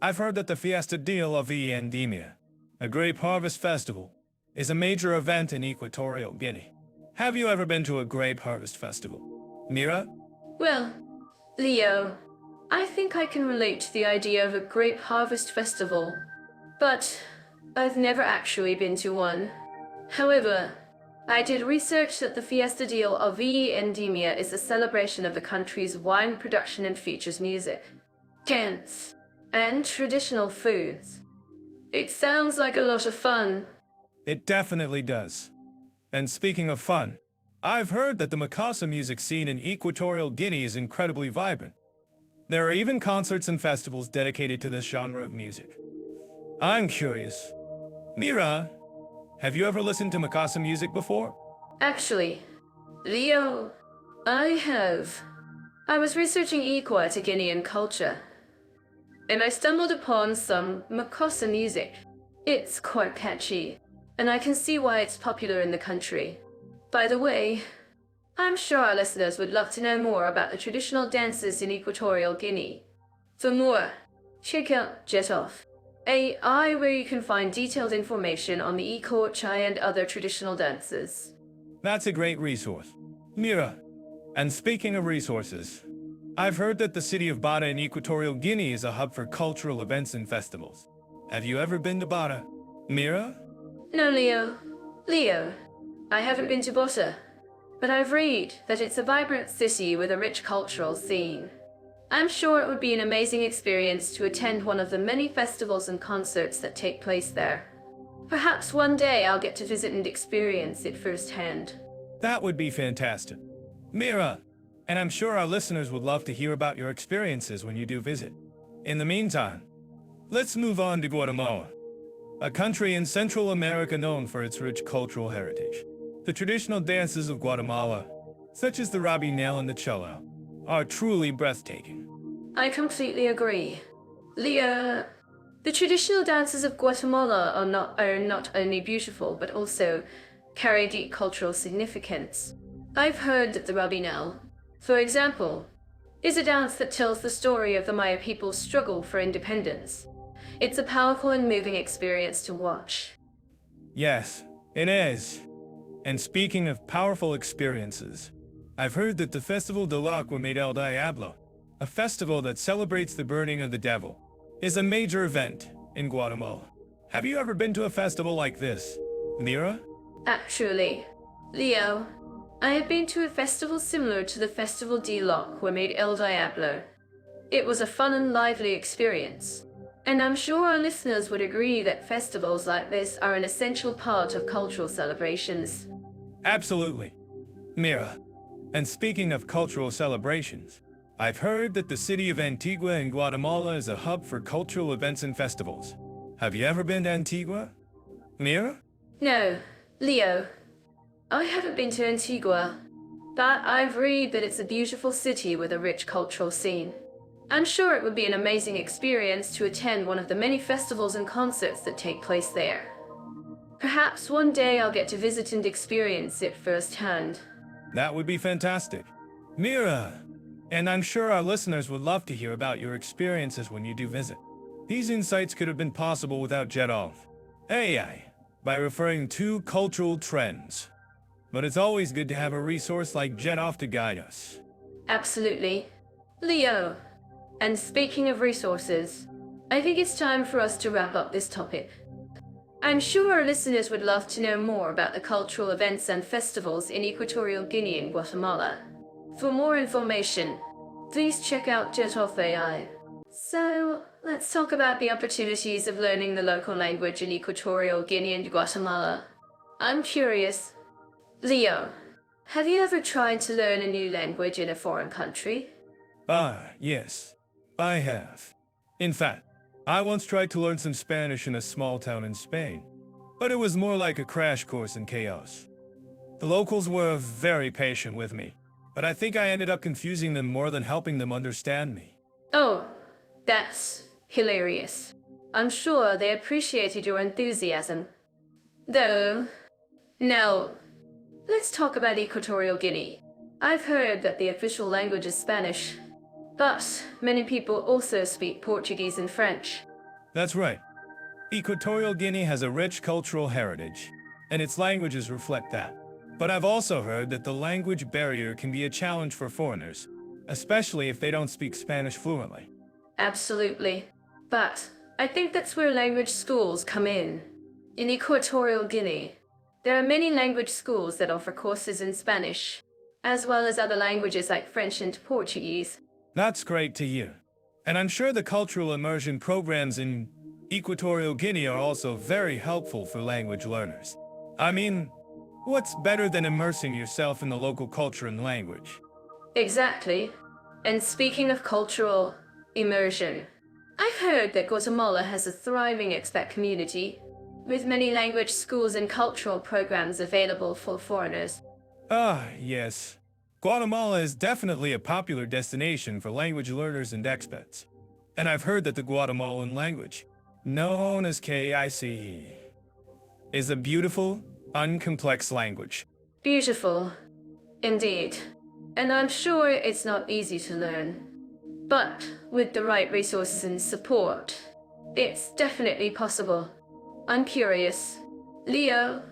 [SPEAKER 2] I've heard that the Fiesta de la Vendimia, a grape harvest festival, is a major event in Equatorial Guinea. Have you ever been to a grape harvest festival, Mira?
[SPEAKER 1] Well, Leo, I think I can relate to the idea of a grape harvest festival, but I've never actually been to one. However, I did research that the Fiesta de la Vendimia is a celebration of the country's wine production and features music, dance, and traditional foods. It sounds like a lot of fun.
[SPEAKER 2] It definitely does. And speaking of fun, I've heard that the Makassa music scene in Equatorial Guinea is incredibly vibrant. There are even concerts and festivals dedicated to this genre of music. I'm curious. Mira, have you ever listened to Makassa music before?
[SPEAKER 1] Actually, Leo, I have. I was researching Equatorial Guinean culture, and I stumbled upon some Makassa music. It's quite catchy, and I can see why it's popular in the country. By the way, I'm sure our listeners would love to know more about the traditional dances in Equatorial Guinea. For more, check out Jetoff, AI, where you can find detailed information on the Eco, Chai, and other traditional dances.
[SPEAKER 2] That's a great resource. Mira, and speaking of resources, I've heard that the city of Bata in Equatorial Guinea is a hub for cultural events and festivals. Have you ever been to Bata? Mira?
[SPEAKER 1] No, Leo. Leo, I haven't been to Bata, but I've read that it's a vibrant city with a rich cultural scene. I'm sure it would be an amazing experience to attend one of the many festivals and concerts that take place there. Perhaps one day I'll get to visit and experience it firsthand.
[SPEAKER 2] That would be fantastic. Mira, and I'm sure our listeners would love to hear about your experiences when you do visit. In the meantime, let's move on to Guatemala, a country in Central America known for its rich cultural heritage. The traditional dances of Guatemala, such as the rabinel and the cholo, are truly breathtaking.
[SPEAKER 1] I completely agree. Leo, the traditional dances of Guatemala are not only beautiful, but also carry deep cultural significance. I've heard that the rabinel, for example, is a dance that tells the story of the Maya people's struggle for independence. It's a powerful and moving experience to watch.
[SPEAKER 2] Yes, it is. And speaking of powerful experiences, I've heard that the Festival del Agua del Diablo, a festival that celebrates the burning of the devil, is a major event in Guatemala. Have you ever been to a festival like this, Mira?
[SPEAKER 1] Actually, Leo, I have been to a festival similar to the Festival del Agua del Diablo. It was a fun and lively experience. And I'm sure our listeners would agree that festivals like this are an essential part of cultural celebrations.
[SPEAKER 2] Absolutely. Mira, and speaking of cultural celebrations, I've heard that the city of Antigua in Guatemala is a hub for cultural events and festivals. Have you ever been to Antigua? Mira?
[SPEAKER 1] No, Leo, I haven't been to Antigua, but I've read that it's a beautiful city with a rich cultural scene. I'm sure it would be an amazing experience to attend one of the many festivals and concerts that take place there. Perhaps one day I'll get to visit and experience it firsthand.
[SPEAKER 2] That would be fantastic. Mira, and I'm sure our listeners would love to hear about your experiences when you do visit. These insights could have been possible without Jetov, AI, by referring to cultural trends. But it's always good to have a resource like Jetov to guide us.
[SPEAKER 1] Absolutely. Leo, and speaking of resources, I think it's time for us to wrap up this topic. I'm sure our listeners would love to know more about the cultural events and festivals in Equatorial Guinea and Guatemala. For more information, please check out Jetov AI. So, let's talk about the opportunities of learning the local language in Equatorial Guinea and Guatemala. I'm curious. Leo, have you ever tried to learn a new language in a foreign country?
[SPEAKER 2] Yes, I have. In fact, I once tried to learn some Spanish in a small town in Spain, but it was more like a crash course in chaos. The locals were very patient with me, but I think I ended up confusing them more than helping them understand me.
[SPEAKER 1] Oh, that's hilarious. I'm sure they appreciated your enthusiasm. Though, now, let's talk about Equatorial Guinea. I've heard that the official language is Spanish, but many people also speak Portuguese and French.
[SPEAKER 2] That's right. Equatorial Guinea has a rich cultural heritage, and its languages reflect that. But I've also heard that the language barrier can be a challenge for foreigners, especially if they don't speak Spanish fluently.
[SPEAKER 1] Absolutely. But I think that's where language schools come in. In Equatorial Guinea, there are many language schools that offer courses in Spanish, as well as other languages like French and Portuguese.
[SPEAKER 2] That's great to hear. And I'm sure the cultural immersion programs in Equatorial Guinea are also very helpful for language learners. I mean, What's better than immersing yourself in the local culture and language?
[SPEAKER 1] Exactly. And speaking of cultural immersion, I've heard that Guatemala has a thriving expat community, with many language schools and cultural programs available for foreigners.
[SPEAKER 2] Ah, yes. Guatemala is definitely a popular destination for language learners and expats. And I've heard that the Guatemalan language, known as KICE, is a beautiful, uncomplex language.
[SPEAKER 1] Beautiful, indeed. And I'm sure it's not easy to learn. But with the right resources and support, it's definitely possible. I'm curious. Leo,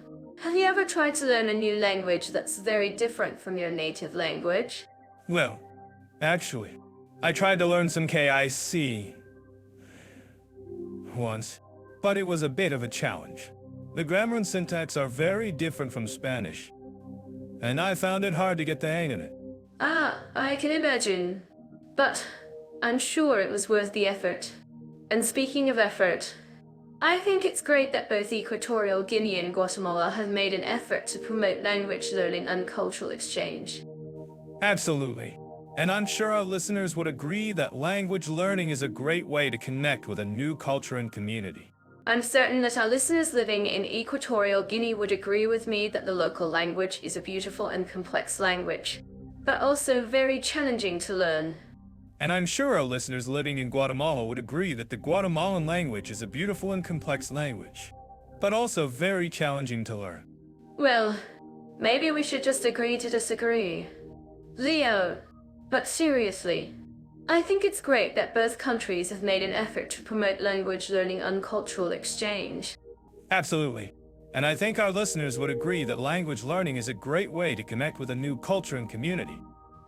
[SPEAKER 1] have you ever tried to learn a new language that's very different from your native language?
[SPEAKER 2] Well, actually, I tried to learn some KIC once, but it was a bit of a challenge. The grammar and syntax are very different from Spanish, and I found it hard to get the hang of it.
[SPEAKER 1] Ah, I can imagine. But I'm sure it was worth the effort. And speaking of effort, I think it's great that both Equatorial Guinea and Guatemala have made an effort to promote language learning and cultural exchange.
[SPEAKER 2] Absolutely. And I'm sure our listeners would agree that language learning is a great way to connect with a new culture and community.
[SPEAKER 1] I'm certain that our listeners living in Equatorial Guinea would agree with me that the local language is a beautiful and complex language, but also very challenging to learn.
[SPEAKER 2] And I'm sure our listeners living in Guatemala would agree that the Guatemalan language is a beautiful and complex language, but also very challenging to learn.
[SPEAKER 1] Well, maybe we should just agree to disagree. Leo, but seriously, I think it's great that both countries have made an effort to promote language learning and cultural exchange.
[SPEAKER 2] Absolutely. And I think our listeners would agree that language learning is a great way to connect with a new culture and community.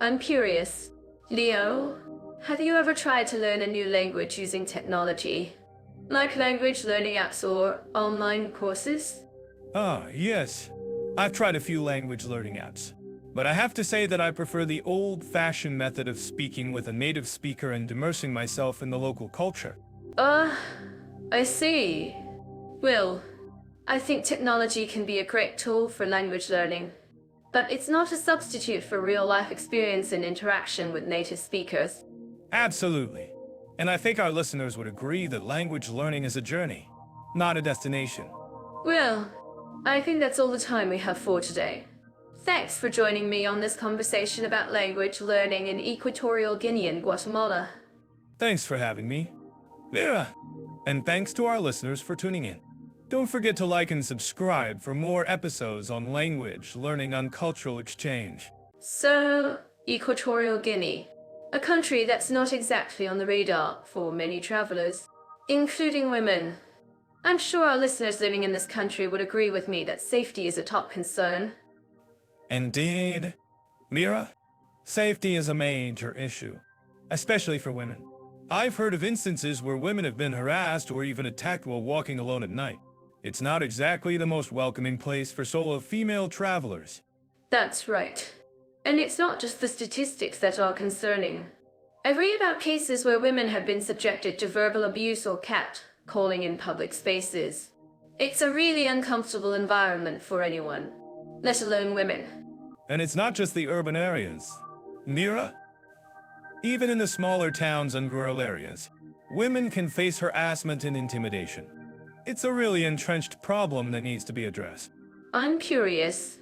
[SPEAKER 1] I'm curious. Leo, have you ever tried to learn a new language using technology? Like language learning apps or online courses?
[SPEAKER 2] Ah, yes. I've tried a few language learning apps, but I have to say that I prefer the old-fashioned method of speaking with a native speaker and immersing myself in the local culture.
[SPEAKER 1] I see. Well, I think technology can be a great tool for language learning, but it's not a substitute for real-life experience and interaction with native speakers.
[SPEAKER 2] Absolutely. And I think our listeners would agree that language learning is a journey, not a destination.
[SPEAKER 1] Well, I think that's all the time we have for today. Thanks for joining me on this conversation about language learning in Equatorial Guinea and Guatemala.
[SPEAKER 2] Thanks for having me, Vera. And thanks to our listeners for tuning in. Don't forget to like and subscribe for more episodes on language learning and cultural exchange.
[SPEAKER 1] So, Equatorial Guinea, a country that's not exactly on the radar for many travelers, including women. I'm sure our listeners living in this country would agree with me that safety is a top concern.
[SPEAKER 2] Indeed. Mira, safety is a major issue, especially for women. I've heard of instances where women have been harassed or even attacked while walking alone at night. It's not exactly the most welcoming place for solo female travelers.
[SPEAKER 1] That's right. And it's not just the statistics that are concerning. I read about cases where women have been subjected to verbal abuse or catcalling in public spaces. It's a really uncomfortable environment for anyone, let alone women.
[SPEAKER 2] And it's not just the urban areas. Mira, even in the smaller towns and rural areas, women can face harassment and intimidation. It's a really entrenched problem that needs to be addressed.
[SPEAKER 1] I'm curious.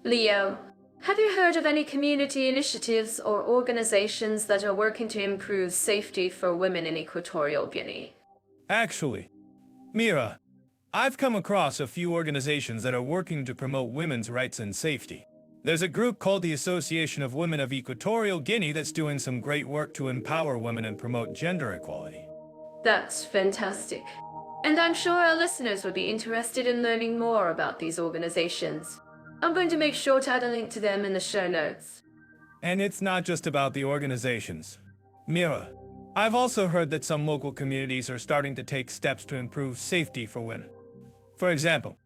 [SPEAKER 1] Leo, have you heard of any community initiatives or organizations that are working to improve safety for women in Equatorial Guinea?
[SPEAKER 2] Actually, Mira, I've come across a few organizations that are working to promote women's rights and safety. There's a group called the Association of Women of Equatorial Guinea that's doing some great work to empower women and promote gender equality.
[SPEAKER 1] That's fantastic. And I'm sure our listeners would be interested in learning more about these organizations. I'm going to make sure to add a link to them in the show notes.
[SPEAKER 2] And it's not just about the organizations. Mira, I've also heard that some local communities are starting to take steps to improve safety for women. For example,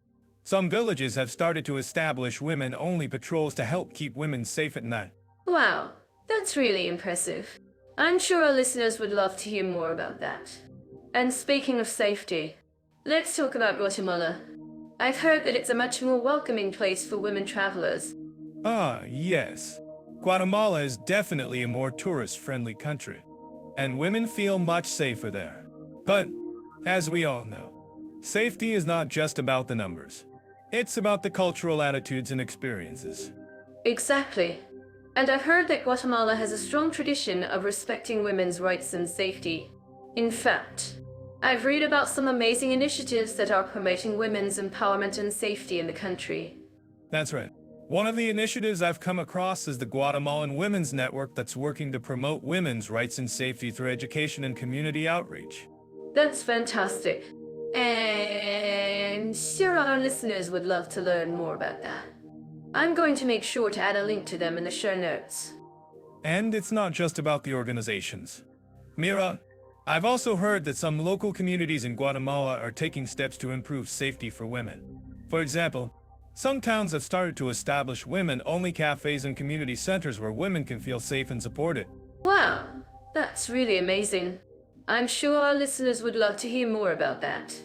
[SPEAKER 2] some villages have started to establish women-only patrols to help keep women safe at night.
[SPEAKER 1] Wow, that's really impressive. I'm sure our listeners would love to hear more about that. And speaking of safety, let's talk about Guatemala. I've heard that it's a much more welcoming place for women travelers.
[SPEAKER 2] Ah, yes. Guatemala is definitely a more tourist-friendly country, and women feel much safer there. But, as we all know, safety is not just about the numbers. It's about the cultural attitudes and experiences.
[SPEAKER 1] Exactly. And I've heard that Guatemala has a strong tradition of respecting women's rights and safety. In fact, I've read about some amazing initiatives that are promoting women's empowerment and safety in the country.
[SPEAKER 2] That's right. One of the initiatives I've come across is the Guatemalan Women's Network that's working to promote women's rights and safety through education and community outreach.
[SPEAKER 1] That's fantastic. And sure our listeners would love to learn more about that. I'm going to make sure to add a link to them in the show notes.
[SPEAKER 2] And it's not just about the organizations. Mira, I've also heard that some local communities in Guatemala are taking steps to improve safety for women. For example, some towns have started to establish women-only cafes and community centers where women can feel safe and supported.
[SPEAKER 1] Wow, that's really amazing. I'm sure our listeners would love to hear more about that.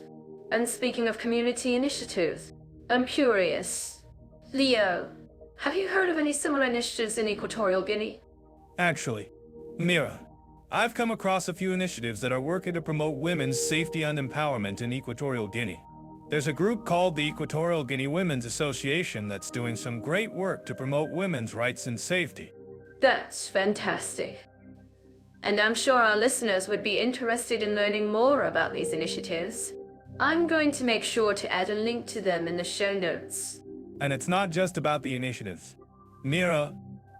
[SPEAKER 1] And speaking of community initiatives, I'm curious. Leo, have you heard of any similar initiatives in Equatorial Guinea?
[SPEAKER 2] Actually, Mira, I've come across a few initiatives that are working to promote women's safety and empowerment in Equatorial Guinea. There's a group called the Equatorial Guinea Women's Association that's doing some great work to promote women's rights and safety.
[SPEAKER 1] That's fantastic. And I'm sure our listeners would be interested in learning more about these initiatives. I'm going to make sure to add a link to them in the show notes.
[SPEAKER 2] And it's not just about the initiatives. Mira,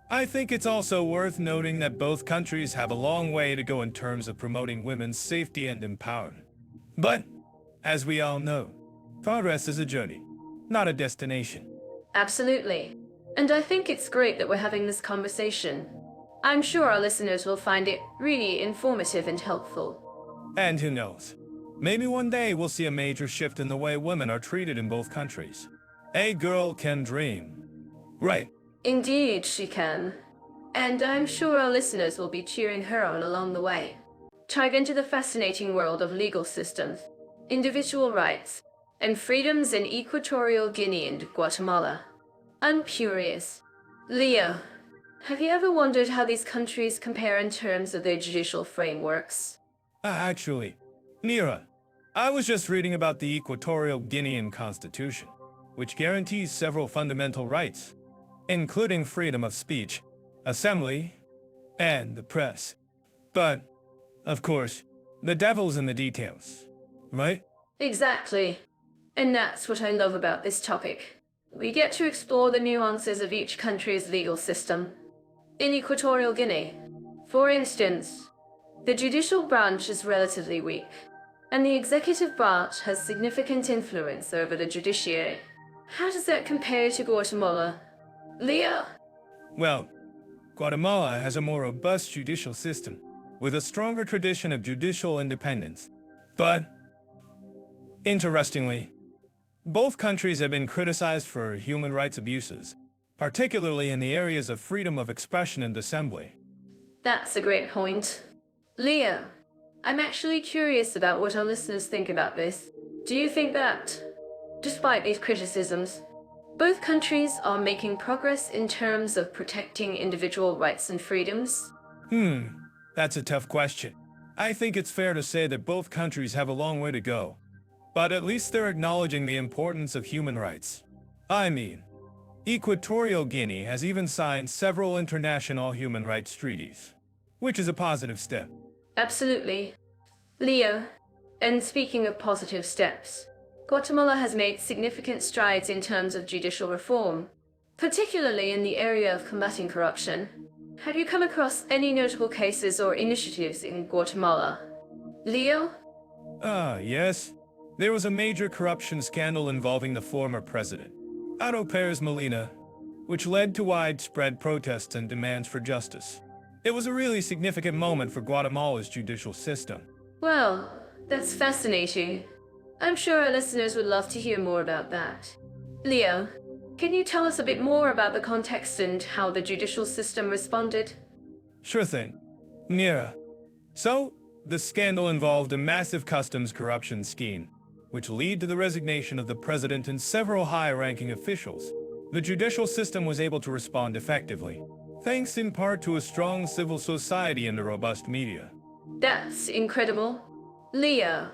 [SPEAKER 2] I think it's also worth noting that both countries have a long way to go in terms of promoting women's safety and empowerment. But, as we all know, progress is a journey, not a destination.
[SPEAKER 1] Absolutely. And I think it's great that we're having this conversation. I'm sure our listeners will find it really informative and helpful.
[SPEAKER 2] And who knows? Maybe one day we'll see a major shift in the way women are treated in both countries. A girl can dream. Right.
[SPEAKER 1] Indeed, she can. And I'm sure our listeners will be cheering her on along the way. Dive into the fascinating world of legal systems, individual rights, and freedoms in Equatorial Guinea and Guatemala. I'm curious. Leo, have you ever wondered how these countries compare in terms of their judicial frameworks?
[SPEAKER 2] Actually, Mira, I was just reading about the Equatorial Guinean Constitution, which guarantees several fundamental rights, including freedom of speech, assembly, and the press. But, of course, the devil's in the details, right?
[SPEAKER 1] Exactly. And that's what I love about this topic. We get to explore the nuances of each country's legal system. In Equatorial Guinea, for instance, the judicial branch is relatively weak, and the executive branch has significant influence over the judiciary. How does that compare to Guatemala? Leo?
[SPEAKER 2] Well, Guatemala has a more robust judicial system, with a stronger tradition of judicial independence. But, interestingly, both countries have been criticized for human rights abuses, particularly in the areas of freedom of expression and assembly.
[SPEAKER 1] That's a great point. Leo, I'm actually curious about what our listeners think about this. Do you think that, despite these criticisms, both countries are making progress in terms of protecting individual rights and freedoms?
[SPEAKER 2] That's a tough question. I think it's fair to say that both countries have a long way to go, but at least they're acknowledging the importance of human rights. I mean, Equatorial Guinea has even signed several international human rights treaties, which is a positive step.
[SPEAKER 1] Absolutely. Leo, and speaking of positive steps, Guatemala has made significant strides in terms of judicial reform, particularly in the area of combating corruption. Have you come across any notable cases or initiatives in Guatemala? Leo?
[SPEAKER 2] Yes. There was a major corruption scandal involving the former president, Otto Pérez Molina, which led to widespread protests and demands for justice. It was a really significant moment for Guatemala's judicial system.
[SPEAKER 1] Well, that's fascinating. I'm sure our listeners would love to hear more about that. Leo, can you tell us a bit more about the context and how the judicial system responded?
[SPEAKER 2] Sure thing. Mira. So, the scandal involved a massive customs corruption scheme, which lead to the resignation of the president and several high-ranking officials. The judicial system was able to respond effectively, thanks in part to a strong civil society and a robust media.
[SPEAKER 1] That's incredible. Leo,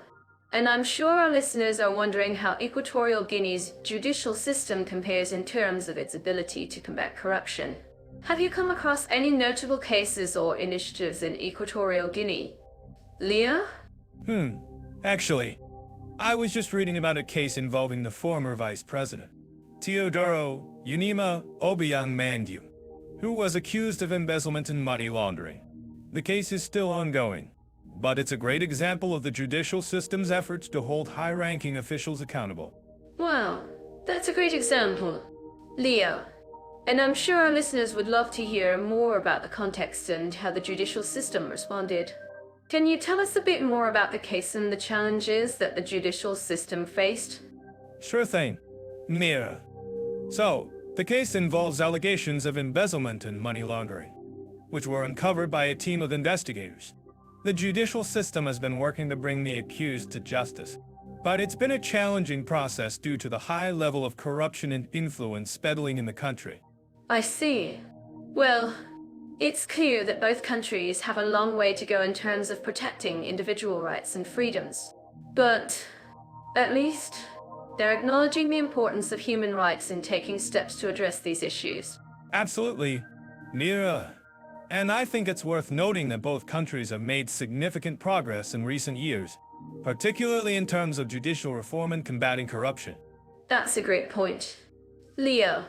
[SPEAKER 1] and I'm sure our listeners are wondering how Equatorial Guinea's judicial system compares in terms of its ability to combat corruption. Have you come across any notable cases or initiatives in Equatorial Guinea? Leo?
[SPEAKER 2] Actually, I was just reading about a case involving the former vice president, Teodoro Unima Obiang Mandu, who was accused of embezzlement and money laundering. The case is still ongoing, but it's a great example of the judicial system's efforts to hold high-ranking officials accountable.
[SPEAKER 1] Wow, that's a great example. Leo, and I'm sure our listeners would love to hear more about the context and how the judicial system responded. Can you tell us a bit more about the case and the challenges that the judicial system faced?
[SPEAKER 2] Sure thing, Mira. So, the case involves allegations of embezzlement and money laundering, which were uncovered by a team of investigators. The judicial system has been working to bring the accused to justice, but it's been a challenging process due to the high level of corruption and influence peddling in the country.
[SPEAKER 1] I see. Well, it's clear that both countries have a long way to go in terms of protecting individual rights and freedoms. But, at least, they're acknowledging the importance of human rights in taking steps to address these issues.
[SPEAKER 2] Absolutely, Mira. And I think it's worth noting that both countries have made significant progress in recent years, particularly in terms of judicial reform and combating corruption.
[SPEAKER 1] That's a great point. Leo,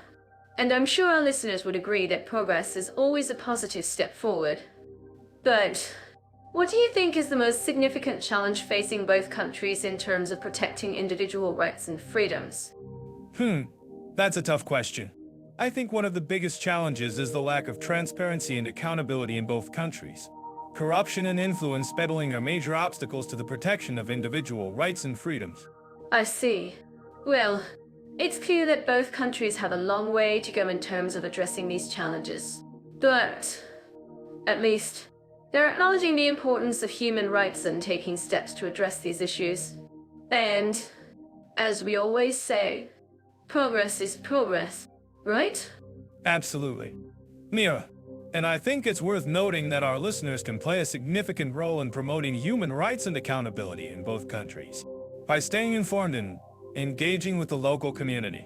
[SPEAKER 1] and I'm sure our listeners would agree that progress is always a positive step forward. But what do you think is the most significant challenge facing both countries in terms of protecting individual rights and freedoms?
[SPEAKER 2] That's a tough question. I think one of the biggest challenges is the lack of transparency and accountability in both countries. Corruption and influence peddling are major obstacles to the protection of individual rights and freedoms.
[SPEAKER 1] I see. Well, it's clear that both countries have a long way to go in terms of addressing these challenges. But, at least, they're acknowledging the importance of human rights and taking steps to address these issues. And, as we always say, progress is progress, right?
[SPEAKER 2] Absolutely. Mira, and I think it's worth noting that our listeners can play a significant role in promoting human rights and accountability in both countries. By staying informed and engaging with the local community,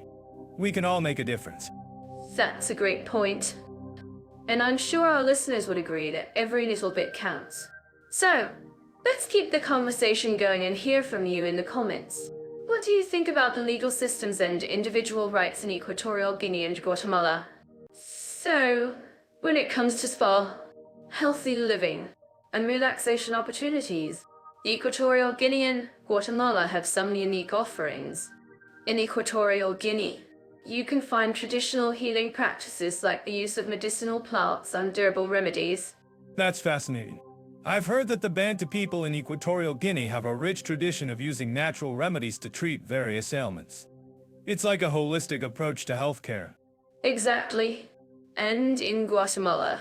[SPEAKER 2] we can all make a difference.
[SPEAKER 1] That's a great point. And I'm sure our listeners would agree that every little bit counts. So, let's keep the conversation going and hear from you in the comments. What do you think about the legal systems and individual rights in Equatorial Guinea and Guatemala? So, when it comes to spa, healthy living, and relaxation opportunities, Equatorial Guinea and Guatemala have some unique offerings. In Equatorial Guinea, you can find traditional healing practices like the use of medicinal plants and herbal remedies.
[SPEAKER 2] That's fascinating. I've heard that the Bantu people in Equatorial Guinea have a rich tradition of using natural remedies to treat various ailments. It's like a holistic approach to healthcare.
[SPEAKER 1] Exactly. And in Guatemala,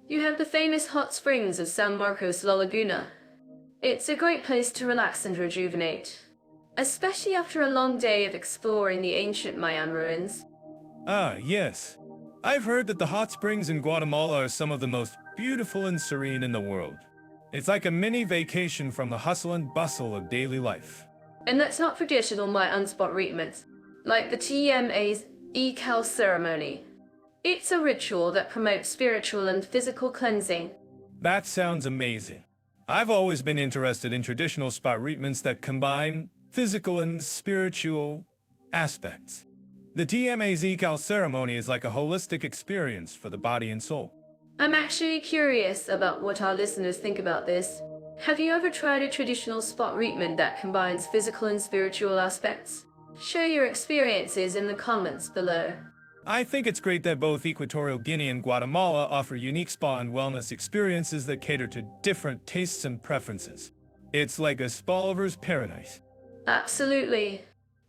[SPEAKER 1] you have the famous hot springs of San Marcos La Laguna. It's a great place to relax and rejuvenate, especially after a long day of exploring the ancient Mayan ruins.
[SPEAKER 2] Ah, yes. I've heard that the hot springs in Guatemala are some of the most beautiful and serene in the world. It's like a mini vacation from the hustle and bustle of daily life.
[SPEAKER 1] And let's not forget all my on-spot treatments, like the TMA's Ecal ceremony. It's a ritual that promotes spiritual and physical cleansing.
[SPEAKER 2] That sounds amazing. I've always been interested in traditional spa treatments that combine physical and spiritual aspects. The TMA's Ecal ceremony is like a holistic experience for the body and soul.
[SPEAKER 1] I'm actually curious about what our listeners think about this. Have you ever tried a traditional spa treatment that combines physical and spiritual aspects? Share your experiences in the comments below.
[SPEAKER 2] I think it's great that both Equatorial Guinea and Guatemala offer unique spa and wellness experiences that cater to different tastes and preferences. It's like a spa lover's paradise.
[SPEAKER 1] Absolutely.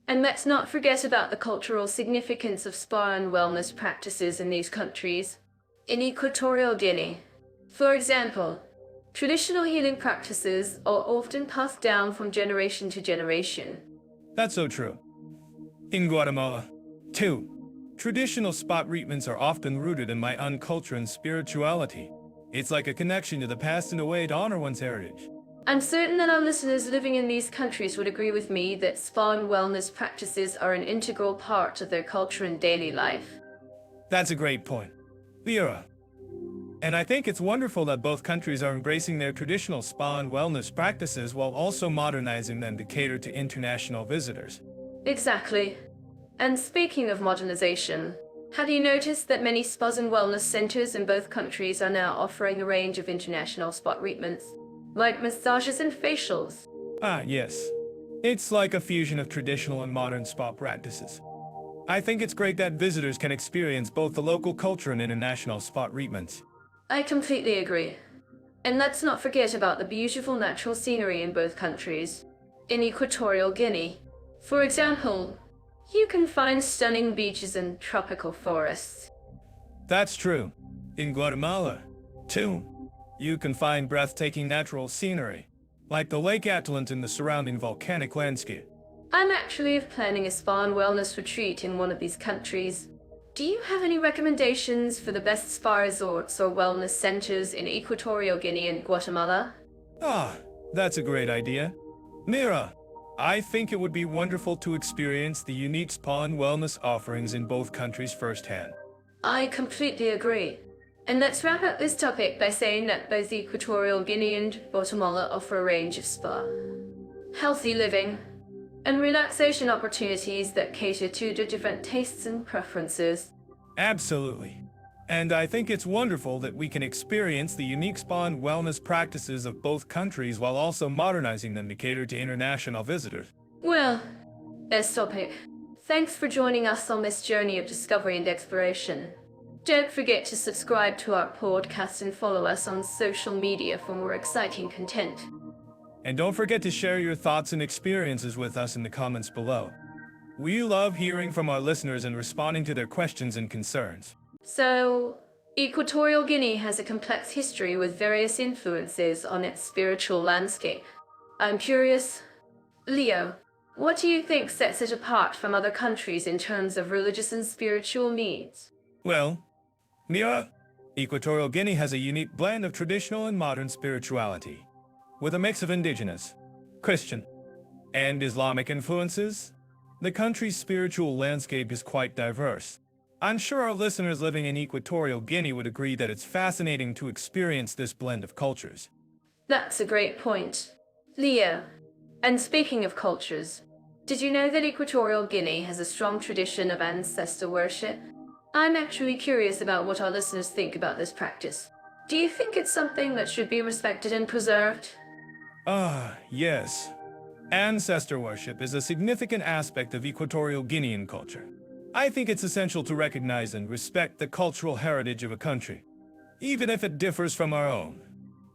[SPEAKER 1] And let's not forget about the cultural significance of spa and wellness practices in these countries. In Equatorial Guinea, for example, traditional healing practices are often passed down from generation to generation.
[SPEAKER 2] That's so true. In Guatemala, too, traditional spot treatments are often rooted in my own culture and spirituality. It's like a connection to the past and a way to honor one's heritage.
[SPEAKER 1] I'm certain that our listeners living in these countries would agree with me that spa and wellness practices are an integral part of their culture and daily life.
[SPEAKER 2] That's a great point, Vera. And I think it's wonderful that both countries are embracing their traditional spa and wellness practices while also modernizing them to cater to international visitors.
[SPEAKER 1] Exactly. And speaking of modernization, have you noticed that many spas and wellness centers in both countries are now offering a range of international spa treatments, like massages and facials?
[SPEAKER 2] Ah, yes. It's like a fusion of traditional and modern spa practices. I think it's great that visitors can experience both the local culture and international spa treatments.
[SPEAKER 1] I completely agree. And let's not forget about the beautiful natural scenery in both countries. In Equatorial Guinea, for example, you can find stunning beaches and tropical forests.
[SPEAKER 2] That's true. In Guatemala, too, you can find breathtaking natural scenery, like the Lake Atlant and the surrounding volcanic landscape.
[SPEAKER 1] I'm actually planning a spa and wellness retreat in one of these countries. Do you have any recommendations for the best spa resorts or wellness centers in Equatorial Guinea and Guatemala?
[SPEAKER 2] Ah, that's a great idea. Mira, I think it would be wonderful to experience the unique spa and wellness offerings in both countries firsthand.
[SPEAKER 1] I completely agree. And let's wrap up this topic by saying that both Equatorial Guinea and Guatemala offer a range of spa, healthy living, and relaxation opportunities that cater to the different tastes and preferences.
[SPEAKER 2] Absolutely. And I think it's wonderful that we can experience the unique spa and wellness practices of both countries while also modernizing them to cater to international visitors.
[SPEAKER 1] Well, next topic. Thanks for joining us on this journey of discovery and exploration. Don't forget to subscribe to our podcast and follow us on social media for more exciting content.
[SPEAKER 2] And don't forget to share your thoughts and experiences with us in the comments below. We love hearing from our listeners and responding to their questions and concerns.
[SPEAKER 1] So, Equatorial Guinea has a complex history with various influences on its spiritual landscape. I'm curious, Leo, what do you think sets it apart from other countries in terms of religious and spiritual needs?
[SPEAKER 2] Well, Mira, Equatorial Guinea has a unique blend of traditional and modern spirituality, with a mix of indigenous, Christian, and Islamic influences. The country's spiritual landscape is quite diverse. I'm sure our listeners living in Equatorial Guinea would agree that it's fascinating to experience this blend of cultures.
[SPEAKER 1] That's a great point. Leo, and speaking of cultures, did you know that Equatorial Guinea has a strong tradition of ancestor worship? I'm actually curious about what our listeners think about this practice. Do you think it's something that should be respected and preserved?
[SPEAKER 2] Ah, yes. Ancestor worship is a significant aspect of Equatorial Guinean culture. I think it's essential to recognize and respect the cultural heritage of a country, even if it differs from our own.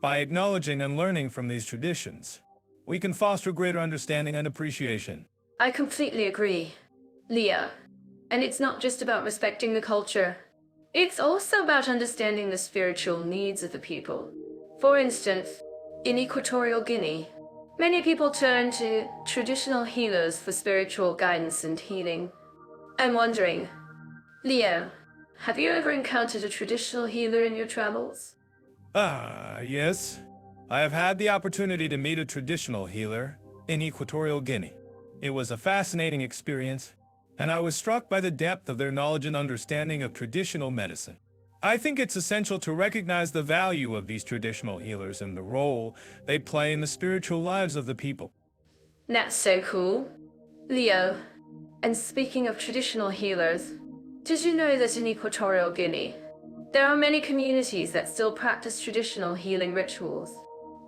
[SPEAKER 2] By acknowledging and learning from these traditions, we can foster greater understanding and appreciation.
[SPEAKER 1] I completely agree, Leo. And it's not just about respecting the culture. It's also about understanding the spiritual needs of the people. For instance, in Equatorial Guinea, many people turn to traditional healers for spiritual guidance and healing. I'm wondering, Leo, have you ever encountered a traditional healer in your travels?
[SPEAKER 2] Ah, yes. I have had the opportunity to meet a traditional healer in Equatorial Guinea. It was a fascinating experience, and I was struck by the depth of their knowledge and understanding of traditional medicine. I think it's essential to recognize the value of these traditional healers and the role they play in the spiritual lives of the people.
[SPEAKER 1] That's so cool. Leo, and speaking of traditional healers, did you know that in Equatorial Guinea, there are many communities that still practice traditional healing rituals?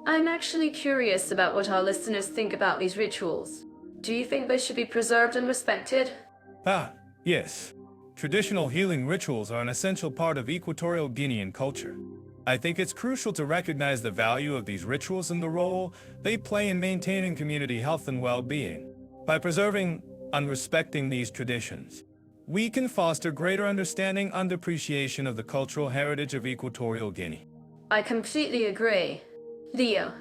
[SPEAKER 1] I'm actually curious about what our listeners think about these rituals. Do you think they should be preserved and respected?
[SPEAKER 2] Ah, yes. Traditional healing rituals are an essential part of Equatorial Guinean culture. I think it's crucial to recognize the value of these rituals and the role they play in maintaining community health and well-being. By preserving and respecting these traditions, we can foster greater understanding and appreciation of the cultural heritage of Equatorial Guinea.
[SPEAKER 1] I completely agree, Leo.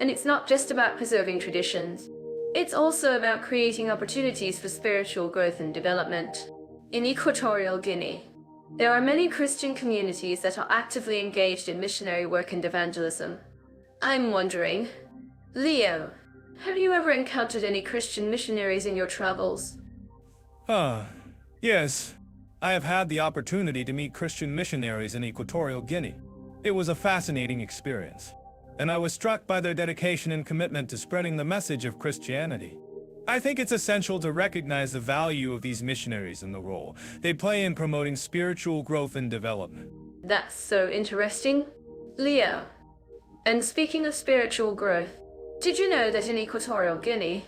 [SPEAKER 1] And it's not just about preserving traditions. It's also about creating opportunities for spiritual growth and development. In Equatorial Guinea, there are many Christian communities that are actively engaged in missionary work and evangelism. I'm wondering, Leo, have you ever encountered any Christian missionaries in your travels?
[SPEAKER 2] Yes. I have had the opportunity to meet Christian missionaries in Equatorial Guinea. It was a fascinating experience, and I was struck by their dedication and commitment to spreading the message of Christianity. I think it's essential to recognize the value of these missionaries and the role they play in promoting spiritual growth and development.
[SPEAKER 1] That's so interesting. Leo, and speaking of spiritual growth, did you know that in Equatorial Guinea,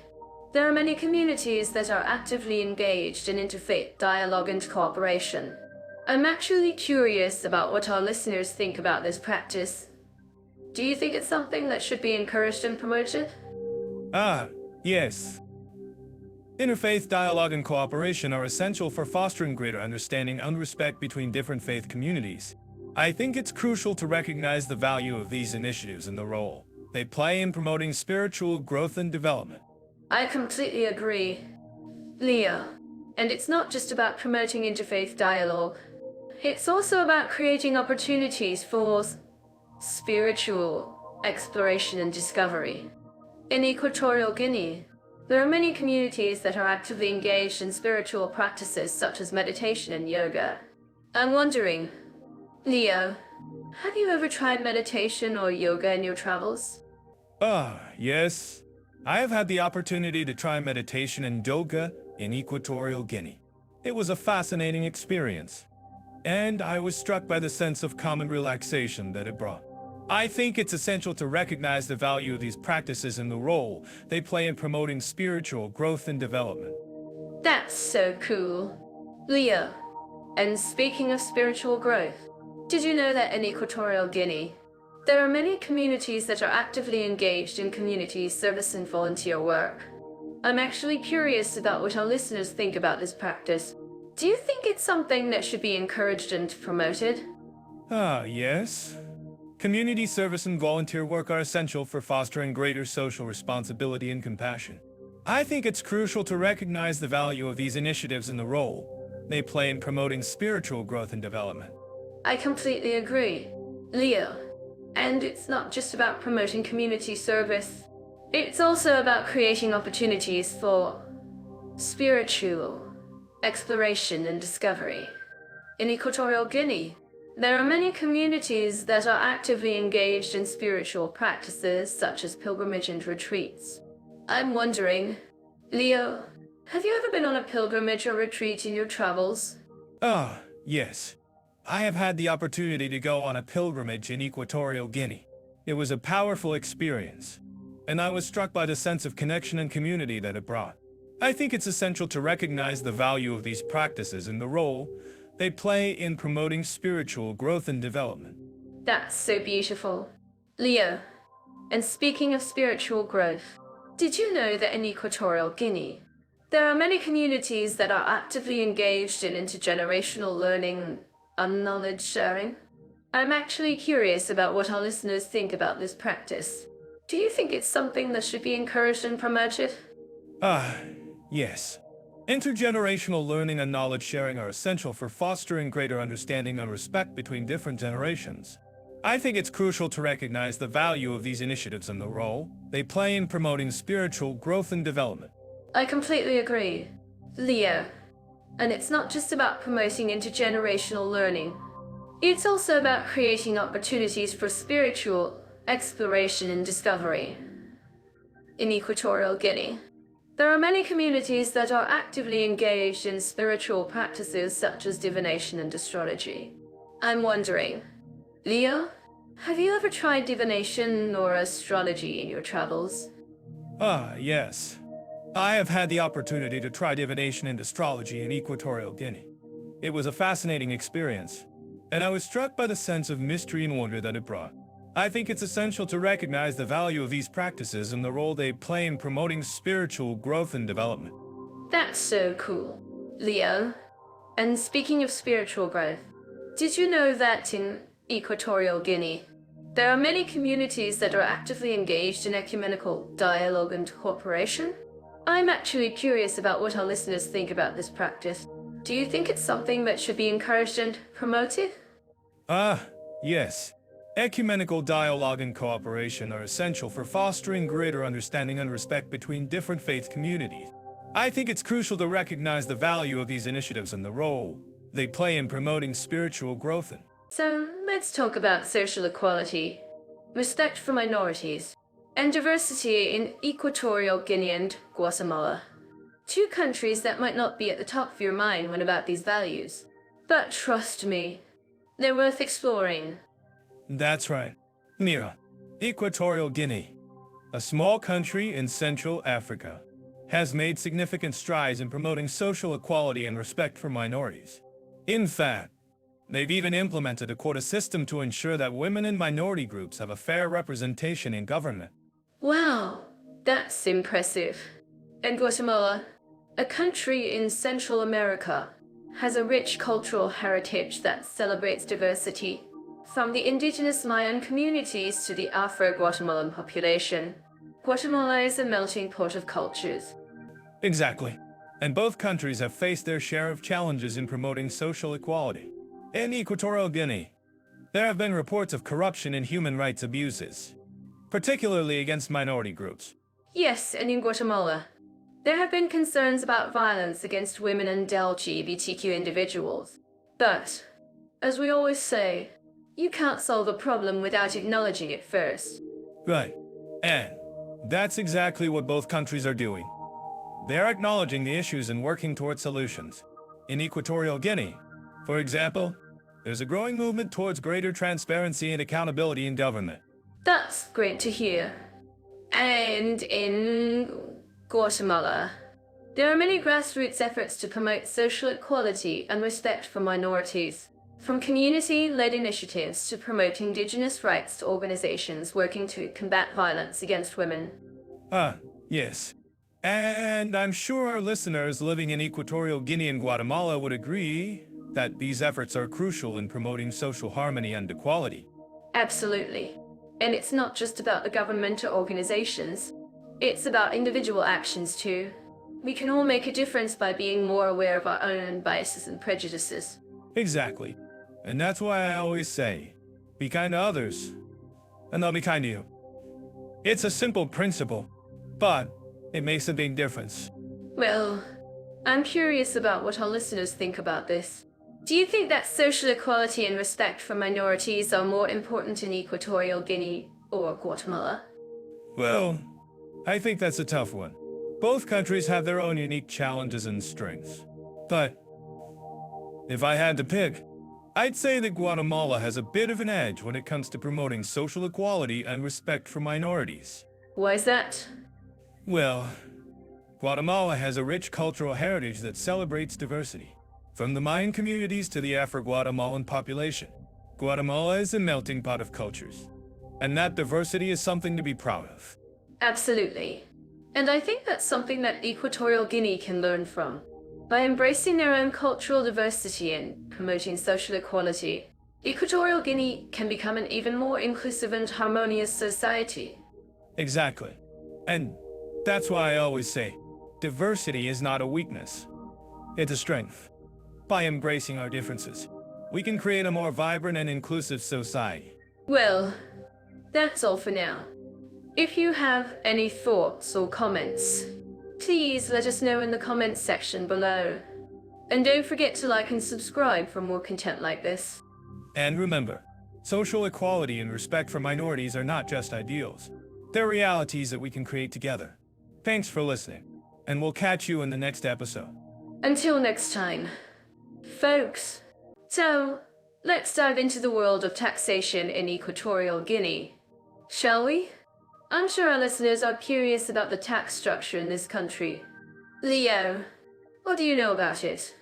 [SPEAKER 1] there are many communities that are actively engaged in interfaith dialogue and cooperation? I'm actually curious about what our listeners think about this practice. Do you think it's something that should be encouraged and promoted?
[SPEAKER 2] Yes. Interfaith dialogue and cooperation are essential for fostering greater understanding and respect between different faith communities. I think it's crucial to recognize the value of these initiatives and the role they play in promoting spiritual growth and development.
[SPEAKER 1] I completely agree, Leo. And it's not just about promoting interfaith dialogue. It's also about creating opportunities for spiritual exploration and discovery. In Equatorial Guinea, there are many communities that are actively engaged in spiritual practices such as meditation and yoga. I'm wondering, Leo, have you ever tried meditation or yoga in your travels?
[SPEAKER 2] Yes. I have had the opportunity to try meditation and yoga in Equatorial Guinea. It was a fascinating experience, and I was struck by the sense of calm and relaxation that it brought. I think it's essential to recognize the value of these practices and the role they play in promoting spiritual growth and development.
[SPEAKER 1] That's so cool. Leo, and speaking of spiritual growth, did you know that in Equatorial Guinea, there are many communities that are actively engaged in community service and volunteer work? I'm actually curious about what our listeners think about this practice. Do you think it's something that should be encouraged and promoted?
[SPEAKER 2] Yes. Community service and volunteer work are essential for fostering greater social responsibility and compassion. I think it's crucial to recognize the value of these initiatives and the role they play in promoting spiritual growth and development.
[SPEAKER 1] I completely agree, Leo. And it's not just about promoting community service. It's also about creating opportunities for spiritual exploration and discovery. In Equatorial Guinea, there are many communities that are actively engaged in spiritual practices such as pilgrimage and retreats. I'm wondering, Leo, have you ever been on a pilgrimage or retreat in your travels?
[SPEAKER 2] Yes. I have had the opportunity to go on a pilgrimage in Equatorial Guinea. It was a powerful experience, and I was struck by the sense of connection and community that it brought. I think it's essential to recognize the value of these practices and the role they play in promoting spiritual growth and development.
[SPEAKER 1] That's so beautiful. Leo, and speaking of spiritual growth, did you know that in Equatorial Guinea, there are many communities that are actively engaged in intergenerational learning and knowledge sharing? I'm actually curious about what our listeners think about this practice. Do you think it's something that should be encouraged and promoted?
[SPEAKER 2] Yes. Intergenerational learning and knowledge sharing are essential for fostering greater understanding and respect between different generations. I think it's crucial to recognize the value of these initiatives and the role they play in promoting spiritual growth and development.
[SPEAKER 1] I completely agree, Leo. And it's not just about promoting intergenerational learning. It's also about creating opportunities for spiritual exploration and discovery. In Equatorial Guinea, there are many communities that are actively engaged in spiritual practices such as divination and astrology. I'm wondering, Leo, have you ever tried divination or astrology in your travels?
[SPEAKER 2] Yes. I have had the opportunity to try divination and astrology in Equatorial Guinea. It was a fascinating experience, and I was struck by the sense of mystery and wonder that it brought. I think it's essential to recognize the value of these practices and the role they play in promoting spiritual growth and development.
[SPEAKER 1] That's so cool, Leo. And speaking of spiritual growth, did you know that in Equatorial Guinea, there are many communities that are actively engaged in ecumenical dialogue and cooperation? I'm actually curious about what our listeners think about this practice. Do you think it's something that should be encouraged and promoted?
[SPEAKER 2] Ah, yes. Ecumenical dialogue and cooperation are essential for fostering greater understanding and respect between different faith communities. I think it's crucial to recognize the value of these initiatives and the role they play in promoting spiritual growth.
[SPEAKER 1] So, let's talk about social equality, respect for minorities, and diversity in Equatorial Guinea and Guatemala. Two countries that might not be at the top of your mind when about these values. But trust me, they're worth exploring.
[SPEAKER 2] That's right. Mira, Equatorial Guinea, a small country in Central Africa, has made significant strides in promoting social equality and respect for minorities. In fact, they've even implemented a quota system to ensure that women and minority groups have a fair representation in government.
[SPEAKER 1] Wow, that's impressive. And Guatemala, a country in Central America, has a rich cultural heritage that celebrates diversity, from the indigenous Mayan communities to the Afro-Guatemalan population. Guatemala is a melting pot of cultures.
[SPEAKER 2] Exactly. And both countries have faced their share of challenges in promoting social equality. In Equatorial Guinea, there have been reports of corruption and human rights abuses, particularly against minority groups.
[SPEAKER 1] Yes, and in Guatemala, there have been concerns about violence against women and LGBTQ individuals. But, as we always say, you can't solve a problem without acknowledging it first.
[SPEAKER 2] Right. And that's exactly what both countries are doing. They're acknowledging the issues and working towards solutions. In Equatorial Guinea, for example, there's a growing movement towards greater transparency and accountability in government.
[SPEAKER 1] That's great to hear. And in Guatemala, there are many grassroots efforts to promote social equality and respect for minorities, from community-led initiatives to promote indigenous rights to organizations working to combat violence against women.
[SPEAKER 2] Yes. And I'm sure our listeners living in Equatorial Guinea and Guatemala would agree that these efforts are crucial in promoting social harmony and equality.
[SPEAKER 1] Absolutely. And it's not just about the government or organizations. It's about individual actions too. We can all make a difference by being more aware of our own biases and prejudices.
[SPEAKER 2] Exactly. And that's why I always say, be kind to others, and they'll be kind to you. It's a simple principle, but it makes a big difference.
[SPEAKER 1] Well, I'm curious about what our listeners think about this. Do you think that social equality and respect for minorities are more important in Equatorial Guinea or Guatemala?
[SPEAKER 2] Well, I think that's a tough one. Both countries have their own unique challenges and strengths. But if I had to pick, I'd say that Guatemala has a bit of an edge when it comes to promoting social equality and respect for minorities.
[SPEAKER 1] Why is that?
[SPEAKER 2] Well, Guatemala has a rich cultural heritage that celebrates diversity. From the Mayan communities to the Afro-Guatemalan population, Guatemala is a melting pot of cultures. And that diversity is something to be proud of.
[SPEAKER 1] Absolutely. And I think that's something that Equatorial Guinea can learn from. By embracing their own cultural diversity and promoting social equality, Equatorial Guinea can become an even more inclusive and harmonious society.
[SPEAKER 2] Exactly. And that's why I always say, diversity is not a weakness. It's a strength. By embracing our differences, we can create a more vibrant and inclusive society.
[SPEAKER 1] Well, that's all for now. If you have any thoughts or comments, please let us know in the comments section below. And don't forget to like and subscribe for more content like this.
[SPEAKER 2] And remember, social equality and respect for minorities are not just ideals. They're realities that we can create together. Thanks for listening, and we'll catch you in the next episode.
[SPEAKER 1] Until next time, folks. So, let's dive into the world of taxation in Equatorial Guinea, shall we? I'm sure our listeners are curious about the tax structure in this country. Leo, what do you know about it?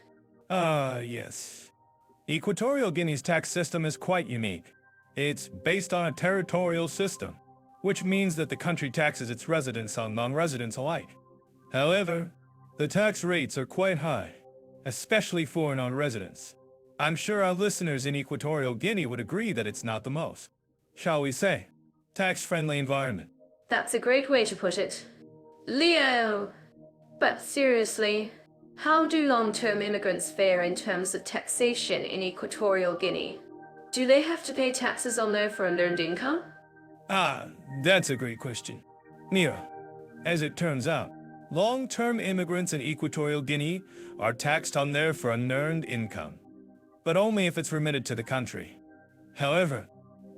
[SPEAKER 2] Yes. Equatorial Guinea's tax system is quite unique. It's based on a territorial system, which means that the country taxes its residents on non-residents alike. However, the tax rates are quite high, especially for non-residents. I'm sure our listeners in Equatorial Guinea would agree that it's not the most, shall we say, tax-friendly environment.
[SPEAKER 1] That's a great way to put it. Leo, But seriously, how do long-term immigrants fare in terms of taxation in Equatorial Guinea? Do they have to pay taxes on their foreign earned income?
[SPEAKER 2] Ah, that's a great question. Mira, as it turns out, long-term immigrants in Equatorial Guinea are taxed on their unearned income, but only if it's remitted to the country. However,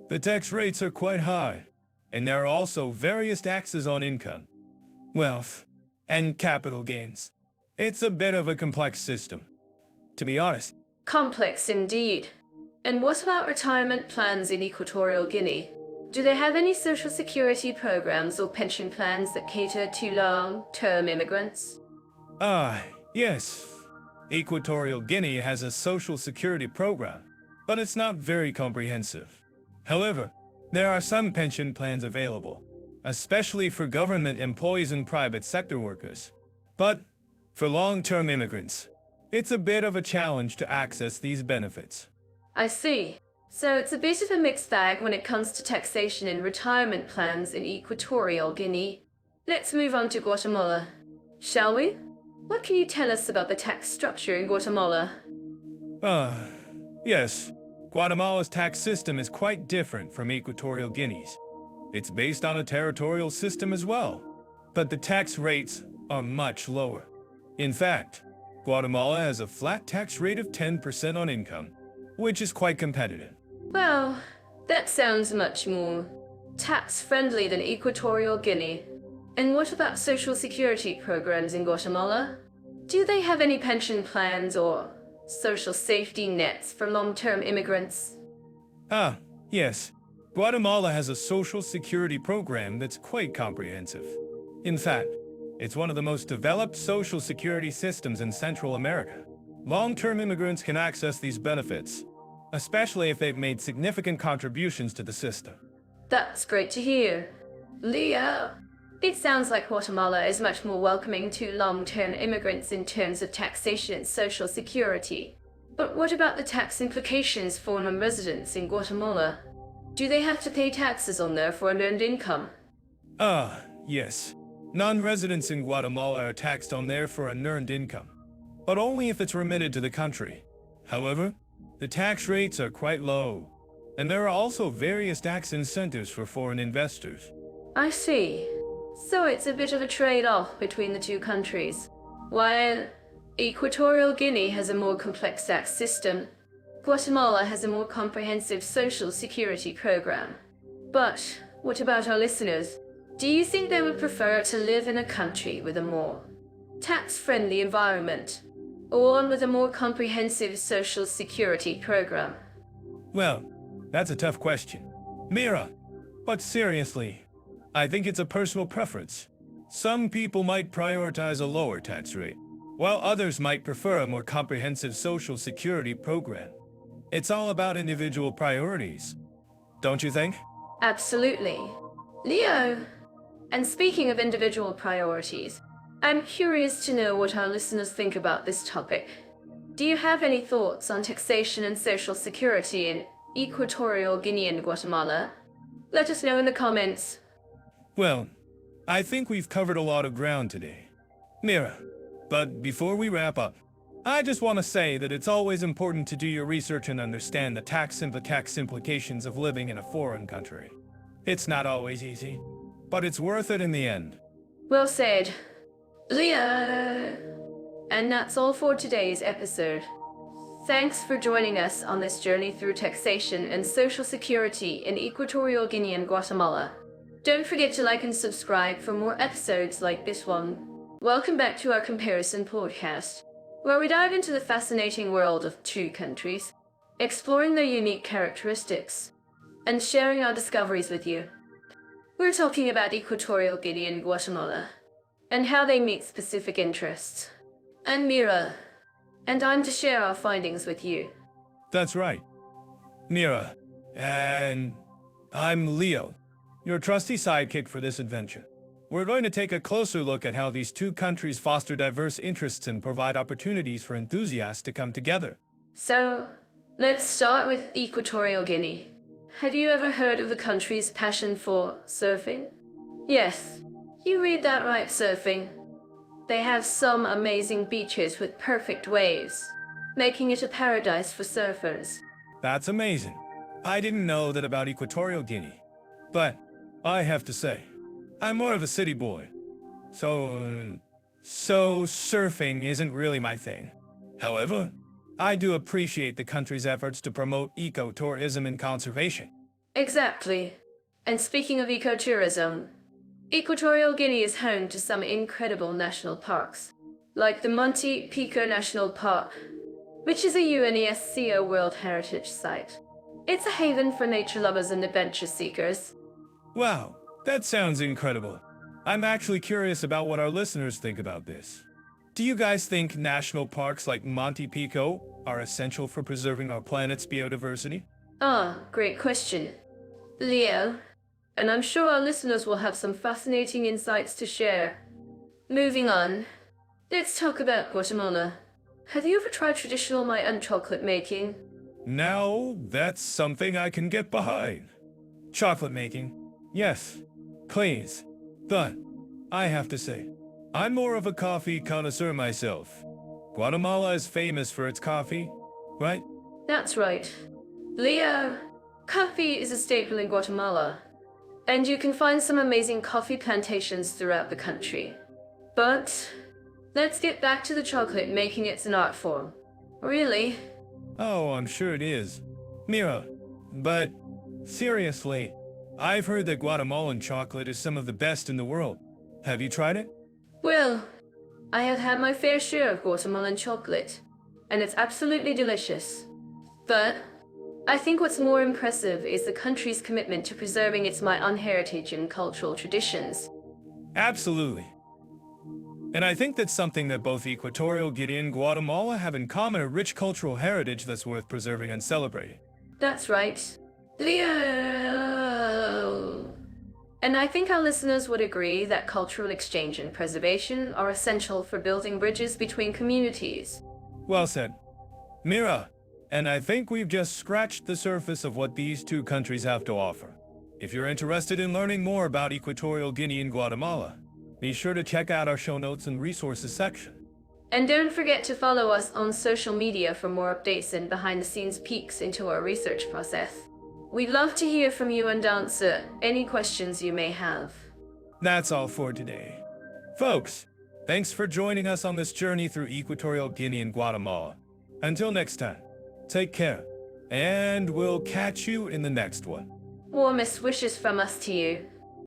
[SPEAKER 2] the tax rates are quite high, and there are also various taxes on income, wealth, and capital gains. It's a bit of a complex system, to be honest.
[SPEAKER 1] Complex indeed. And what about retirement plans in Equatorial Guinea? Do they have any social security programs or pension plans that cater to long-term immigrants?
[SPEAKER 2] Ah, yes. Equatorial Guinea has a social security program, but it's not very comprehensive. However, there are some pension plans available, especially for government employees and private sector workers. But for long-term immigrants, it's a bit of a challenge to access these benefits.
[SPEAKER 1] I see. So it's a bit of a mixed bag when it comes to taxation and retirement plans in Equatorial Guinea. Let's move on to Guatemala, shall we? What can you tell us about the tax structure in Guatemala?
[SPEAKER 2] Yes. Guatemala's tax system is quite different from Equatorial Guinea's. It's based on a territorial system as well, but the tax rates are much lower. In fact, Guatemala has a flat tax rate of 10% on income, which is quite competitive.
[SPEAKER 1] Well, that sounds much more tax-friendly than Equatorial Guinea. And what about social security programs in Guatemala? Do they have any pension plans or social safety nets for long-term immigrants?
[SPEAKER 2] Ah, yes. Guatemala has a social security program that's quite comprehensive. In fact, it's one of the most developed social security systems in Central America. Long-term immigrants can access these benefits, especially if they've made significant contributions to the system.
[SPEAKER 1] That's great to hear. Leo, it sounds like Guatemala is much more welcoming to long-term immigrants in terms of taxation and social security. But what about the tax implications for non-residents in Guatemala? Do they have to pay taxes on their foreign earned income?
[SPEAKER 2] Ah, yes. Non-residents in Guatemala are taxed on their unearned income, but only if it's remitted to the country. However, the tax rates are quite low, and there are also various tax incentives for foreign investors.
[SPEAKER 1] I see. So it's a bit of a trade-off between the two countries. While Equatorial Guinea has a more complex tax system, Guatemala has a more comprehensive social security program. But what about our listeners? Do you think they would prefer to live in a country with a more tax-friendly environment, or one with a more comprehensive social security program?
[SPEAKER 2] Well, that's a tough question, Mira. But seriously, I think it's a personal preference. Some people might prioritize a lower tax rate, while others might prefer a more comprehensive social security program. It's all about individual priorities, don't you think?
[SPEAKER 1] Absolutely. Leo, and speaking of individual priorities, I'm curious to know what our listeners think about this topic. Do you have any thoughts on taxation and social security in Equatorial Guinea and Guatemala? Let us know in the comments.
[SPEAKER 2] Well, I think we've covered a lot of ground today, Mira. But before we wrap up, I just want to say that it's always important to do your research and understand the tax implications of living in a foreign country. It's not always easy, but it's worth it in the end.
[SPEAKER 1] Well said, Leo. And that's all for today's episode. Thanks for joining us on this journey through taxation and social security in Equatorial Guinea and Guatemala. Don't forget to like and subscribe for more episodes like this one. Welcome back to our comparison podcast, where we dive into the fascinating world of two countries, exploring their unique characteristics, and sharing our discoveries with you. We're talking about Equatorial Guinea and Guatemala, and how they meet specific interests. I'm Mira, and I'm to share our findings with you.
[SPEAKER 2] That's right, Mira. And I'm Leo, your trusty sidekick for this adventure. We're going to take a closer look at how these two countries foster diverse interests and provide opportunities for enthusiasts to come together.
[SPEAKER 1] So, let's start with Equatorial Guinea. Have you ever heard of the country's passion for surfing? Yes, you read that right, surfing. They have some amazing beaches with perfect waves, making it a paradise for surfers.
[SPEAKER 2] That's amazing. I didn't know that about Equatorial Guinea. But I have to say, I'm more of a city boy. So surfing isn't really my thing. However, I do appreciate the country's efforts to promote ecotourism and conservation.
[SPEAKER 1] Exactly. And speaking of ecotourism, Equatorial Guinea is home to some incredible national parks, like the Monte Pico National Park, which is a UNESCO World Heritage Site. It's a haven for nature lovers and adventure seekers.
[SPEAKER 2] Wow, that sounds incredible. I'm actually curious about what our listeners think about this. Do you guys think national parks like Monte Pico are essential for preserving our planet's biodiversity?
[SPEAKER 1] Great question, Leo. And I'm sure our listeners will have some fascinating insights to share. Moving on, let's talk about Guatemala. Have you ever tried traditional Mayan chocolate making?
[SPEAKER 2] Now, that's something I can get behind. Chocolate making, yes, please. But, I have to say, I'm more of a coffee connoisseur myself. Guatemala is famous for its coffee, right?
[SPEAKER 1] That's right. Leo, coffee is a staple in Guatemala, and you can find some amazing coffee plantations throughout the country. But let's get back to the chocolate making it's an art form. Really?
[SPEAKER 2] Oh, I'm sure it is. Mira, but seriously, I've heard that Guatemalan chocolate is some of the best in the world. Have you tried it?
[SPEAKER 1] Well, I have had my fair share of Guatemalan chocolate, and it's absolutely delicious. But I think what's more impressive is the country's commitment to preserving its Mayan heritage and cultural traditions.
[SPEAKER 2] Absolutely. And I think that's something that both Equatorial Guinea and Guatemala have in common, a rich cultural heritage that's worth preserving and celebrating.
[SPEAKER 1] That's right. Leo! And I think our listeners would agree that cultural exchange and preservation are essential for building bridges between communities.
[SPEAKER 2] Well said. Mira, and I think we've just scratched the surface of what these two countries have to offer. If you're interested in learning more about Equatorial Guinea and Guatemala, be sure to check out our show notes and resources section.
[SPEAKER 1] And don't forget to follow us on social media for more updates and behind-the-scenes peeks into our research process. We'd love to hear from you and answer any questions you may have.
[SPEAKER 2] That's all for today. Folks, thanks for joining us on this journey through Equatorial Guinea and Guatemala. Until next time, take care, and we'll catch you in the next one.
[SPEAKER 1] Warmest wishes from us to you.